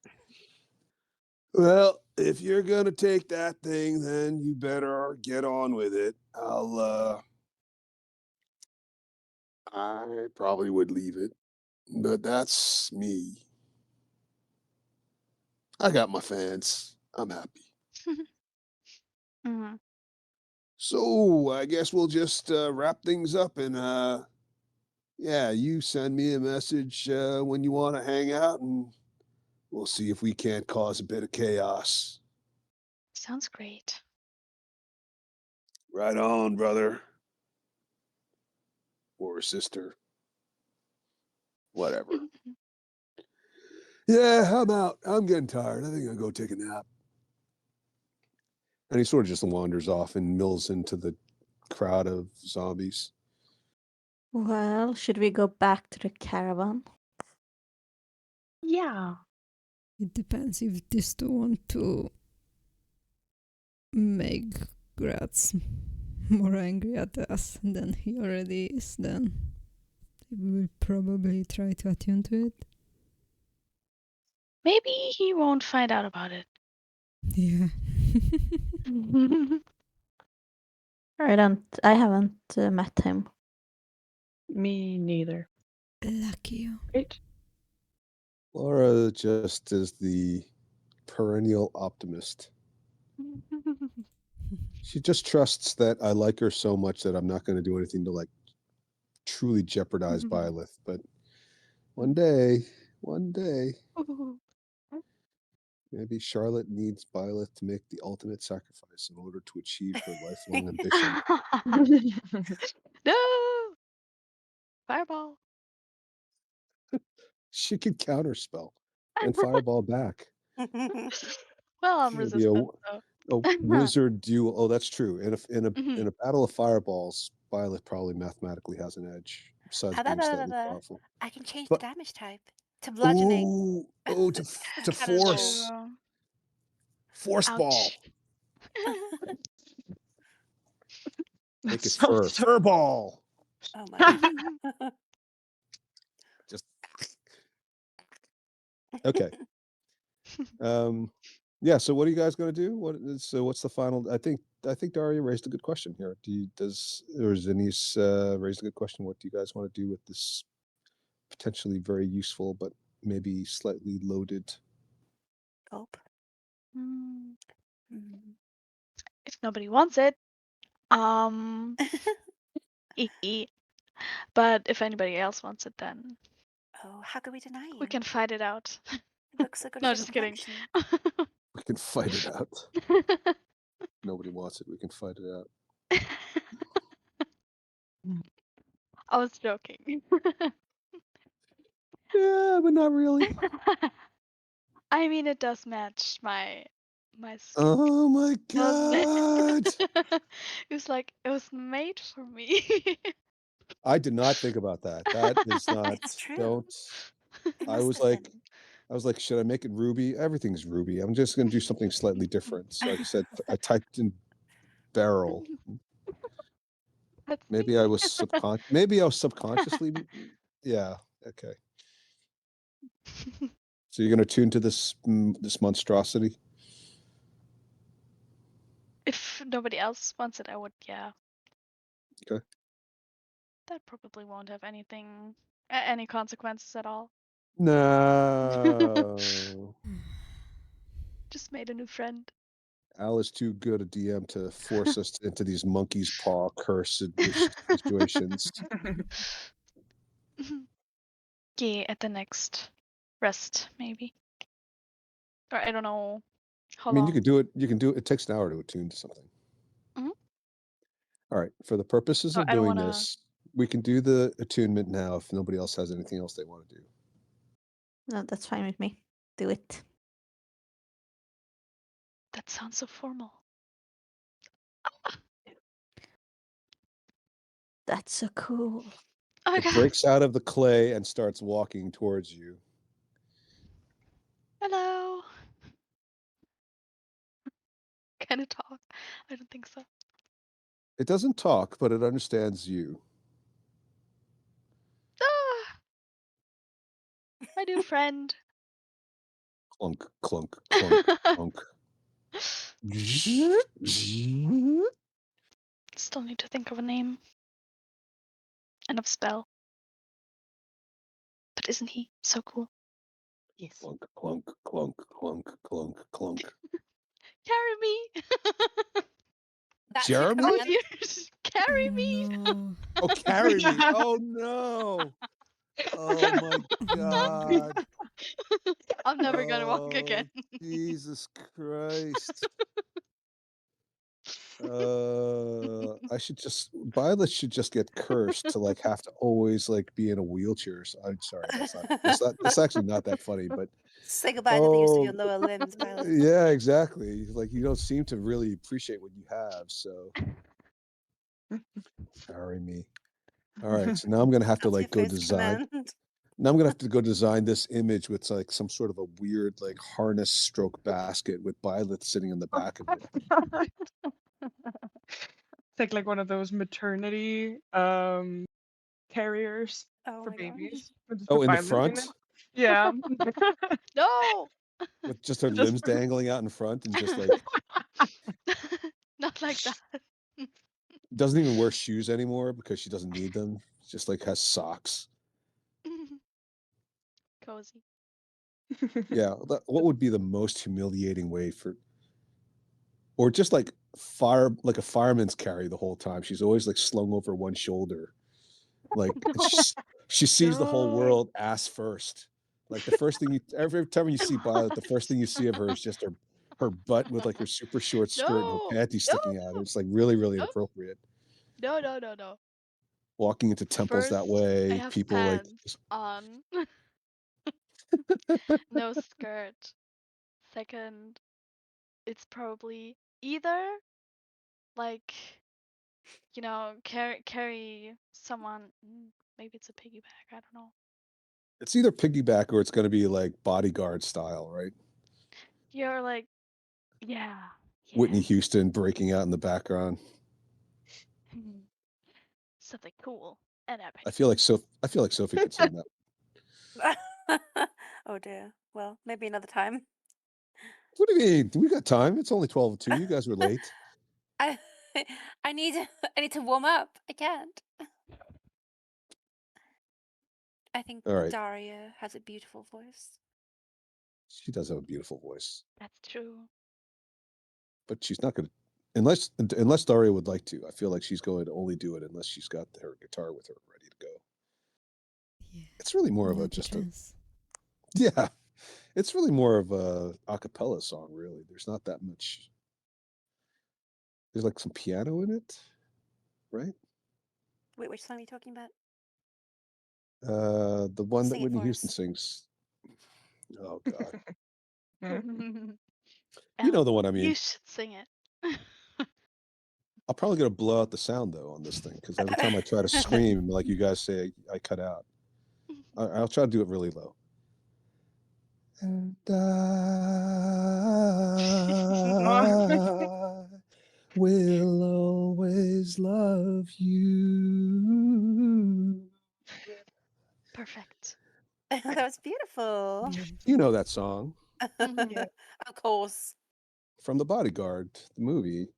[SPEAKER 1] Well, if you're gonna take that thing, then you better get on with it. I probably would leave it, but that's me. I got my fans. I'm happy.
[SPEAKER 4] Mhm.
[SPEAKER 1] So I guess we'll just wrap things up and yeah, you send me a message when you want to hang out and we'll see if we can't cause a bit of chaos.
[SPEAKER 4] Sounds great.
[SPEAKER 1] Right on, brother. Or sister. Whatever. Yeah, I'm out. I'm getting tired. I think I'll go take a nap. And he sort of just wanders off and mills into the crowd of zombies.
[SPEAKER 7] Well, should we go back to the caravan?
[SPEAKER 9] Yeah.
[SPEAKER 5] It depends if these two want to make Gratz more angry at us than he already is, then we will probably try to attune to it.
[SPEAKER 4] Maybe he won't find out about it.
[SPEAKER 5] Yeah.
[SPEAKER 7] I haven't met him.
[SPEAKER 9] Me neither.
[SPEAKER 5] Lucky you.
[SPEAKER 9] Right?
[SPEAKER 1] Laura just is the perennial optimist. She just trusts that I like her so much that I'm not going to do anything to like truly jeopardize Byleth. But one day, maybe Charlotte needs Byleth to make the ultimate sacrifice in order to achieve her lifelong ambition.
[SPEAKER 4] No! Fireball.
[SPEAKER 1] She could counterspell and fireball back.
[SPEAKER 4] Well, I'm
[SPEAKER 1] It'd be a
[SPEAKER 4] resistant, so.
[SPEAKER 1] wizard duel. Oh, that's true. In
[SPEAKER 4] Mhm.
[SPEAKER 1] a battle of fireballs, Byleth probably mathematically has an edge, besides being slightly powerful.
[SPEAKER 6] I can change the
[SPEAKER 1] But
[SPEAKER 6] damage type to bludgeoning.
[SPEAKER 1] to force
[SPEAKER 4] True.
[SPEAKER 1] ball.
[SPEAKER 4] Ouch.
[SPEAKER 1] Make it
[SPEAKER 9] That's so
[SPEAKER 1] fur ball.
[SPEAKER 6] Oh my god.
[SPEAKER 1] Just okay. Yeah. So what are you guys going to do? What's the final? I think Daria raised a good question here. Or Denise raised a good question? What do you guys want to do with this potentially very useful but maybe slightly loaded.
[SPEAKER 6] Gulp.
[SPEAKER 4] Mm,
[SPEAKER 6] Mm.
[SPEAKER 4] if nobody wants it, but if anybody else wants it, then
[SPEAKER 6] Oh, how could we deny you?
[SPEAKER 4] we can fight it out.
[SPEAKER 6] It looks so good
[SPEAKER 4] No,
[SPEAKER 6] with your
[SPEAKER 4] just kidding.
[SPEAKER 6] complexion.
[SPEAKER 1] We can fight it out. Nobody wants it. We can fight it out.
[SPEAKER 4] I was joking.
[SPEAKER 1] Yeah, but not really.
[SPEAKER 4] I mean, it does match my skin.
[SPEAKER 1] Oh my
[SPEAKER 4] Doesn't it?
[SPEAKER 1] god!
[SPEAKER 4] It was made for me.
[SPEAKER 1] I did not think about that. That is not.
[SPEAKER 6] It's true.
[SPEAKER 1] Don't.
[SPEAKER 6] It
[SPEAKER 1] I
[SPEAKER 6] must
[SPEAKER 1] was
[SPEAKER 6] have
[SPEAKER 1] like,
[SPEAKER 6] been.
[SPEAKER 1] should I make it ruby? Everything's ruby. I'm just gonna do something slightly different. So I said, I typed in barrel.
[SPEAKER 4] That's
[SPEAKER 1] Maybe
[SPEAKER 4] me.
[SPEAKER 1] I was subconsciously. Yeah. Okay. So you're gonna tune to this this monstrosity.
[SPEAKER 4] If nobody else wants it, I would, yeah.
[SPEAKER 1] Okay.
[SPEAKER 4] That probably won't have any consequences at all.
[SPEAKER 1] No.
[SPEAKER 4] Just made a new friend.
[SPEAKER 1] Al is too good a DM to force us into these monkey's paw cursed situations.
[SPEAKER 4] Yeah, at the next rest, maybe. Or I don't know how
[SPEAKER 1] I mean,
[SPEAKER 4] long.
[SPEAKER 1] you could do it. You can do it. It takes an hour to attune to something.
[SPEAKER 4] Mhm.
[SPEAKER 1] All right. For the purposes
[SPEAKER 4] Oh,
[SPEAKER 1] of
[SPEAKER 4] I don't
[SPEAKER 1] doing
[SPEAKER 4] want to.
[SPEAKER 1] this, we can do the attunement now if nobody else has anything else they want to do.
[SPEAKER 7] No, that's fine with me. Do it.
[SPEAKER 4] That sounds so formal.
[SPEAKER 7] That's so cool.
[SPEAKER 4] Oh my
[SPEAKER 1] It
[SPEAKER 4] god.
[SPEAKER 1] breaks out of the clay and starts walking towards you.
[SPEAKER 4] Hello. Can it talk? I don't think so.
[SPEAKER 1] It doesn't talk, but it understands you.
[SPEAKER 4] Ah, my new friend.
[SPEAKER 1] Clunk, clunk, clunk, clunk.
[SPEAKER 4] Still need to think of a name and of spell. But isn't he so cool?
[SPEAKER 8] Yes.
[SPEAKER 1] Clunk, clunk, clunk, clunk, clunk, clunk.
[SPEAKER 4] Carry me.
[SPEAKER 6] That's your
[SPEAKER 1] Jeremy?
[SPEAKER 4] Oh
[SPEAKER 6] command.
[SPEAKER 4] dear. Carry me.
[SPEAKER 5] No.
[SPEAKER 1] Oh, carry me. Oh no. Oh my god.
[SPEAKER 4] I'm never gonna walk
[SPEAKER 1] Oh,
[SPEAKER 4] again.
[SPEAKER 1] Jesus Christ. Violet should just get cursed to like have to always like be in a wheelchair. So, I'm sorry, that's actually not that funny, but
[SPEAKER 6] Say goodbye to the use of your
[SPEAKER 1] oh
[SPEAKER 6] lower limbs, Violet.
[SPEAKER 1] yeah, exactly. Like you don't seem to really appreciate what you have, so carry me. All right, so now I'm gonna have to
[SPEAKER 6] That's your
[SPEAKER 1] like go
[SPEAKER 6] first
[SPEAKER 1] design.
[SPEAKER 6] command.
[SPEAKER 1] Now I'm gonna have to go design this image with like some sort of a weird like harness stroke basket with Violet sitting in the back of it.
[SPEAKER 8] Take like one of those maternity carriers
[SPEAKER 6] Oh
[SPEAKER 8] for
[SPEAKER 6] my god.
[SPEAKER 8] babies. We'll just
[SPEAKER 1] Oh,
[SPEAKER 8] put
[SPEAKER 1] in the
[SPEAKER 8] Violet in it.
[SPEAKER 1] front
[SPEAKER 8] Yeah.
[SPEAKER 4] No.
[SPEAKER 1] with just her
[SPEAKER 8] Just
[SPEAKER 1] limbs dangling out in front and just like
[SPEAKER 4] Not like that.
[SPEAKER 1] doesn't even wear shoes anymore because she doesn't need them. Just like has socks.
[SPEAKER 4] Cozy.
[SPEAKER 1] Yeah, what would be the most humiliating way for, or just like fire, like a fireman's carry the whole time. She's always like slung over one shoulder, like and she sees the whole
[SPEAKER 4] No.
[SPEAKER 1] world ass first. Like the first thing you every time you see Violet, the first thing you see of her is just her butt with like her super short skirt and her
[SPEAKER 4] No.
[SPEAKER 1] panties
[SPEAKER 4] No.
[SPEAKER 1] sticking out. It's like really really
[SPEAKER 4] No.
[SPEAKER 1] inappropriate.
[SPEAKER 4] No. No. No. No.
[SPEAKER 1] Walking into temples that
[SPEAKER 4] First, I
[SPEAKER 1] way,
[SPEAKER 4] have
[SPEAKER 1] people like
[SPEAKER 4] pants on. No skirt. Second, it's probably either like carry someone. Maybe it's a piggyback. I don't know.
[SPEAKER 1] it's either piggyback or it's going to be like bodyguard style, right?
[SPEAKER 4] You're like, yeah,
[SPEAKER 1] Whitney
[SPEAKER 4] yeah.
[SPEAKER 1] Houston breaking out in the background.
[SPEAKER 4] Something cool and epic.
[SPEAKER 1] I feel like Sophie could sing that.
[SPEAKER 6] Oh dear. Well, maybe another time.
[SPEAKER 1] What do you mean? We got time. It's only 12:02. You guys were late.
[SPEAKER 6] I I need I need to warm up. I can't. I think
[SPEAKER 1] All right.
[SPEAKER 6] Daria has a beautiful voice.
[SPEAKER 1] She does have a beautiful voice,
[SPEAKER 4] That's true.
[SPEAKER 1] but she's not going to, unless Daria would like to. I feel like she's going to only do it unless she's got her guitar with her ready to go.
[SPEAKER 5] Yeah.
[SPEAKER 1] It's really more of a
[SPEAKER 5] Not
[SPEAKER 1] just
[SPEAKER 5] chance.
[SPEAKER 1] yeah. It's really more of a cappella song, really. There's not that much. There's like some piano in it, right?
[SPEAKER 6] Wait, which song are you talking about?
[SPEAKER 1] The one that
[SPEAKER 6] Sing it
[SPEAKER 1] Whitney
[SPEAKER 6] for
[SPEAKER 1] Houston
[SPEAKER 6] us.
[SPEAKER 1] sings. Oh God, you know
[SPEAKER 4] Al,
[SPEAKER 1] the one I
[SPEAKER 4] you
[SPEAKER 1] mean.
[SPEAKER 4] should sing it.
[SPEAKER 1] I'll probably gonna blow out the sound though on this thing because every time I try to scream, like you guys say, I cut out. I'll try to do it really low. And I will always love you.
[SPEAKER 4] Perfect.
[SPEAKER 6] That was beautiful.
[SPEAKER 5] Yeah.
[SPEAKER 1] You know that song
[SPEAKER 8] Yeah.
[SPEAKER 6] Of course.
[SPEAKER 1] from The Bodyguard, the movie,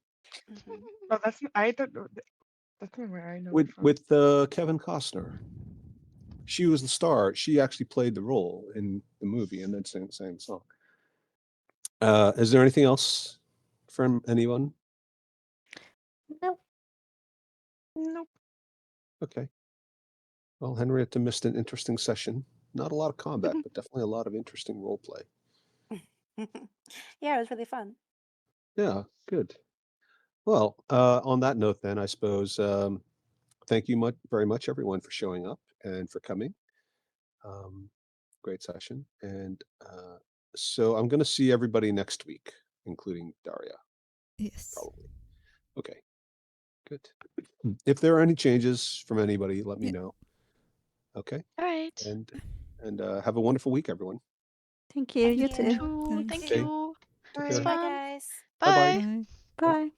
[SPEAKER 6] Mhm.
[SPEAKER 8] Oh, I don't know. That's not where I know it
[SPEAKER 1] with
[SPEAKER 8] from.
[SPEAKER 1] Kevin Costner. She was the star. She actually played the role in the movie and then sang the song. Is there anything else from anyone?
[SPEAKER 7] Nope.
[SPEAKER 8] Nope.
[SPEAKER 1] Okay. Well, Henrietta missed an interesting session. Not a lot of combat, but definitely a lot of interesting role play.
[SPEAKER 6] Yeah, it was really fun.
[SPEAKER 1] Yeah, good. Well, on that note, then I suppose thank you very much, everyone, for showing up and for coming. Great session, and so I'm going to see everybody next week, including Daria,
[SPEAKER 5] Yes.
[SPEAKER 1] probably. Okay, good. If there are any changes from anybody, let me
[SPEAKER 5] Yeah.
[SPEAKER 1] know. Okay,
[SPEAKER 4] All right.
[SPEAKER 1] and have a wonderful week, everyone.
[SPEAKER 7] Thank you.
[SPEAKER 6] Thank
[SPEAKER 7] You
[SPEAKER 6] you.
[SPEAKER 7] too.
[SPEAKER 4] Thank
[SPEAKER 5] Thanks.
[SPEAKER 4] you.
[SPEAKER 1] Okay,
[SPEAKER 4] You.
[SPEAKER 1] take
[SPEAKER 4] It was
[SPEAKER 1] care.
[SPEAKER 6] Bye,
[SPEAKER 4] fun.
[SPEAKER 6] guys.
[SPEAKER 1] Bye bye.
[SPEAKER 4] Bye.
[SPEAKER 5] Bye.
[SPEAKER 1] Bye.
[SPEAKER 7] Bye.